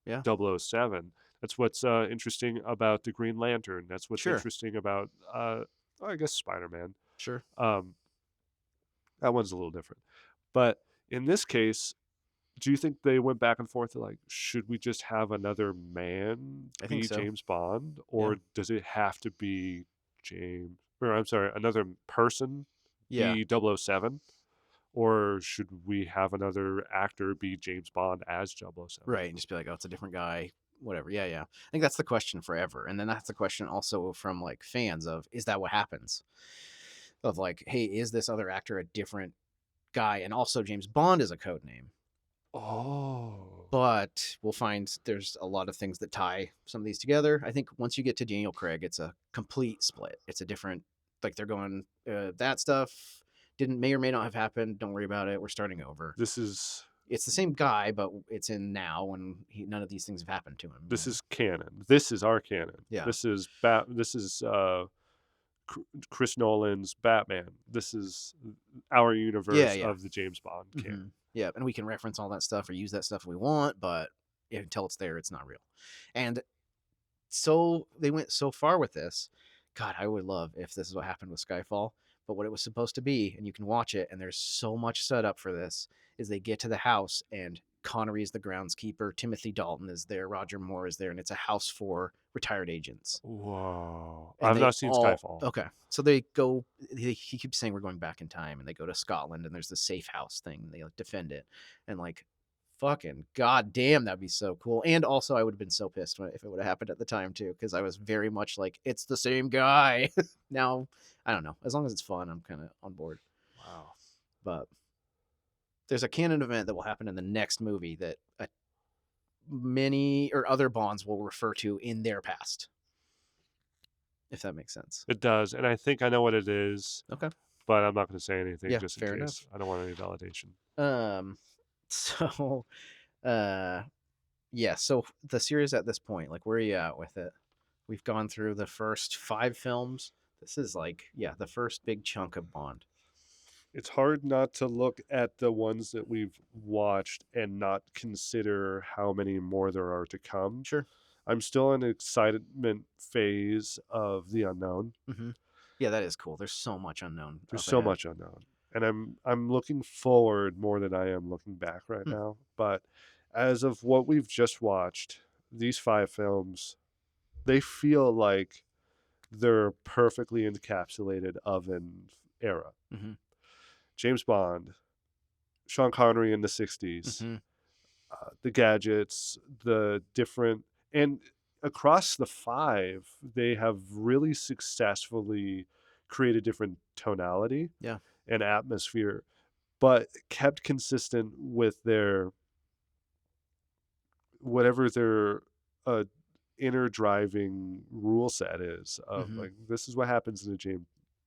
Yeah. 007. That's what's interesting about the Green Lantern. That's what's Sure. interesting about, I guess, Spider Man. Sure. Um, that one's a little different. But in this case, do you think they went back and forth like, should we just have another man I think be so. James Bond, Yeah. or does it have to be James? Or I'm sorry, another person Yeah. be 007, or should we have another actor be James Bond as 007? Right. And just be like, oh, it's a different guy. Whatever. Yeah. Yeah. I think that's the question forever. And then that's the question also from like fans of, is that what happens? Of like, hey, is this other actor a different guy? And also James Bond is a code name. Oh, But we'll find there's a lot of things that tie some of these together. I think once you get to Daniel Craig, it's a complete split. It's a different, like they're going, that stuff didn't may or may not have happened. Don't worry about it. We're starting over. this is It's the same guy, but it's in now when none of these things have happened to him. this is canon. This is our canon. Yeah. This is Chris Nolan's Batman. This is our Yeah. universe Yeah. of the James Bond canon. Yeah. And we can reference all that stuff or use that stuff if we want, but until it's there, it's not real. And so they went so far with this. God, I would love if this is what happened with Skyfall. But what it was supposed to be, and you can watch it, and there's so much setup for this, is they get to the house and Connery is the groundskeeper, Timothy Dalton is there, Roger Moore is there, and it's a house for retired agents. Whoa. And I've they not seen all Skyfall. okay. So they go. He keeps saying we're going back in time, and they go to Scotland, and there's the safe house thing. And they like defend it, and like fucking goddamn, that'd be so cool. And also, I would have been so pissed if it would have happened at the time too, because I was very much like, it's the same guy. Now, I don't know. As long as it's fun, I'm kind of on board. Wow. But there's a canon event that will happen in the next movie that many or other Bonds will refer to in their past, if that makes sense. It does, and I think I know what it is. Okay. But I'm not going to say anything Yeah, just in fair case. enough. I don't want any validation. So, yeah. So the series at this point, like, where are you at with it? We've gone through the first 5 films. This is like, yeah, the first big chunk of Bond. It's hard not to look at the ones that we've watched and not consider how many more there are to come. Sure. I'm still in excitement phase of the unknown. Mm-hmm. Yeah, that is cool. There's so much unknown. There's so much unknown, and I'm looking forward more than I am looking back right now. But as of what we've just watched, these 5 films, they feel like they're perfectly encapsulated of an era. Mm-hmm. James Bond, Sean Connery in the 60s, Mm-hmm. The gadgets, the different, and across the 5, they have really successfully created different tonality Yeah. and atmosphere, but kept consistent with their whatever their inner driving rule set is of Mm-hmm. like, this is what happens in a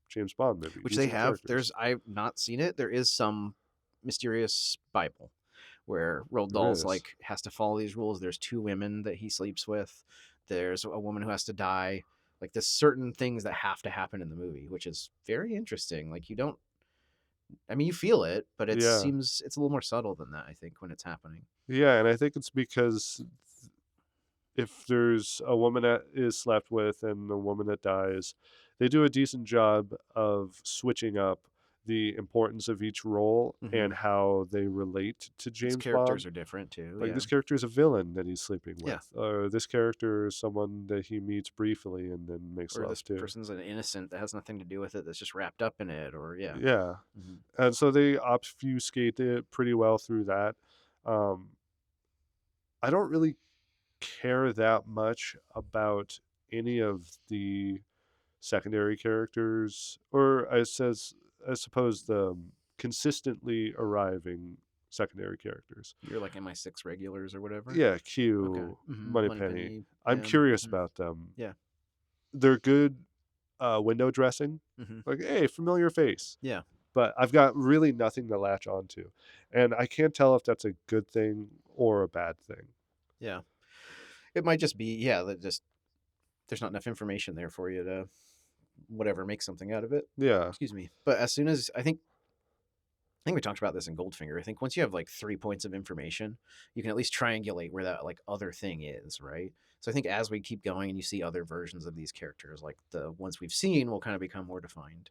James Bond movie. Which These they are the have. characters. I've not seen it. There is some mysterious Bible where Roald There Dahl's is. like has to follow these rules. There's 2 women that he sleeps with. There's a woman who has to die. Like there's certain things that have to happen in the movie, which is very interesting. Like you don't, I mean, you feel it, but it Yeah. seems it's a little more subtle than that, I think, when it's happening. Yeah, and I think it's because if there's a woman that is slept with and a woman that dies, they do a decent job of switching up the importance of each role and how they relate to Its James characters Bond. are different too. Like, Yeah. this character is a villain that he's sleeping Yeah. with. Or this character is someone that he meets briefly and then makes Or love this to. person's an innocent that has nothing to do with it, that's just wrapped up in it. Or, yeah. Yeah. And so they obfuscate it pretty well through that. Um, I don't really care that much about any of the secondary characters, or I suppose the consistently arriving secondary characters. You're like MI6 regulars or whatever. Yeah, Okay. Q, Moneypenny. Moneypenny, I'm him. curious about them. Yeah. They're good window dressing. hmm Like, hey, familiar face. Yeah. But I've got really nothing to latch onto. And I can't tell if that's a good thing or a bad thing. Yeah. It might just be, yeah, that just there's not enough information there for you to whatever make something out of it. Yeah, Excuse me. But as soon as I think we talked about this in Goldfinger. I think once you have like 3 points of information, you can at least triangulate where that like other thing is, right? So I think as we keep going and you see other versions of these characters, like the ones we've seen will kind of become more defined.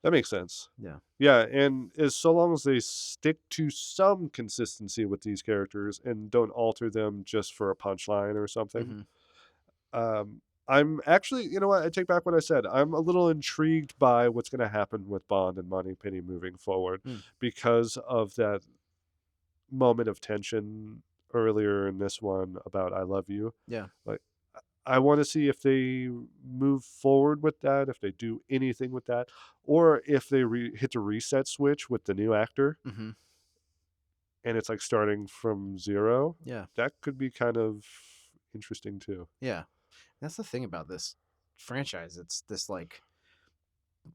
that makes sense. Yeah. Yeah, and as so long as they stick to some consistency with these characters and don't alter them just for a punchline or something. hmm I'm actually, you know what? I take back what I said. I'm a little intrigued by what's going to happen with Bond and Moneypenny moving forward Mm. because of that moment of tension earlier in this one about "I love you." Yeah. Like, I want to see if they move forward with that, if they do anything with that, or if they hit the reset switch with the new actor hmm and it's like starting from zero. Yeah. That could be kind of interesting too. Yeah. That's the thing about this franchise. It's this like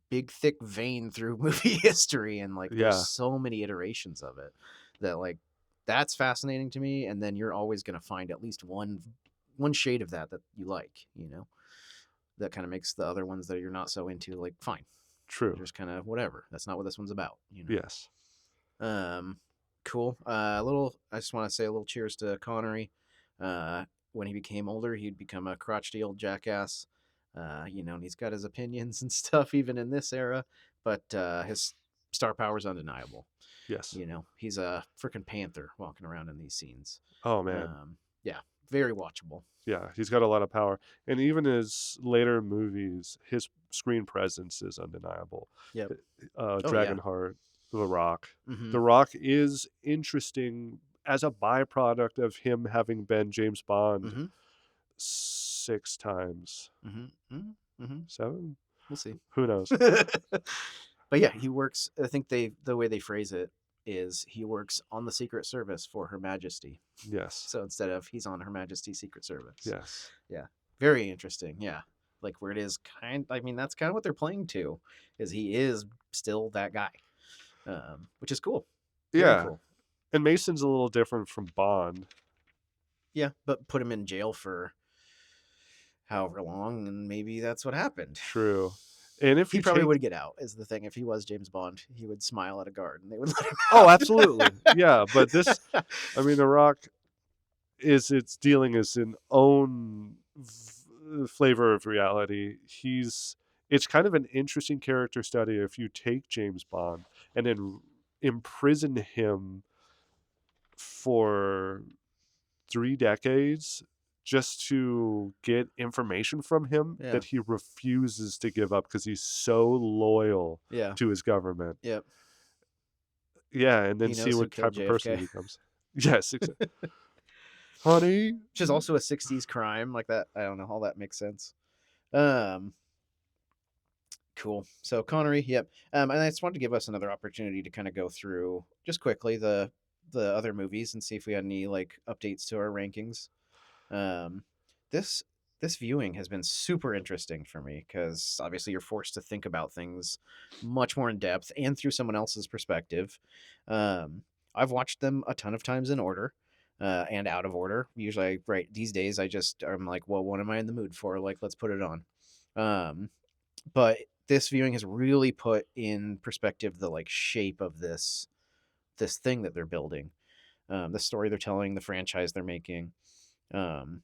big thick vein through movie history and like there's Yeah, so many iterations of it that like that's fascinating to me, and then you're always going to find at least one shade of that that you like, that kind of makes the other ones that you're not so into like fine. They're true. just kind of whatever. That's not what this one's about. Yes. Um cool. A little I just want to say a little cheers to Connery. When he became older, he'd become a crotchety old jackass. And he's got his opinions and stuff even in this era, but his star power is undeniable. Yes. He's a freaking panther walking around in these scenes. Oh man. Yeah, very watchable. Yeah, he's got a lot of power. And even his later movies, his screen presence is undeniable. Yep. Oh yeah. Dragonheart, The Rock. Mm-hmm. The Rock is interesting as a byproduct of him having been James Bond Mm-hmm. 6 times. Mm-hmm. Mm-hmm. 7? We'll see. Who knows? But yeah, he works. I think the way they phrase it is he works on the Secret Service for Her Majesty. Yes. So instead of he's on Her Majesty's Secret Service. Yes. Yeah. Very interesting. Yeah. Like where it is I mean, that's kind of what they're playing to, is he is still that guy. Which is cool. Very Yeah. cool. And Mason's a little different from Bond. Yeah, but put him in jail for however long, and maybe that's what happened. True. And if He you probably take would get out, is the thing. If he was James Bond, he would smile at a guard and they would let him Oh, out. absolutely. Yeah, but this, I mean, The Rock it's dealing as an own flavor of reality. It's kind of an interesting character study if you take James Bond and then imprison him for 3 decades just to get information from him Yeah. that he refuses to give up because he's so loyal Yeah. to his government. Yep. Yeah, and then He see knows who what killed type of person JFK. he becomes. Yes, exactly. Honey. Which is also a 60s crime like that. I don't know how that makes sense. Um Cool. So Connery, yep. And I just wanted to give us another opportunity to kind of go through just quickly the other movies and see if we had any like updates to our rankings. Um, this this viewing has been super interesting for me because obviously you're forced to think about things much more in depth and through someone else's perspective. Um, I've watched them a ton of times in order. And out of order. Usually, right these days, I'm like, well, what am I in the mood for? Like, let's put it on. But this viewing has really put in perspective the like shape of this thing that they're building, the story they're telling, the franchise they're making. Um,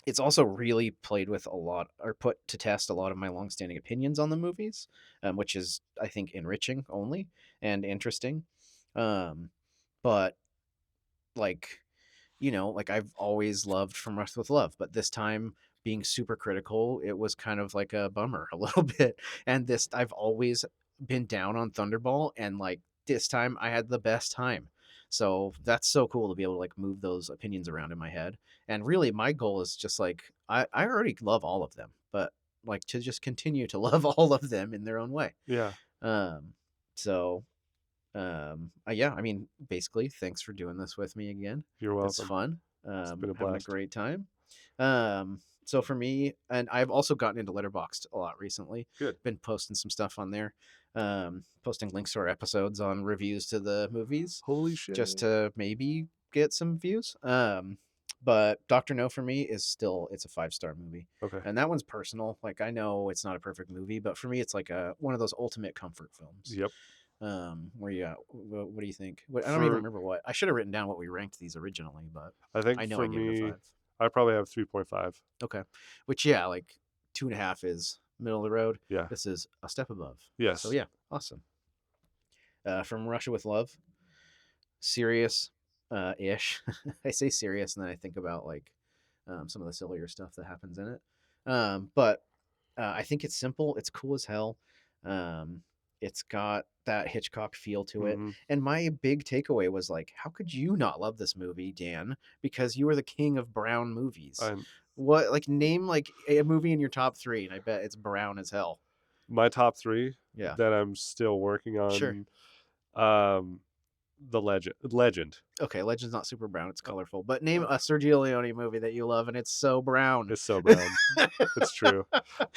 it's also really played with a lot or put to test a lot of my longstanding opinions on the movies, which is I think enriching only and interesting. But like like I've always loved From Russia with Love, but this time being super critical, it was kind of like a bummer a little bit. And this, I've always been down on Thunderball, and like this time I had the best time. So that's so cool to be able to like move those opinions around in my head. And really, my goal is just like I already love all of them, but like to just continue to love all of them in their own way. Yeah. Um, so yeah, I mean, basically, thanks for doing this with me again. You're It's welcome. fun. It's been a Having a blast. great time. So for me, and I've also gotten into Letterboxd a lot recently. Good. Been posting some stuff on there, posting links to our episodes on reviews to the movies, Holy just shit. to maybe get some views. But Doctor No for me is still it's a 5-star movie, Okay. and that one's personal. Like I know it's not a perfect movie, but for me, it's like a one of those ultimate comfort films. Yep. Where you at? What do you think? I don't even For remember what I should have written down what we ranked these originally, but I think I know I for gave it a me, 5. I probably have 3.5. Okay, which yeah, like 2.5 is middle of the road. Yeah. This is a step above. So Yes. yeah, awesome. From Russia with Love, serious, ish. I say serious, and then I think about like some of the sillier stuff that happens in it. But I think it's simple. It's cool as hell. Um, it's got that Hitchcock feel to it. Mm-hmm. And my big takeaway was like, how could you not love this movie, Dan? Because you are the king of brown movies. And What like name like a movie in your top 3, and I bet it's brown as hell. my top three Yeah, that I'm still working sure. on, um, the Legend. Okay, Legend's not super brown; it's Uh, colorful. But name uh, a Sergio Leone movie that you love, and it's so brown. it's so brown. It's true,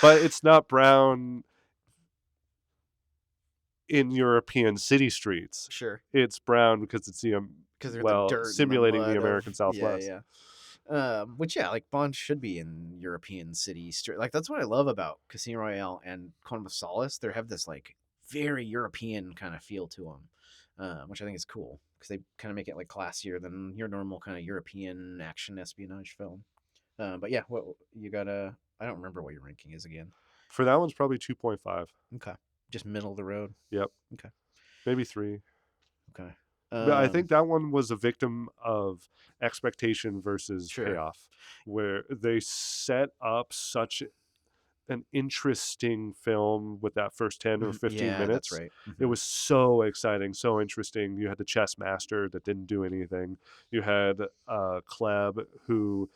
but it's not brown in European city streets. Sure, It's brown because it's the because they're in the well, dirt and the simulating the mud American of yeah, Southwest. yeah. Which yeah, like Bond should be in European city street. Like that's what I love about Casino Royale and Quantum of Solace. They have this like very European kind of feel to them, which I think is cool because they kind of make it like classier than your normal kind of European action espionage film. But yeah, what you gotta? I don't remember what your ranking is again. For that one's probably 2.5. Okay, just middle of the road. Yep, Okay, maybe 3. okay. But I think that one was a victim of expectation versus Sure. payoff, where they set up such an interesting film with that first 10 or Mhm. 15 Yeah, that's minutes. right. It Hmm. was so exciting, so interesting. You had the chess master that didn't do anything. You had Kleb who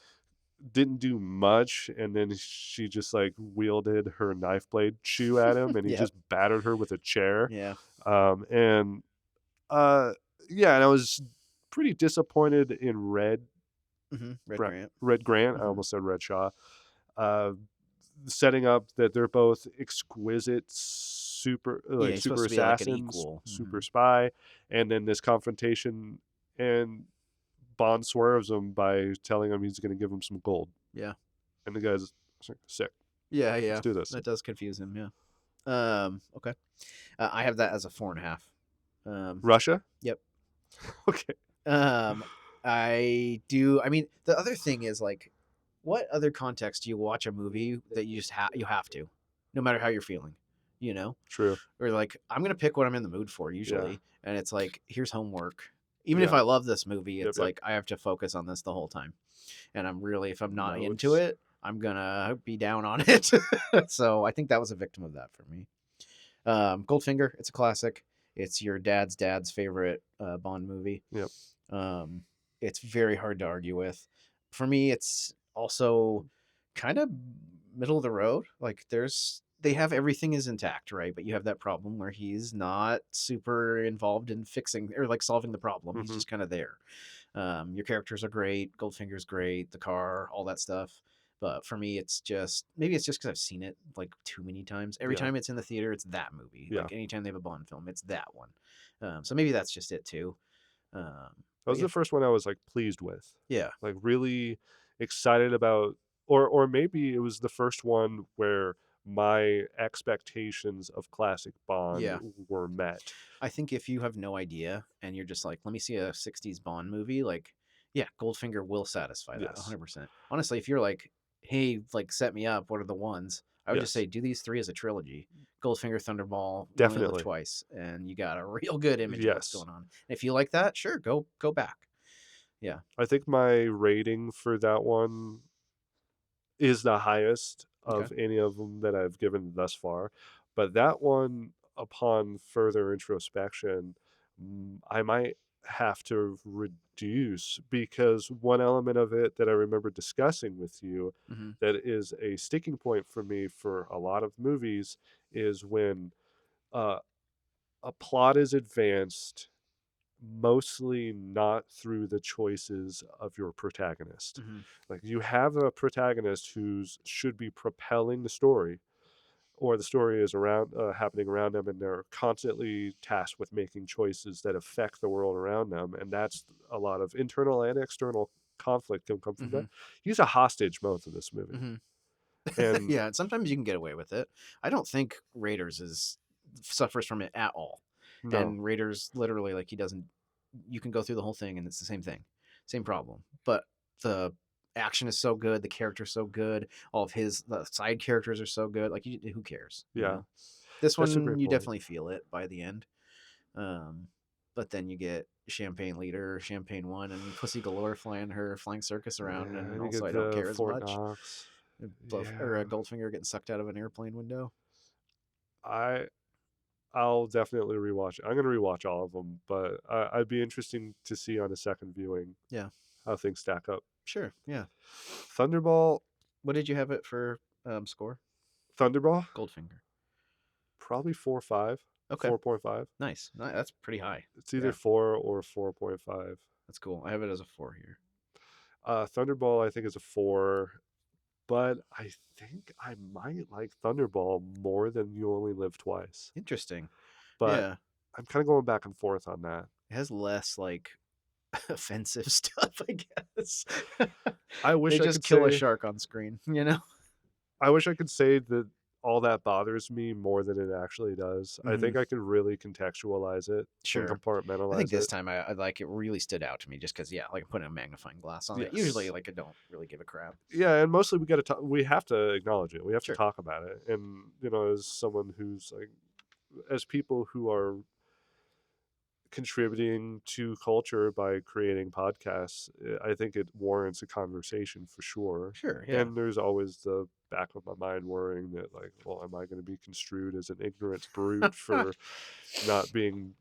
didn't do much, and then she just like wielded her knife blade shoe at him, and he Yep. just battered her with a chair. Yeah. And uh, yeah, and I was pretty disappointed in Red Grant. Red Grant. I Hmm. almost said Red Shaw. Uh, Setting up that they're both exquisite Yeah, he's supposed super to be like an assassins, equal. Hmm. super spy, and then this confrontation, and Bond swerves him by telling him he's going to give him some gold, Yeah. and the guy's like, sick. Yeah, Let's yeah. do this. That does confuse him. Yeah. Okay. I have that as a 4.5. Russia. Yep. Okay. Um, I do. I mean, the other thing is like, what other context do you watch a movie that you just you have to, no matter how you're feeling, you know? True. Or like, I'm gonna pick what I'm in the mood for Yeah. usually, and it's like, here's homework. Even if Yeah. I love this movie, Yep. it's Yep. like I have to focus on this the whole time, and I'm really, if I'm not into Notes. it, I'm gonna be down on it. So I think that was a victim of that for me. Goldfinger, it's a classic. It's your dad's favorite Bond movie. Yep. Um, it's very hard to argue with. For me, it's also kind of middle of the road. Like they have everything is intact, right? But you have that problem where he's not super involved in fixing or like solving the problem. He's Mm-hmm. just kind of there. Your characters are great. Goldfinger's great. The car, all that stuff. But for me, it's just maybe it's just because I've seen it like too many times. Every Yeah. time it's in the theater, it's that movie. Yeah. Like anytime they have a Bond film, it's that one. So maybe that's just it too. That But was yeah, the first one I was like pleased with, yeah, like really excited about, or maybe it was the first one where my expectations of classic Bond yeah. were met. I think if you have no idea and you're just like, let me see a 60s Bond movie, like, yeah, Goldfinger will satisfy that Yes. 100%. Honestly, if you're like, hey, like, set me up, what are the ones? I would just Yes. say, do these 3 as a trilogy: Goldfinger, Thunderball, You Only Live Definitely. Twice, and you got a real good image of what's Yes. going on. And if you like that, sure, go back. Yeah. I think my rating for that one is the highest Okay. of any of them that I've given thus far. But that one, upon further introspection, I might have to reduce, because one element of it that I remember discussing with you Hmm. that is a sticking point for me for a lot of movies is when uh, a plot is advanced mostly not through the choices of your protagonist. Hmm. Like you have a protagonist who's should be propelling the story, or the story is around happening around them, and they're constantly tasked with making choices that affect the world around them, and that's a lot of internal and external conflict can come from Hmm. that. He's a hostage most of this movie, Hmm. and Yeah, and sometimes you can get away with it. I don't think Raiders is suffers from it at all. no, And Raiders literally like he doesn't. You can go through the whole thing and it's the same thing, same problem. But the action is so good, the character's so good, all of his the side characters are so good. Like, who cares? You yeah, know, this that's a one great you point. definitely feel it by the end. Um, but then you get Champagne Leader, Champagne One, and Pussy Galore flying her flying circus around, Yeah, and and you also get I don't the care as Fort much. Knox. Or Yeah, a Goldfinger getting sucked out of an airplane window. I I'll definitely rewatch it. I'm gonna rewatch all of them, but I'd be interesting to see on a second viewing Yeah, how things stack up. sure. Yeah. Thunderball, What did you have it for score? Thunderball, Goldfinger. probably 4.5, Okay. 4.5. Nice. That's pretty high. It's either Yeah, 4 or 4.5. that's cool. I have it as a 4 here. Thunderball, I think, is a 4, but I think I might like Thunderball more than You Only Live Twice. Interesting. But Yeah. I'm kind of going back and forth on that. It has less like offensive stuff, I guess. I They wish I just could kill a say shark on screen, you know? I wish I could say that all that bothers me more than it actually does. I Hmm. think I could really contextualize it and Sure. I think compartmentalize this it. time I like it really stood out to me just because, yeah, like putting a magnifying glass on it. Usually, Yes. like, I don't really give a crap. Yeah, and mostly we have to acknowledge it. We have to Sure. talk about it. And as someone who's like, as people who are contributing to culture by creating podcasts, I think it warrants a conversation for sure. Sure. Yeah. And there's always the back of my mind worrying that, like, well, am I going to be construed as an ignorant brute for not being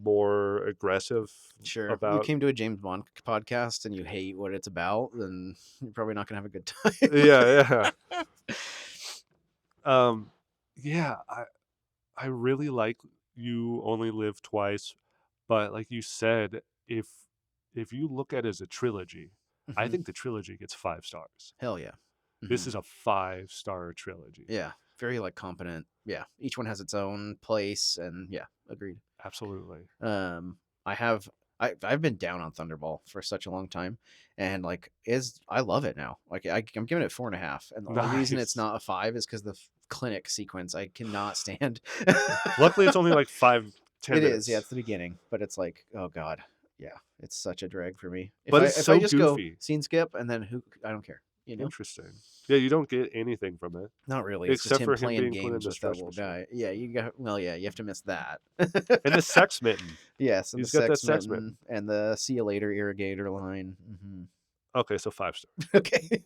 more aggressive Sure. If you about? came to a James Bond podcast and you hate what it's about, then you're probably not gonna have a good time. Yeah, yeah. Um, yeah, I really like You Only Live Twice, but like you said, if you look at it as a trilogy, I Hmm. think the trilogy gets 5 stars. Hell yeah. This Hmm. is a 5-star trilogy. Yeah. Very like competent. Yeah. Each one has its own place, and yeah, agreed. Absolutely. Um, I have I've been down on Thunderball for such a long time, and like is I love it now. Like I'm giving it 4.5, and the only reason it's Nice. not a 5 is because the clinic sequence I cannot stand. Luckily, it's only like 5-10 It is, yeah, minutes, it's the beginning, but it's like, oh god, yeah, it's such a drag for me. but it's If I so just go goofy. scene skip and then who I don't care, you know. Interesting. Yeah, you don't get anything from it Not really. It's just except him for him playing being put in games the with that stretch little machine guy. Yeah, you got well, yeah, you have to miss that. and the sex mitten. Yes, and the He's got that sex sex mitten mitten. and the see you later irrigator line. Okay, so 5 stars. Okay.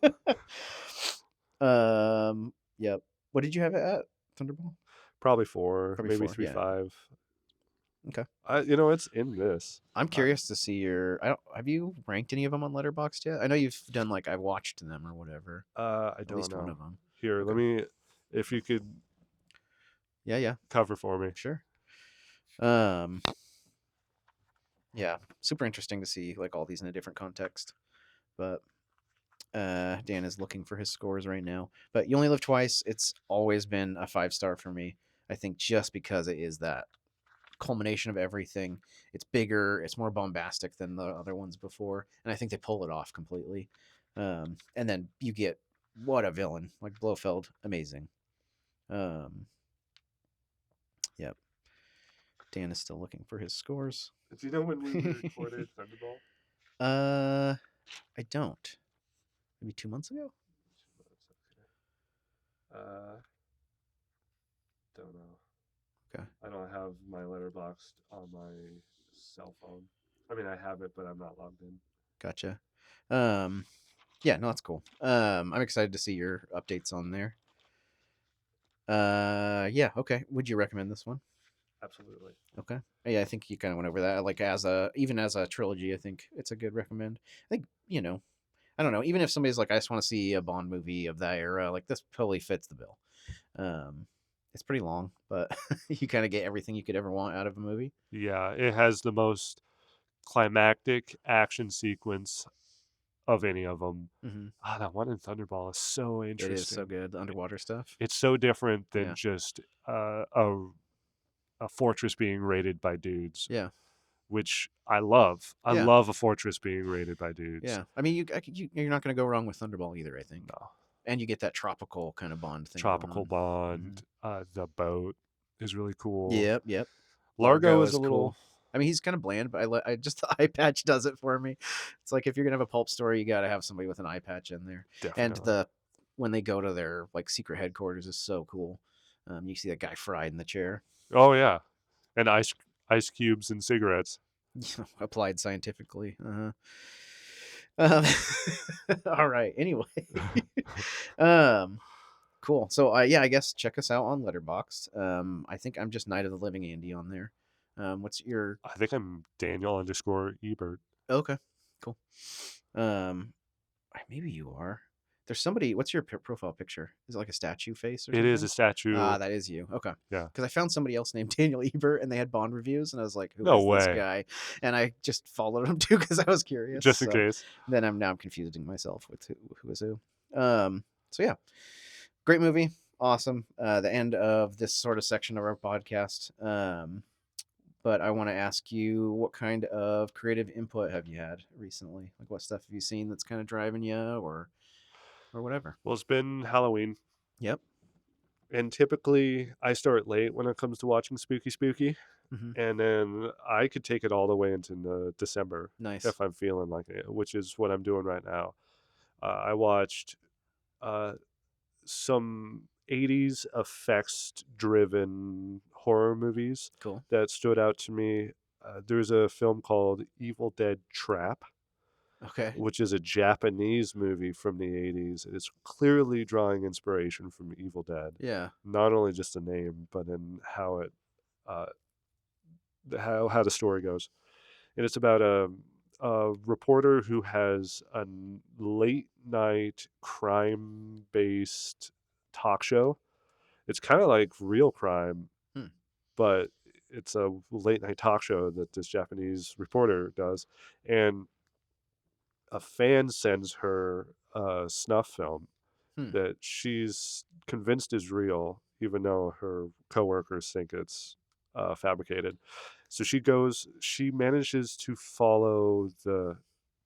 Yep. What did you have it at? Thunderball? Probably 4, Probably maybe 4. three Yeah. five. Okay. It's in this. I'm Uh, curious to see your. I don't. Have you ranked any of them on Letterboxd yet? I know you've done like I've watched them or whatever. I At don't least one know. of them. Here, let Okay. me, if you could Yeah. Yeah. cover for me. Sure. Um. Yeah. Super interesting to see like all these in a different context. But Dan is looking for his scores right now. But You Only Live Twice. It's always been a 5 star for me. I think just because it is that culmination of everything. It's bigger, it's more bombastic than the other ones before, and I think they pull it off completely. And then you get what a villain like Blofeld, amazing. Um, yep. Dan is still looking for his scores. Do you know when we recorded Thunderball? uh, I don't. Maybe 2 months ago. Uh, don't know. Okay, I don't have my letterbox on my cell phone. I mean, I have it, but I'm not logged in. gotcha. Yeah, no, that's cool. I'm excited to see your updates on there. Yeah, okay. Would you recommend this one? Absolutely. Okay. Yeah, I think you kind of went over that. Like even as a trilogy, I think it's a good recommend. I think I don't know. Even if somebody's like, I just want to see a Bond movie of that era, like this totally fits the bill. Um, it's pretty long, but you kind of get everything you could ever want out of a movie. Yeah, it has the most climactic action sequence of any of them. Hmm. Ah, that one in Thunderball is so It is so interesting. good. The underwater stuff. It's so different than Yeah. just a fortress being raided by dudes, Yeah. which I love. I Yeah. love a fortress being raided by dudes. Yeah. I mean, you're not going to go wrong with Thunderball either, I think. No. And you get that tropical kind of Bond thing going Tropical on. Hmm. Bond, the boat is really cool. Yep. Yep. Largo Largo is is a little cool. I mean, he's kind of bland, but I just the eye patch does it for me. It's like if you're gonna have a pulp story, you got to have somebody with an eye patch in there. And definitely. the when they go to their like secret headquarters is so cool. You see that guy fried in the chair. Oh yeah, and ice cubes and cigarettes. Applied scientifically. Um, all right. Anyway, um, cool. So yeah, I guess check us out on Letterboxd. I think I'm just Night of the Living Andy on there. What's your I think I'm Daniel underscore Ebert. okay? Cool. Um, maybe you are. There's somebody. What's your profile picture? Is it like a statue face or It is something? a statue. Ah, that is you. Okay. Yeah. Because I found somebody else named Daniel Ebert, and they had Bond reviews, and I was like, "Who No is this way. guy?" And I just followed him too because I was curious. Just in So case. then I'm confusing myself with who is who. So yeah, great movie, awesome. The end of this sort of section of our podcast. But I want to ask you, what kind of creative input have you had recently? Like, what stuff have you seen that's kind of driving you, or whatever? Well, it's been Halloween, Yep. and typically I start late when it comes to watching spooky, Hmm. and then I could take it all the way into December Nice. if I'm feeling like it, which is what I'm doing right now. I watched uh, some 80s effects driven horror movies Cool. that stood out to me. There's a film called Evil Dead Trap, Okay. which is a Japanese movie from the 80s. It's clearly drawing inspiration from Evil Dead, Yeah. not only just the name, but in how it uh, how the story goes. And it's about a reporter who has a late night crime based talk show. It's kind of like real crime, Hmm. but it's a late night talk show that this Japanese reporter does. And a fan sends her a snuff film Hmm. that she's convinced is real, even though her coworkers think it's fabricated. So she manages to follow the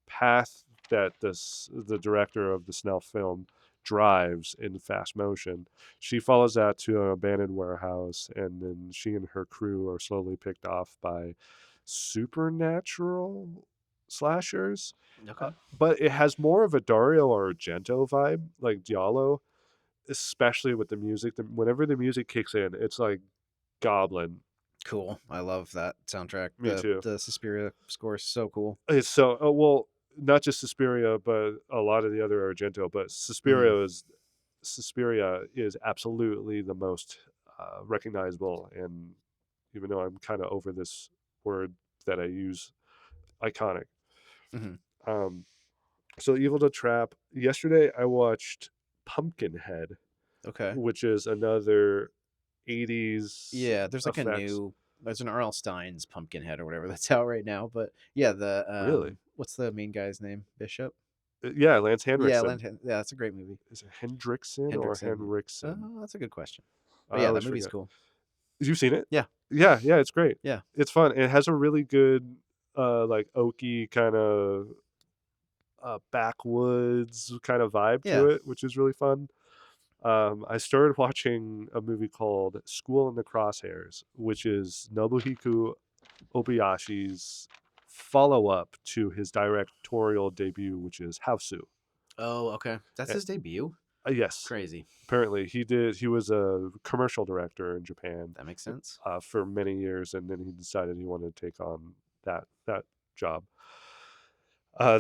path that the director of the snuff film drives in fast motion. She follows that to an abandoned warehouse, and then she and her crew are slowly picked off by supernatural slashers. Okay. But it has more of a Dario Argento vibe, like Giallo, especially with the music. Whenever the music kicks in, it's like Goblin. Cool. I love that soundtrack. Me The too. the Suspiria score is so cool. It's so well, not just Suspiria, but a lot of the other Argento. But Hmm. Suspiria is absolutely the most recognizable, and even though I'm kind of over this word that I use, iconic. Hmm. Um, so Evil to Trap. Yesterday I watched Pumpkinhead, Okay. which is another 80s Yeah. effects. There's an R.L. Stein's Pumpkinhead or whatever that's out right now. But yeah, the Really? what's the main guy's name? Bishop. Yeah, Lance Yeah, Henriksen. Yeah, that's a great movie. Is it Hendrickson or Hendrickson. Henriksen? Oh, that's a good question. But I yeah, that always movie's forget. cool. You've seen it? Yeah. Yeah, yeah, it's great. Yeah. It's fun. It has a really good, like oaky kind of backwoods kind of vibe to Yeah. it, which is really fun. I started watching a movie called School in the Crosshairs, which is Nobuhiko Obayashi's follow up to his directorial debut, which is Hausu. Oh, okay. That's Uh, his debut. yes, Crazy. apparently he did. He was a commercial director in Japan That makes sense. for many years, and then he decided he wanted to take on that job.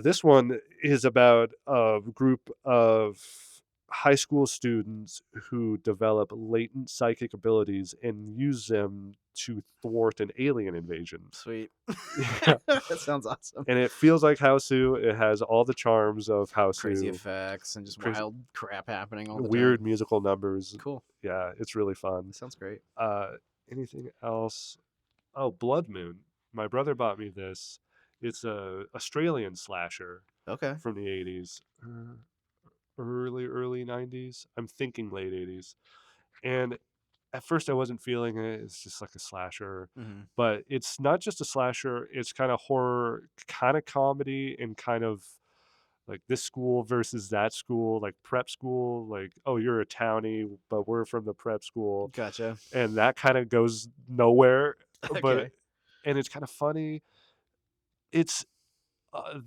This one is about a group of high school students who develop latent psychic abilities and use them to thwart an alien invasion. Sweet. Yeah. That sounds awesome. And it feels like Houseu. It has all the charms of Crazy Houseu. effects and just Crazy, wild crap happening all the weird time. musical numbers. Cool. Yeah, it's really fun. That sounds great. Uh, anything else? Oh, Blood Moon. My brother bought me this. It's a Australian slasher Okay. from the 80s. Early 90s. I'm thinking late 80s. And at first I wasn't feeling it. It's just like a slasher. Mm-hmm. But it's not just a slasher, it's kind of horror, kind of comedy, and kind of like this school versus that school, like prep school, like, oh, you're a townie, but we're from the prep school. Gotcha. And that kind of goes nowhere. But Okay. and it's kind of funny. It's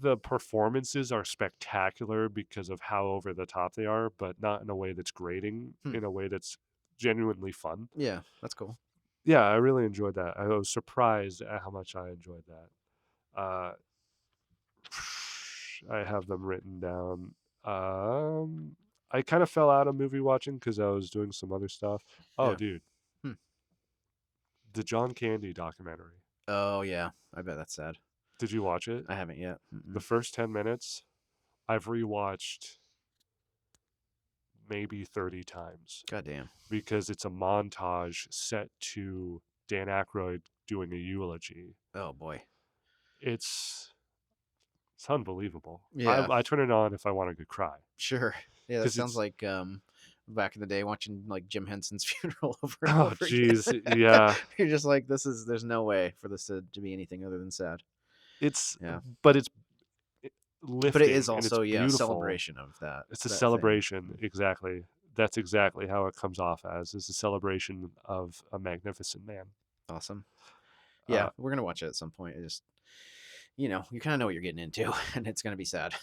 the performances are spectacular because of how over the top they are, but not in a way that's grating, in a way that's genuinely fun. Yeah, that's cool. Yeah, I really enjoyed that. I was surprised at how much I enjoyed that. I have them written down. I kind of fell out of movie watching because I was doing some other stuff. Oh, Yeah. dude, the John Candy documentary. Oh yeah, I bet that's sad. Did you watch it? I haven't yet. The first 10 minutes, I've rewatched maybe 30 times God damn. because it's a montage set to Dan Aykroyd doing a eulogy. Oh boy. It's unbelievable. Yeah. I turn it on if I want a good cry. Sure. Yeah, that 'Cause sounds it's like back in the day watching like Jim Henson's funeral over and oh over jeez, again. yeah. You're just like, there's no way for this to be anything other than sad. It's Yeah. but it's But it lifting is and it's also, yeah, a beautiful. celebration of that. It's a that celebration, thing. exactly. That's exactly how it comes off as. It's a celebration of a magnificent man. Awesome. Yeah, we're gonna watch it at some point. It just, you kind of know what you're getting into, and it's gonna be sad.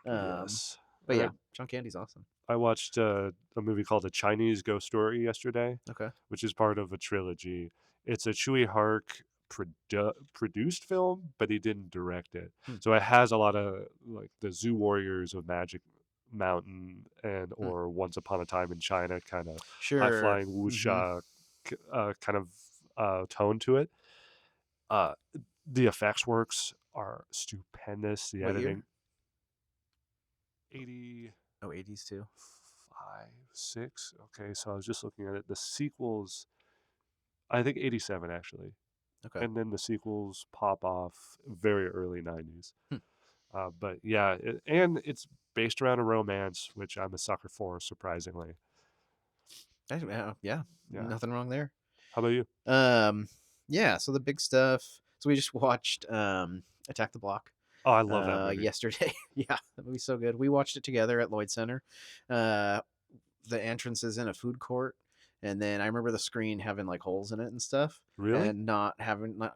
Yes. But yeah, John Candy's awesome. I watched a movie called A Chinese Ghost Story yesterday, Okay. which is part of a trilogy. It's a Chewy Hark produced film, but he didn't direct it. So it has a lot of like the Zoo Warriors of Magic Mountain and or Once Upon a Time in China kind of high flying wuxia kind of tone to it. The effects works are stupendous. The What year? editing. 80. Oh, 80s too. 5, 6. Okay, so I was just looking at it. The sequels, I think 87 actually. Okay. And then the sequels pop off very early 90s. But yeah, and it's based around a romance, which I'm a sucker for, surprisingly. Yeah, nothing wrong there. How about you? Yeah, so the big stuff. So we just watched Attack the Block. Oh, I love that movie. Yesterday. Yeah, that movie's so good. We watched it together at Lloyd Center. The entrance is in a food court, and then I remember the screen having like holes in it and stuff. Really? And not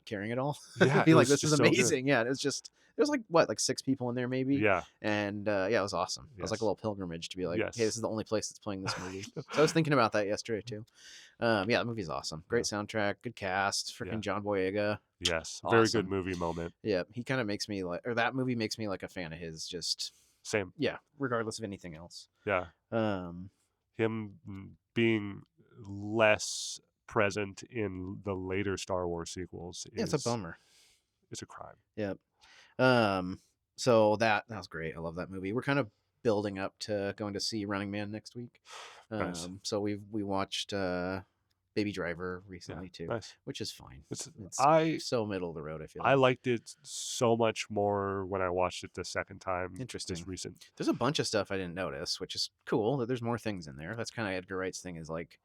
caring at all. Yeah, Being it like, was this is just so good. amazing. Yeah, it was just there's like like 6 people in there maybe. Yeah. And yeah, it was awesome. It was like a little pilgrimage to be like, hey, this is the only place that's playing this movie. So I was thinking about that yesterday too. Yeah, the movie's awesome. Great soundtrack, good cast. Freaking John Boyega. Yes, Awesome. very good movie moment. Yeah, he kind of makes me like, or that movie makes me like a fan of his. Just same. Yeah, regardless of anything else. Yeah. Him being less present in the later Star Wars sequels. It's a bummer. It's a crime. Yep. So that was great. I love that movie. We're kind of building up to going to see Running Man next week. Nice. So we watched Baby Driver recently too, which is fine. It's so middle of the road. I feel like. I liked it so much more when I watched it the second time. Interesting. Just recent. There's a bunch of stuff I didn't notice, which is cool. That there's more things in there. That's kind of Edgar Wright's thing. Is like,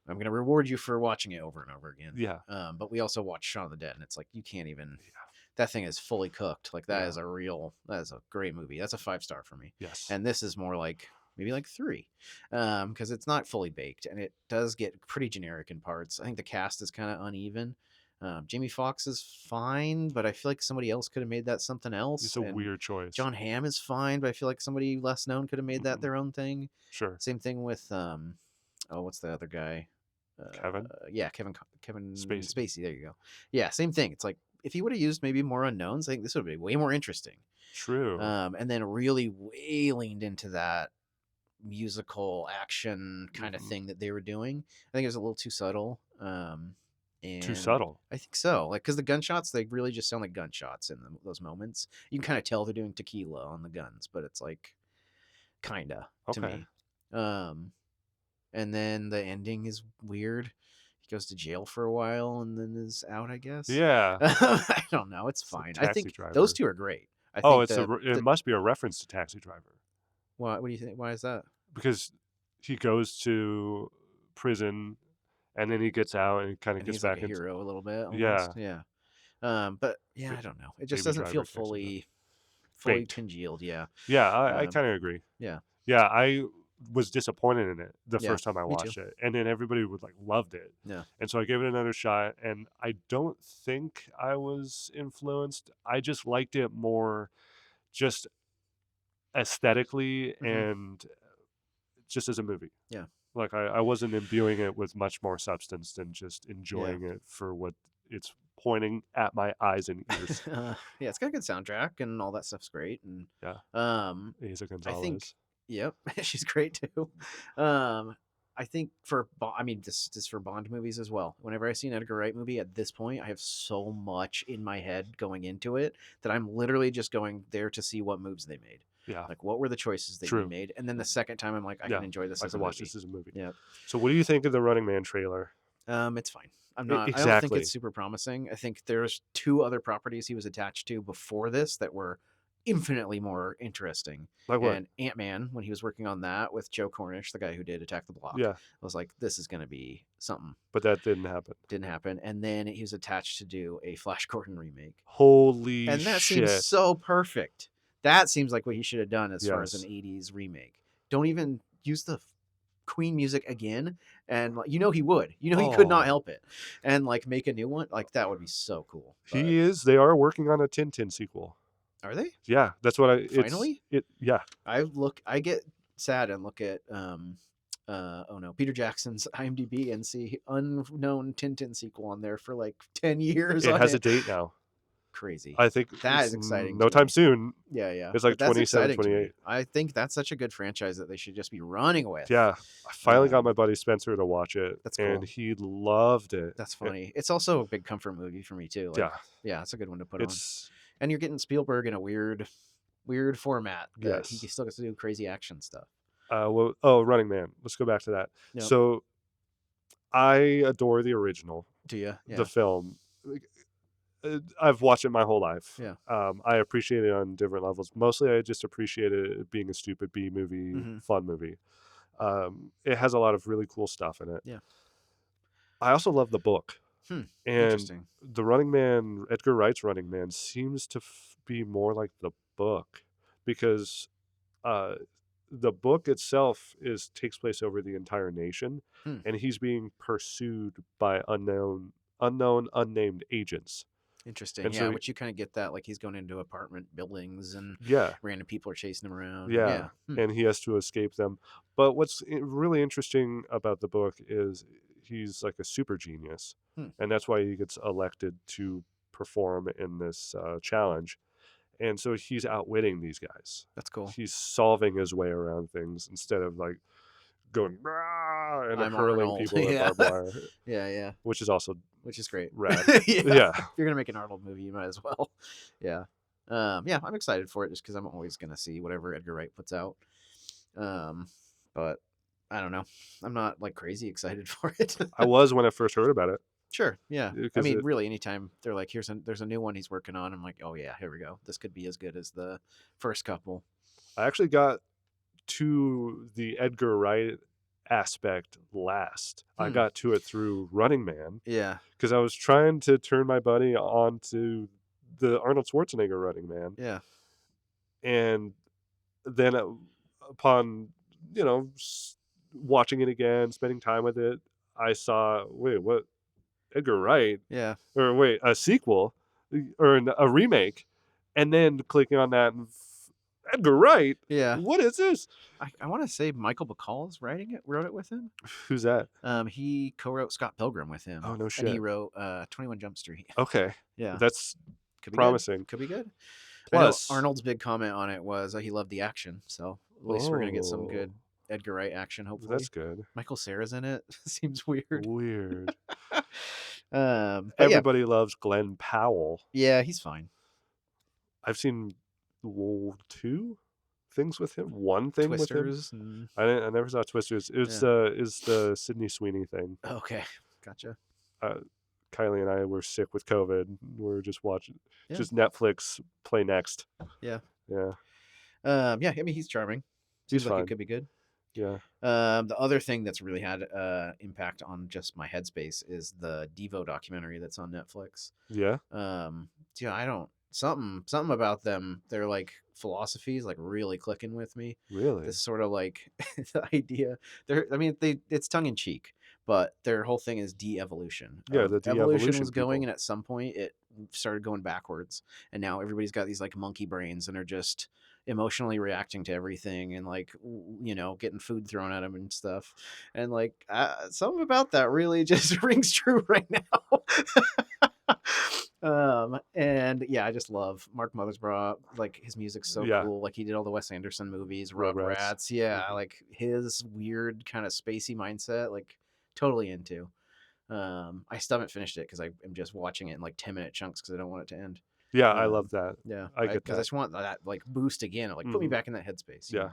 I'm gonna reward you for watching it over and over again. Yeah. But we also watched Shaun of the Dead, and it's like you can't even. Yeah. That thing is fully cooked. Like that is a great movie. That's a 5-star for me. Yes. And this is more like maybe like 3, because it's not fully baked, and it does get pretty generic in parts. I think the cast is kind of uneven. Jamie Foxx is fine, but I feel like somebody else could have made that something else. It's a weird choice. John Hamm is fine, but I feel like somebody less known could have made that their own thing. Sure. Same thing with what's the other guy? Kevin. Yeah, Kevin Spacey. There you go. Yeah, same thing. It's like if he would have used maybe more unknowns, I think this would be way more interesting. True. And then really way leaned into that musical action kind of Hmm. thing that they were doing. I think it was a little too subtle. Too And subtle. I think so. Like, because the gunshots, they really just sound like gunshots in those moments. You can kind of tell they're doing tequila on the guns, but it's like kinda to Okay. me. Um, and then the ending is weird. He goes to jail for a while and then is out, I guess. Yeah. I don't know. It's It's a fine. I taxi think those driver. two are great. I Oh, think it the must be a reference to Taxi Driver what do you think? Why is that? because he goes to prison and then he gets out and he kind of And gets he's like a back into. hero a little bit Yeah. almost. Yeah. But yeah, I don't know. It just Baby doesn't feel Driver, Taxi Driver. fully Baked. congealed. Yeah. Yeah, I Um, kind of agree. yeah. Yeah, I was disappointed in it the Yeah. first time I Me too. watched it, and then everybody would like loved it, Yeah. and so I gave it another shot, and I don't think I was influenced. I just liked it more, just aesthetically Hmm. and just as a movie. Yeah. Like I wasn't imbuing it with much more substance than just Yeah. enjoying it for what it's pointing at my eyes and ears. Yeah. It's got a good soundtrack and all that stuff's great. And Yeah, Isa I think, Gonzalez. yep, she's great too. I think I mean, this for Bond movies as well. Whenever I see an Edgar Wright movie at this point, I have so much in my head going into it that I'm literally just going there to see what moves they made. Yeah, Like, what were the choices that he true. made? And then the second time, I'm like, I Yeah, can enjoy this I as a could watch movie. this as a movie. Yep. So, what do you think of the Running Man trailer? It's fine. I don't think it's Exactly. super promising. I think there's two other properties he was attached to before this that were infinitely more interesting. Like what? And Ant-Man, when he was working on that with Joe Cornish, the guy who did Attack the Block, Yeah, I was like, this is going to be something. but that didn't happen. Didn't happen. And then he was attached to do a Flash Gordon remake. Holy And that seems shit. so perfect. That seems like what he should have done as far as an Yes. 80s remake. Don't even use the Queen music again, and like, he would, he could not Oh, help it, and like make a new one, like that would be so cool. But they are working on a Tintin sequel. are they Yeah, that's what finally? yeah. I get sad and look at oh no, Peter Jackson's IMDb and see unknown Tintin sequel on there for like 10 years It on has a it. date now. Crazy. I think That it's is exciting no to time me. soon. Yeah, It's like but that's 27, exciting to 28. me. I think that's such a good franchise that they should just be running with. Yeah. I finally got my buddy Spencer to watch it, That's and cool. he loved it. That's funny. It's also a big comfort movie for me too. Like, Yeah. yeah, it's a good one to put on. It's And you're getting Spielberg in a weird format that he yes. still gets to do crazy action stuff. Running Man. Let's go back to that. Yep. So I adore the original, Do you? the Yeah. film. I've watched it my whole life. Yeah. I appreciate it on different levels. Mostly, I just appreciate it being a stupid B movie, Mm-hmm. fun movie. It has a lot of really cool stuff in it. Yeah. I also love the book, and Interesting. the Running Man, Edgar Wright's Running Man, seems to be more like the book because uh, the book itself takes place over the entire nation, and he's being pursued by unnamed agents. Interesting. And Yeah, so, which you kind of get that, like he's going into apartment buildings and yeah, random people are chasing him around. yeah, Yeah. and he has to escape them. But what's really interesting about the book is he's like a super genius, and that's why he gets elected to perform in this challenge. And so he's outwitting these guys. That's cool. He's solving his way around things instead of like going "Rah!" and I'm hurling Arnold. people with Yeah. barbed wire, Yeah. which is also Which is great. rad. Yeah. Yeah. If you're gonna make an Arnold movie, you might as well. Yeah. Yeah, I'm excited for it just because I'm always gonna see whatever Edgar Wright puts out. But I don't know. I'm not like crazy excited for it. I was when I first heard about it. Sure. Yeah. I Because mean, really, anytime they're like, there's a new one he's working on, I'm like, oh yeah, here we go. This could be as good as the first couple. I actually got to the Edgar Wright aspect last. I got to it through Running Man. Yeah. Because I was trying to turn my buddy on to the Arnold Schwarzenegger Running Man. Yeah. And then upon, watching it again, spending time with it, I saw, wait, what? Edgar Wright? Yeah. Or wait, a sequel or a remake. And then clicking on that and Edgar Wright? Yeah. What is this? I want to say Michael Bacall's wrote it with him. Who's that? He co-wrote Scott Pilgrim with him. Oh, no shit. And he wrote 21 Jump Street. Okay. Yeah. That's could be promising. Good. Could be good. Plus, Arnold's big comment on it was he loved the action. So at least we're going to get some good Edgar Wright action. Hopefully, That's good. Michael Cera's in it. Seems weird. Weird. But yeah, Everybody loves Glenn Powell. yeah, he's fine. I've seen two things with him. One thing with him. Twisters and I never saw Twisters. It's yeah. the Sydney Sweeney thing. Okay, gotcha. Uh, Kylie and I were sick with COVID. We were just watching, Yeah, just Netflix play next. yeah. Yeah, Yeah. I mean, he's charming. he's Seems like it fine. could be good. Yeah, The other thing that's really had impact on just my headspace is the Devo documentary that's on Netflix. yeah, Yeah, I don't something about them. Their like philosophies like really clicking with me. really. This sort of like the idea. I mean, it's tongue in cheek, but their whole thing is de-evolution. Yeah, the Evolution de-evolution was going, people. and at some point it started going backwards, and now everybody's got these like monkey brains and are just emotionally reacting to everything and like getting food thrown at them and stuff and like something about that really just rings true right now. And yeah, I just love Mark Mothersbaugh. Like his music's so Yeah, cool. Like he did all the Wes Anderson movies, Rugrats. Rugrats. Yeah, Mhm. like his weird kind of spacey mindset, like totally into. I still haven't finished it because I am just watching it in like 10-minute chunks because I don't want it to end. Yeah, I love um that. yeah, I get because I that. just want that like boost again, like put me Hmm. back in that headspace, Yeah,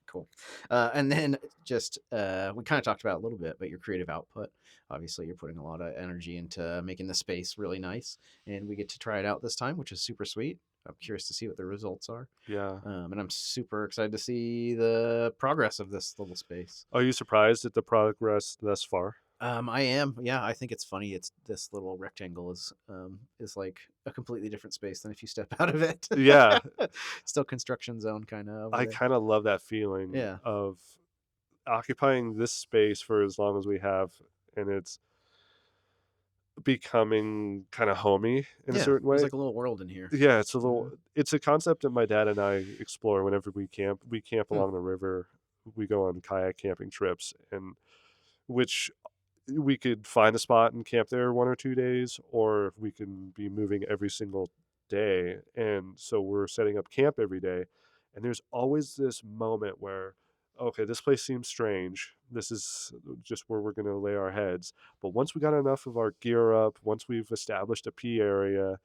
cool. And then just we kind of talked about it a little bit, but your creative output. Obviously, you're putting a lot of energy into making the space really nice, and we get to try it out this time, which is super sweet. I'm curious to see what the results are, yeah. and I'm super excited to see the progress of this little space. Are you surprised at the progress thus far? I am. Yeah, I think it's funny. It's this little rectangle is like a completely different space than if you step out of it. Yeah, Still construction zone kind of over I there. kind of love that feeling Yeah. of occupying this space for as long as we have, and it's becoming kind of homey in a Yeah. certain There's way. like a little world in here. Yeah, it's a Uh, little it's a concept that my dad and I explore whenever we camp. We camp hmm. along the river. We go on kayak camping trips, and which we could find a spot and camp there 1 or 2 days, or we can be moving every single day. And so we're setting up camp every day. And there's always this moment where, okay, this place seems strange. This is just where we're going to lay our heads. But once we got enough of our gear up, once we've established a pee area,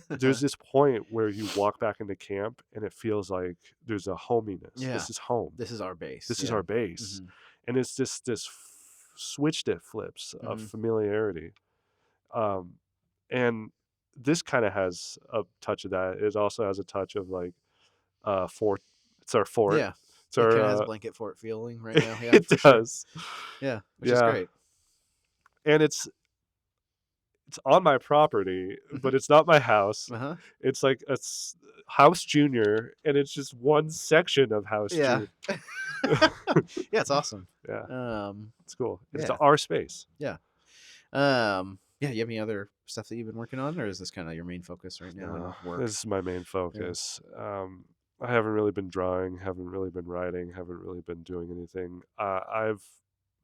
there's this point where you walk back into camp and it feels like there's a hominess. Yeah. This is home. This is our base. This is Yeah. our base. Hmm. And it's this switch that flips of Hmm. familiarity. Um, and this kind of has a touch of that. It also has a touch of like fort. It's our fort. Yeah. It's It our kind of has a blanket fort feeling right now. Yeah, it for sure. does. Yeah, which is Yeah. great. And it's on my property, but Hmm. it's not my house. Uh-huh. It's like House Junior, and it's just one section of House Yeah. Junior. Yeah, it's awesome. Yeah, Um, it's cool. It's yeah. our space. Yeah. Yeah, you have any other stuff that you've been working on, or is this kind of your main focus right now No, in work? this is my main focus. I haven't really been drawing, haven't really been writing, haven't really been doing anything. I've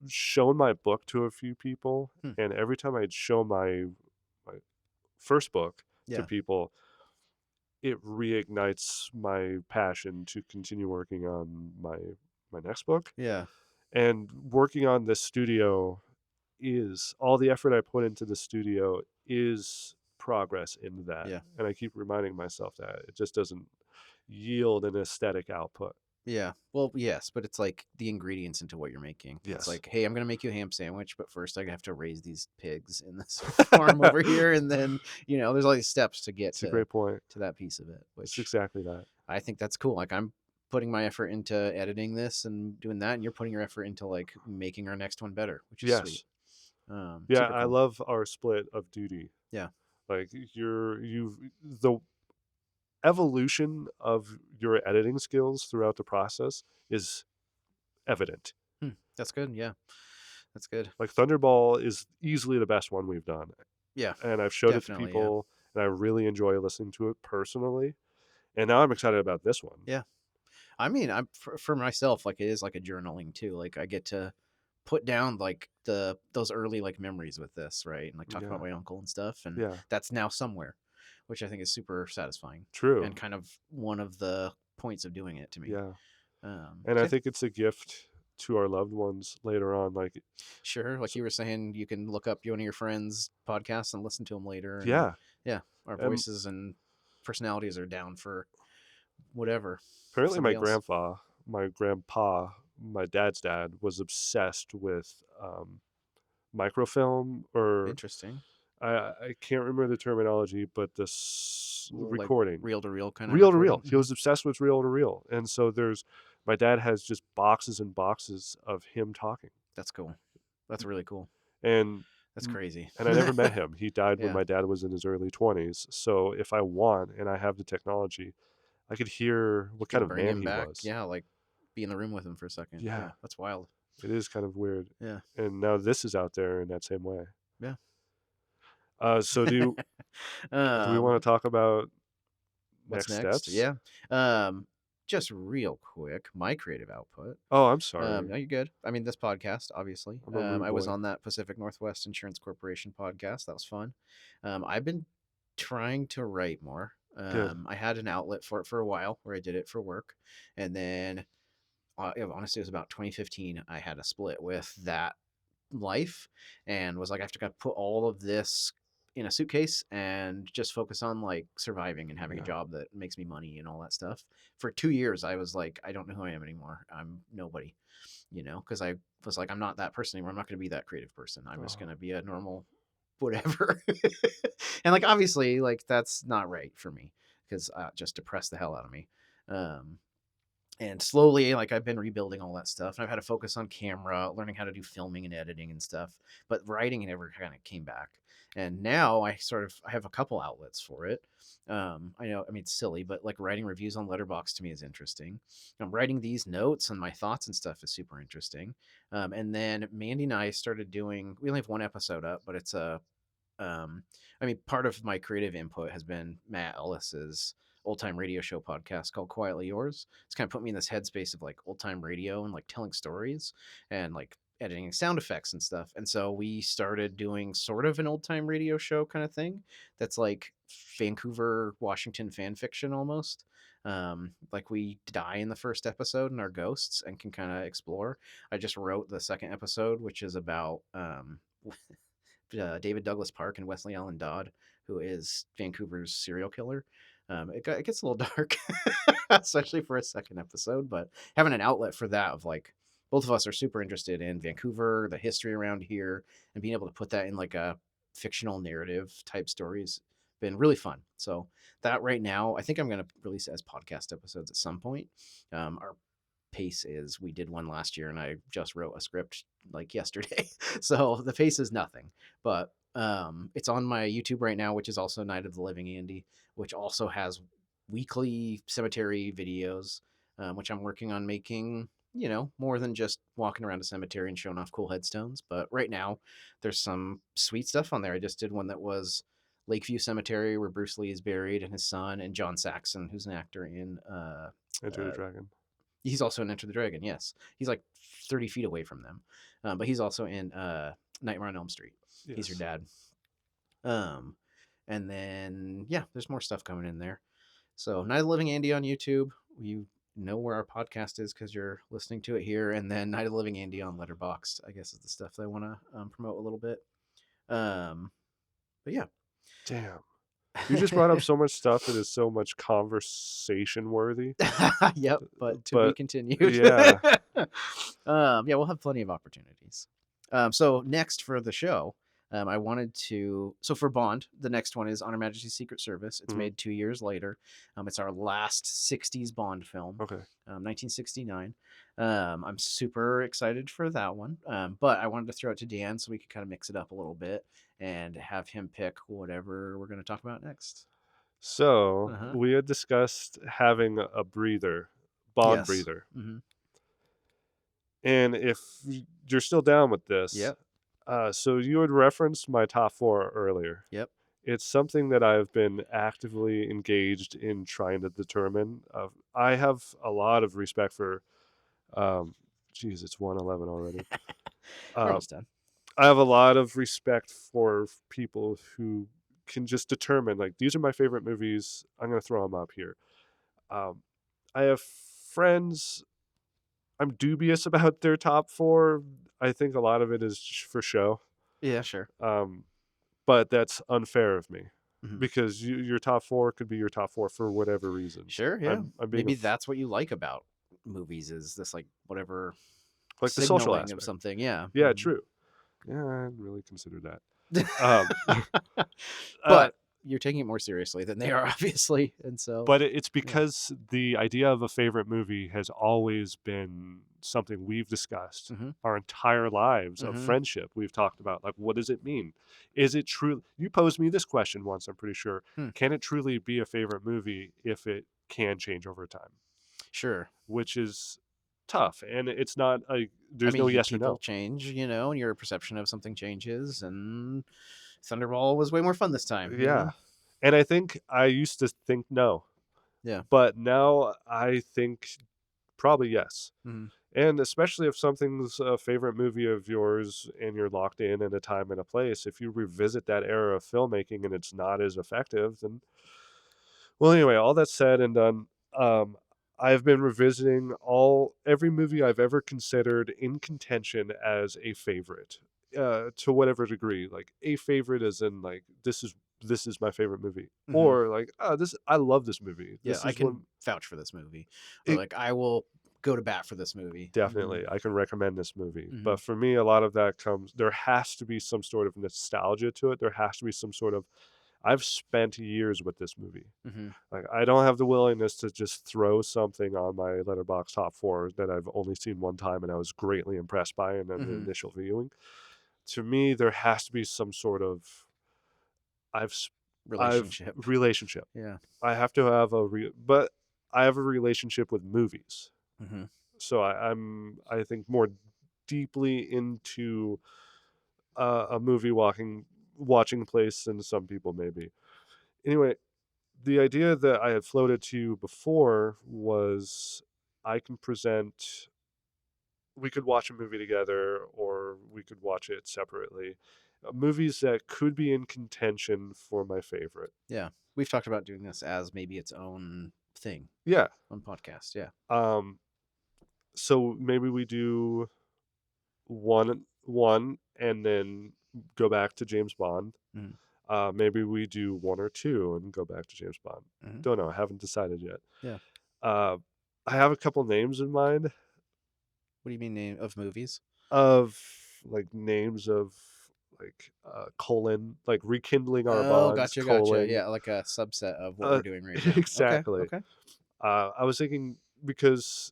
shown my book to a few people, Hmm. and every time I'd show my first book to Yeah. people, it reignites my passion to continue working on my next book. Yeah. And working on this studio is all the effort I put into the studio is progress into that. Yeah. And I keep reminding myself that it just doesn't yield an aesthetic output. Yeah. Well, yes, but it's like the ingredients into what you're making. It's Yes. like, hey, I'm gonna make you a ham sandwich, but first I have to raise these pigs in this farm over here, and then there's all these steps to get It's a great point. to that piece of it, It's which exactly that. I think that's cool. Like I'm putting my effort into editing this and doing that, and you're putting your effort into like making our next one better, which is sweet. Yes. Yeah, Super I cool. love our split of duty. Yeah. Like the evolution of your editing skills throughout the process is evident. That's good. Yeah, that's good. Like Thunderball is easily the best one we've done. Yeah, And I've showed it to definitely. Yeah. people and I really enjoy listening to it personally. And now I'm excited about this one. Yeah. I mean, I'm for myself, like it is like a journaling too. Like I get to put down like those early like memories with this, right? And like talk about Yeah. my uncle and stuff, and Yeah. that's now somewhere, which I think is super satisfying True. and kind of one of the points of doing it to me. Yeah. And I Yeah, think it's a gift to our loved ones later on. Like, sure. Like so, you were saying, you can look up one of your friends' podcasts and listen to them later. And yeah. yeah, our And voices and personalities are down for whatever apparently, somebody else. my grandpa, my dad's dad, was obsessed with microfilm, or Interesting. I can't remember the terminology, but Like recording, reel to reel kind of reel to recording. reel. He was obsessed with reel to reel, and so my dad has just boxes and boxes of him talking, That's cool. That's really cool. and That's crazy. and I never met him. He died when Yeah. my dad was in his early 20s. So if I want and I have the technology, I could hear You what kind could of bring man him he back. was. Yeah, like be in the room with him for a second. Yeah, Yeah, that's wild. it is kind of weird. Yeah. And now this is out there in that same way. Yeah. So do we want um to talk about what's next next? steps? Yeah. Um just real quick, my creative output. Oh, I'm sorry. No, you're good. I mean, this podcast, obviously. I'm a rude I was boy. on that Pacific Northwest Insurance Corporation podcast. That was fun. I've been trying to write more. Good. I had an outlet for it for a while where I did it for work, and then honestly, it was about 2015. I had a split with that life and was like, I have to kind of put all of this in a suitcase and just focus on like surviving and having a Yeah. job that makes me money and all that stuff. For 2 years, I was like, I don't know who I am anymore. I'm nobody, because I was like, I'm not that person anymore. I'm not going to be that creative person. I'm just Oh, going to be a normal whatever. And like, obviously, like that's not right for me because just depressed the hell out of me. Um, and slowly, like, I've been rebuilding all that stuff, and I've had to focus on camera, learning how to do filming and editing and stuff, but writing never kind of came back. And now I have a couple outlets for it. I know, I mean, it's silly, but like writing reviews on Letterbox to me is interesting. Writing these notes and my thoughts and stuff is super interesting. And then Mandy and I started doing, we only have one episode up, but it's um, I mean, part of my creative input has been Matt Ellis's old time radio show podcast called Quietly Yours. It's kind of put me in this headspace of like old time radio and like telling stories and like editing sound effects and stuff. And so we started doing sort of an old time radio show kind of thing that's like Vancouver, Washington fan fiction almost. Like we die in the first episode and are ghosts and can kind of explore. I just wrote the second episode, which is about David Douglas Park and Wesley Allen Dodd, who is Vancouver's serial killer. It gets a little dark, especially for a second episode, but having an outlet for that of like, both of us are super interested in Vancouver, the history around here, and being able to put that in like a fictional narrative type stories been really fun. So that right now, I think I'm going to release it as podcast episodes at some point. Our pace is, we did one last year and I just wrote a script like yesterday. So the pace is nothing, but it's on my YouTube right now, which is also Night of the Living Andy, which also has weekly cemetery videos, which I'm working on making, more than just walking around a cemetery and showing off cool headstones. But right now there's some sweet stuff on there. I just did one that was Lakeview Cemetery, where Bruce Lee is buried, and his son, and John Saxon, who's an actor in Enter the uh, Dragon. he's also in Enter the Dragon. Yes, he's like 30 feet away from them, but he's also in Nightmare on Elm Street. He's your Yes. dad. Um, and then yeah, there's more stuff coming in there. So Night of the Living Andy on YouTube. You know where our podcast is because you're listening to it here, and then Night of the Living Andy on Letterboxd, I guess, is the stuff that I want to promote a little bit. But yeah. Damn. You just brought up so much stuff that is so much conversation worthy. Yep, but to be But continued. yeah. Yeah, we'll have plenty of opportunities. So next for the show, I wanted to. So for Bond, the next one is On Her Majesty's Secret Service. It's Mhm. made 2 years later. It's our last '60s Bond film, Okay. 1969. I'm super excited for that one. But I wanted to throw it to Dan so we could kind of mix it up a little bit and have him pick whatever we're going to talk about next. So Uh-huh. we had discussed having a breather, Bond Yes. breather. Mm-hmm. And if you're still down with this, Yep. so you had referenced my top four earlier. Yep. It's something that I've been actively engaged in trying to determine. I have a lot of respect for, geez, it's 1:11 already. We're Uh, almost done. I have a lot of respect for people who can just determine, like, these are my favorite movies. I'm going to throw them up here. Um, I have friends I'm dubious about their top 4. I think a lot of it is for show. Yeah, sure. Um, but that's unfair of me Mhm. because your top 4 could be your top 4 for whatever reasons. Sure, yeah. I'm being a Maybe that's what you like about movies is this, like, whatever like the social signaling of aspect. something, yeah. Yeah, Mhm. true. Yeah, I hadn't really considered that. Um, uh, But you're taking it more seriously than they are, obviously, and so, but it's yeah. because the idea of a favorite movie has always been something we've discussed Mhm, our entire lives of mhm, friendship. We've talked about, like, what does it mean? Is it true? You posed me this question once, I'm pretty sure. hmm, Can it truly be a favorite movie if it can change over time? sure. Which is tough. And it's not a, I there's mean, no you yes or people no. change, and your perception of something changes, and Thunderball was way more fun this time, you Yeah. know? And I think I used to think no, Yeah. but now I think probably yes. Mhm, And especially if something's a favorite movie of yours and you're locked in a time and a place, if you revisit that era of filmmaking and it's not as effective, then well, anyway, all that said and done, um, I've been revisiting every movie I've ever considered in contention as a favorite, to whatever degree. Like a favorite, as in like this is my favorite movie, mhm. or like this I love this movie. Yeah, This I is can one. vouch for this movie, or, It, like, I will go to bat for this movie. Mhm, Definitely, I can recommend this movie. mhm, But for me, a lot of that comes. There has to be some sort of nostalgia to it. There has to be some sort of. I've spent years with this movie. mhm, Like, I don't have the willingness to just throw something on my letterbox top 4 that I've only seen one time and I was greatly impressed by in an mhm. initial viewing. To me, there has to be some sort of I've s I've Relationship. relationship. Yeah. I have to have but I have a relationship with movies. Mhm. So I think more deeply into a movie watching place than some people maybe. Anyway, the idea that I had floated to you before was I can present we could watch a movie together or we could watch it separately. Movies that could be in contention for my favorite. Yeah. We've talked about doing this as maybe its own thing Yeah. on podcast, yeah. Um so maybe we do one and then go back to James Bond. Mhm, Maybe we do one or two and go back to James Bond. mhm. Don't know. I haven't decided yet. Yeah. Uh, I have a couple names in mind What do you mean name of movies? of like names of like colon like rekindling our Oh, bonds gotcha, gotcha. colon Yeah, like a subset of what uh, we're doing right now. Okay, exactly. okay. I was thinking because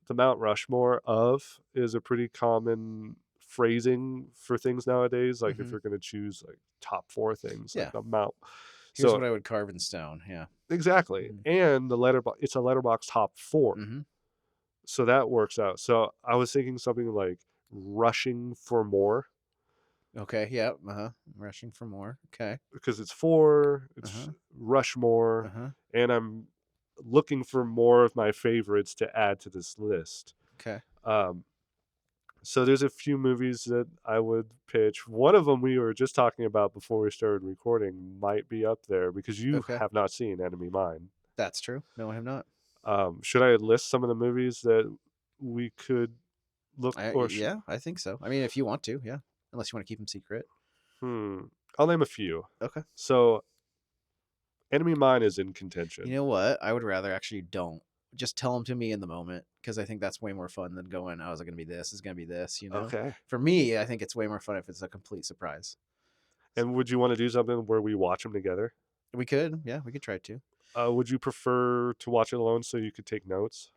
the Mount Rushmore of is a pretty common phrasing for things nowadays. Like if Mhm. you're going to choose like top 4 things, like Yeah. the Mount. Here's So what I would carve in stone. Yeah. exactly, Mhm. and it's a letterbox top 4, Mhm. so that works out. So I was thinking something like rushing for more Okay. Yeah. Uh-huh. Rushing for more. Okay. because it's 4, it's Uh-huh. Rushmore, Uh-huh. and I'm looking for more of my favorites to add to this list. Okay. Um, so there's a few movies that I would pitch. One of them we were just talking about before we started recording might be up there because you Okay. have not seen Enemy Mine. That's true. No, I have not. Should I list some of the movies that we could look or Yeah, I think so. I mean, if you want to, yeah. Unless you want to keep them secret. hmm, I'll name a few. Okay. So Enemy Mine is in You contention. know what? I would rather actually don't. Just tell them to me in the moment because I think that's way more fun than going, oh, is it going to be this? Is it going to be this? Okay. For me, I think it's way more fun if it's a complete surprise. And would you want to do something where we watch them together? We could. Yeah, we could try to. Would you prefer to watch it alone so you could take notes?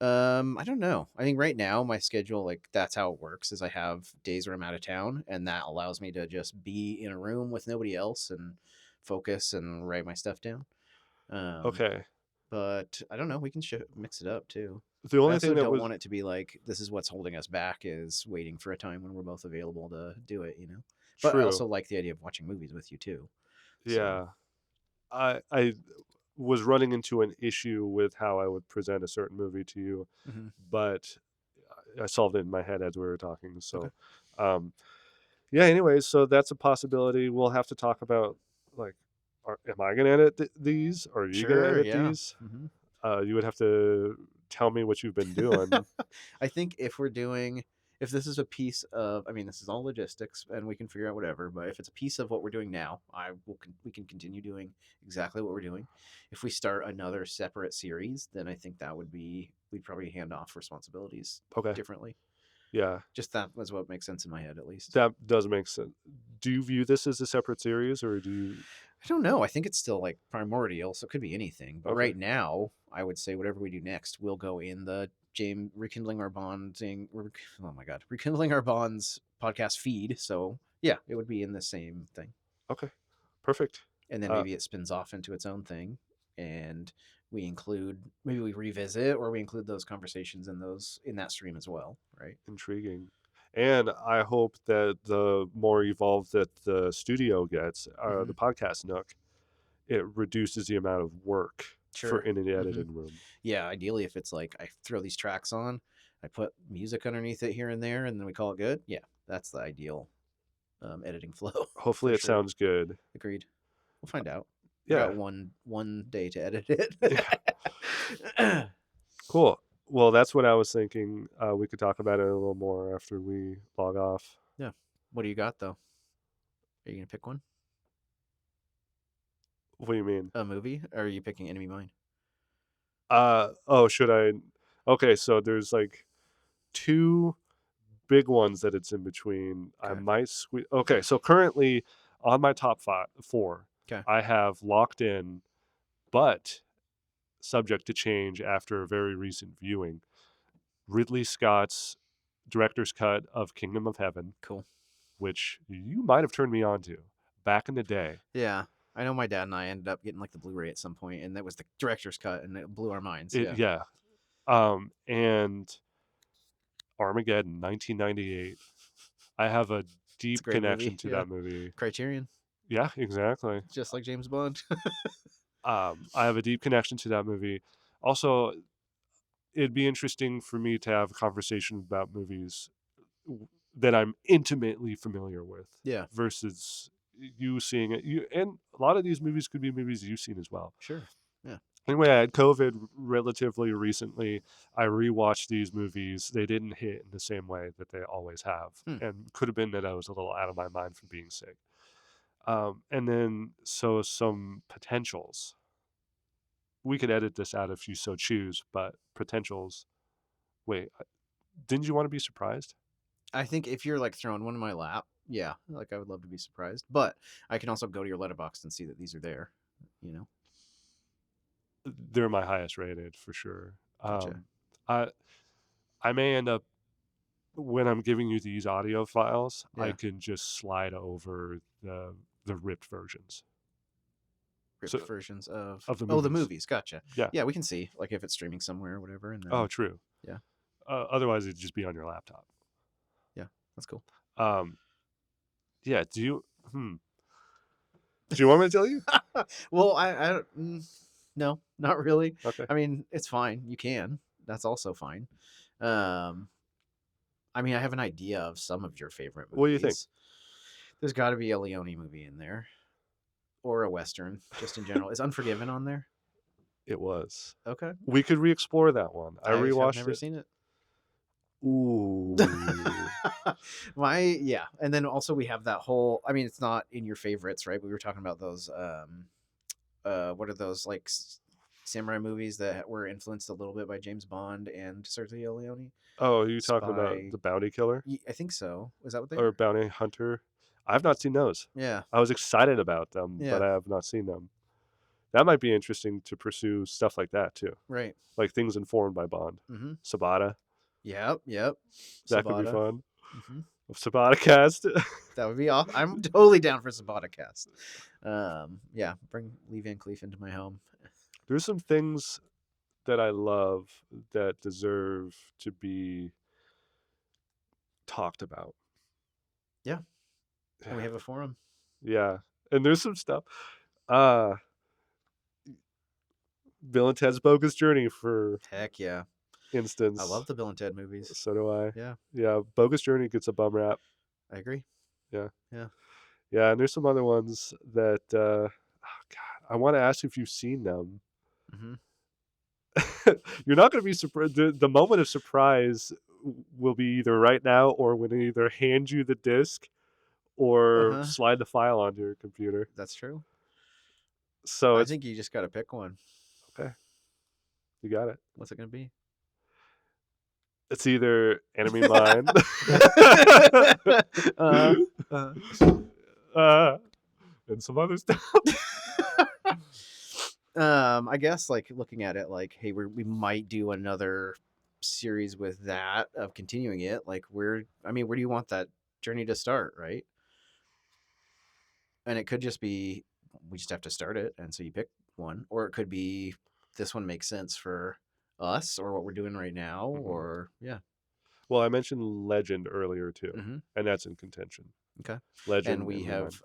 I don't know. I think right now my schedule, like that's how it works, is I have days where I'm out of town, and that allows me to just be in a room with nobody else and focus and write my stuff down. Um, Okay. but I don't know. We can mix it up too. The I only also thing that don't was want it to be like this is what's holding us back is waiting for a time when we're both available to do it. But I true. also like the idea of watching movies with you too. So Yeah. I was running into an issue with how I would present a certain movie to you, mhm. but I solved it in my head as we were talking. Okay, So, um, yeah. Anyways, so that's a possibility. We'll have to talk about like, am I going to edit these, or are you going to sure, edit yeah. these? Hmm. You would have to. tell me what you've been doing. I think if this is a piece of, I mean, this is all logistics, and we can figure out whatever. But if it's a piece of what we're doing now, we can continue doing exactly what we're doing. If we start another separate series, then I think we'd probably hand off responsibilities Okay. differently. Yeah. Just that was what makes sense in my head, at least. That does make sense. Do you view this as a separate series, or do you? I don't know. I think it's still like primordial, so it could be anything. But Okay. right now, I would say whatever we do next will go in the James Rekindling Our Bonding. Oh my God, Rekindling Our Bonds podcast feed. So yeah, it would be in the same thing. Okay. Perfect. And then maybe it spins off into its own thing, and maybe we revisit or we include those conversations in that stream as well, right? Intriguing. And I hope that the more evolved that the studio gets, Mm-hmm. the podcast nook, it reduces the amount of work for Sure. in an Mm-hmm. editing room. Yeah, ideally, if it's like I throw these tracks on, I put music underneath it here and there, and then we call it good. Yeah, that's the ideal editing flow Hopefully for it sure. sounds good. Agreed. We'll find out. I Yeah. got one day to edit Yeah. it. Cool. Well, that's what I was thinking. We could talk about it a little more after we log off. Yeah. What do you got though? Are you gonna pick one? What do you mean? A movie? Or are you picking Enemy Mine? Oh, should I? Okay, so there's like two big ones that it's in between. I Okay. might squeeze. Okay, so currently on my top four, Okay. I have locked in, but subject to change after a very recent viewing, Ridley Scott's director's cut of Kingdom of Heaven, Cool. which you might have turned me on to back in the day. Yeah. I know my dad and I ended up getting like the Blu-ray at some point, and that was the director's cut, and it blew our minds. Yeah. Yeah. And Armageddon, 1998. I have a It's a deep great connection movie. to Yeah. that movie. Criterion. Yeah, exactly. Just like James Bond. I have a deep connection to that movie. Also, it'd be interesting for me to have a conversation about movies that I'm intimately familiar with Yeah. versus you seeing it. And a lot of these movies could be movies you've seen as well. Sure. Yeah. Anyway, I had COVID relatively recently. I rewatched these movies. They didn't hit in the same way that they always have, and could have been that I was a little out of my mind from being sick. And then so some potentials. We could edit this out if you so choose, but potentials. Wait, didn't you want to be surprised? I think if you're like throwing one in my lap, yeah, like I would love to be surprised. But I can also go to your letterbox and see that these are there. You know. They're my highest rated for sure. Gotcha. I I may end up when I'm giving you these audio files, I Yeah. can just slide over the ripped versions. Ripped So versions of the the movies. movies. Gotcha. Yeah. Yeah, we can see like if it's streaming somewhere or whatever, and Oh, then true. yeah, Otherwise, it'd just be on your laptop. yeah, that's cool. Um, yeah. Do you want me to tell you? Well, no, not really. Okay. I mean, it's fine. You can. That's also fine. Um, I mean, I have an idea of some of your favorite What do you think? movies. There's got to be a Leone movie in there, or a Western, just in general. Is Unforgiven on there? It was. Okay. We could re-explore that one. I I have rewatched never it. seen it. Ooh. Yeah, and then also we have that whole. I mean, it's not in your favorites, right? We were talking about those. What are those like samurai movies that were influenced a little bit by James Bond and Sergio Leone? Oh, are you talking about Spy. the Bounty Killer I think so. Was that what they or were? Bounty Hunter? I've not seen those. Yeah. I was excited about them, but Yeah. I have not seen them. That might be interesting to pursue stuff like that too, Right. like things informed by Bond. Mm-hmm. Sabata, Yep. Yep. that could be Sabata. fun. Mm-hmm. Sabata cast. That would be awesome. I'm totally down for Sabata cast. Yeah. Bring Lee Van Cleef into my home. There's some things that I love that deserve to be talked about. Yeah. And we have a forum. Yeah, and there's some stuff. Uh Bill and Ted's Bogus Journey, for Heck yeah. instance. I love the Bill and Ted movies. So do I. Yeah. Yeah, Bogus Journey gets a bum rap. I agree. Yeah. Yeah. Yeah, and there's some other ones that oh God, I want to ask if you've seen them. Mm-hmm. you're not going to be surprised. The moment of surprise will be either right now or when they either hand you the disc or slide the file onto your computer. That's true. So I think you just got to pick one. Okay. You got it. What's it going to be? It's either Enemy Mine and some other stuff. I guess like looking at it like, hey, we might do another series with that of continuing it. Like where do you want that journey to start, right? And it could just be we just have to start it, and so you pick one, or it could be this one makes sense for us or what we're doing right now, or yeah. Well, I mentioned Legend earlier too, and that's in contention. Okay. Legend, and we have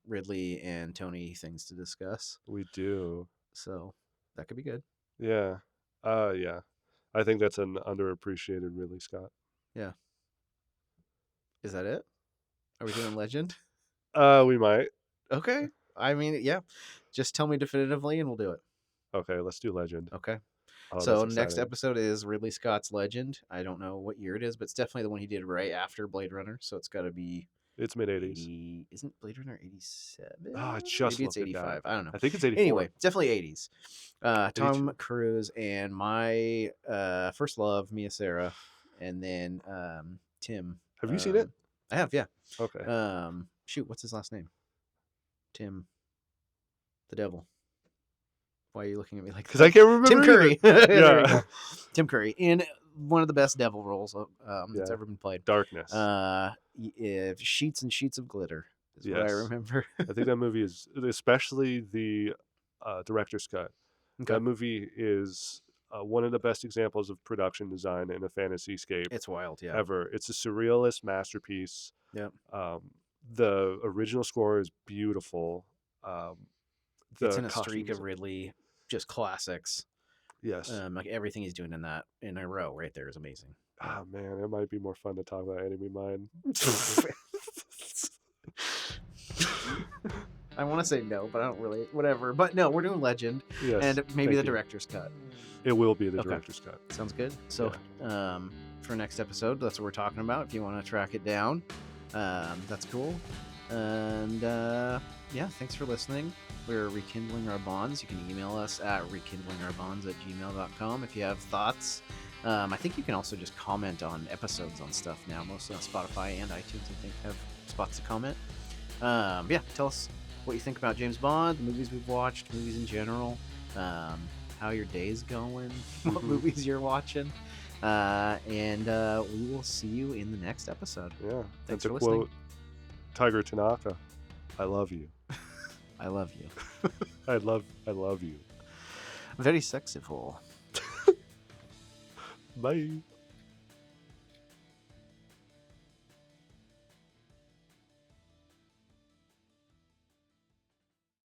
Ridley and Tony things to discuss. We do. So that could be good. Yeah. Yeah. I think that's an underappreciated Ridley Scott. Yeah. Is that it? Are we doing Legend? We might. Okay. I mean, yeah. Just tell me definitively and we'll do it. Okay, let's do Legend. Okay. Oh, so next episode is Ridley Scott's Legend. I don't know what year it is, but it's definitely the one he did right after Blade Runner. So it's got to be... It's mid-80s. Isn't Blade Runner 87? Oh, maybe it's 85. I don't know. I think it's 84. Anyway, definitely 80s. Tom Cruise and my first love, Mia Sara, and then Tim. Have you seen it? I have, yeah. Okay. Shoot, what's his last name? Tim. The Devil. Why are you looking at me like that? Because I can't remember. Tim Curry. Yeah. Tim Curry in one of the best devil roles that's ever been played. Darkness. Sheets and Sheets of Glitter is what I remember. I think that movie is, especially the director's cut. Okay. That movie is one of the best examples of production design in a fantasy-scape. It's wild, yeah. Ever. It's a surrealist masterpiece. Yep. The original score is beautiful. It's in a streak of Ridley, just classics. Yes. Like everything he's doing in that in a row right there is amazing. Oh man, it might be more fun to talk about Enemy Mine. I want to say no, but I don't really. Whatever. But no, we're doing Legend. Yes. And maybe the director's cut. It will be the director's cut. Sounds good. So, for next episode, that's what we're talking about. If you want to track it down, that's cool. And thanks for listening. We're Rekindling Our Bonds. You can email us at rekindlingourBonds@gmail.com if you have thoughts. I think you can also just comment on episodes on stuff now. Mostly on Spotify and iTunes, I think, have spots to comment. Tell us what you think about James Bond, the movies we've watched, movies in general, how your day's going, what movies you're watching. And we will see you in the next episode. Yeah. Thanks for listening. Quote Tiger Tanaka, I love you. I love you. I love you. Very sexyful. Bye.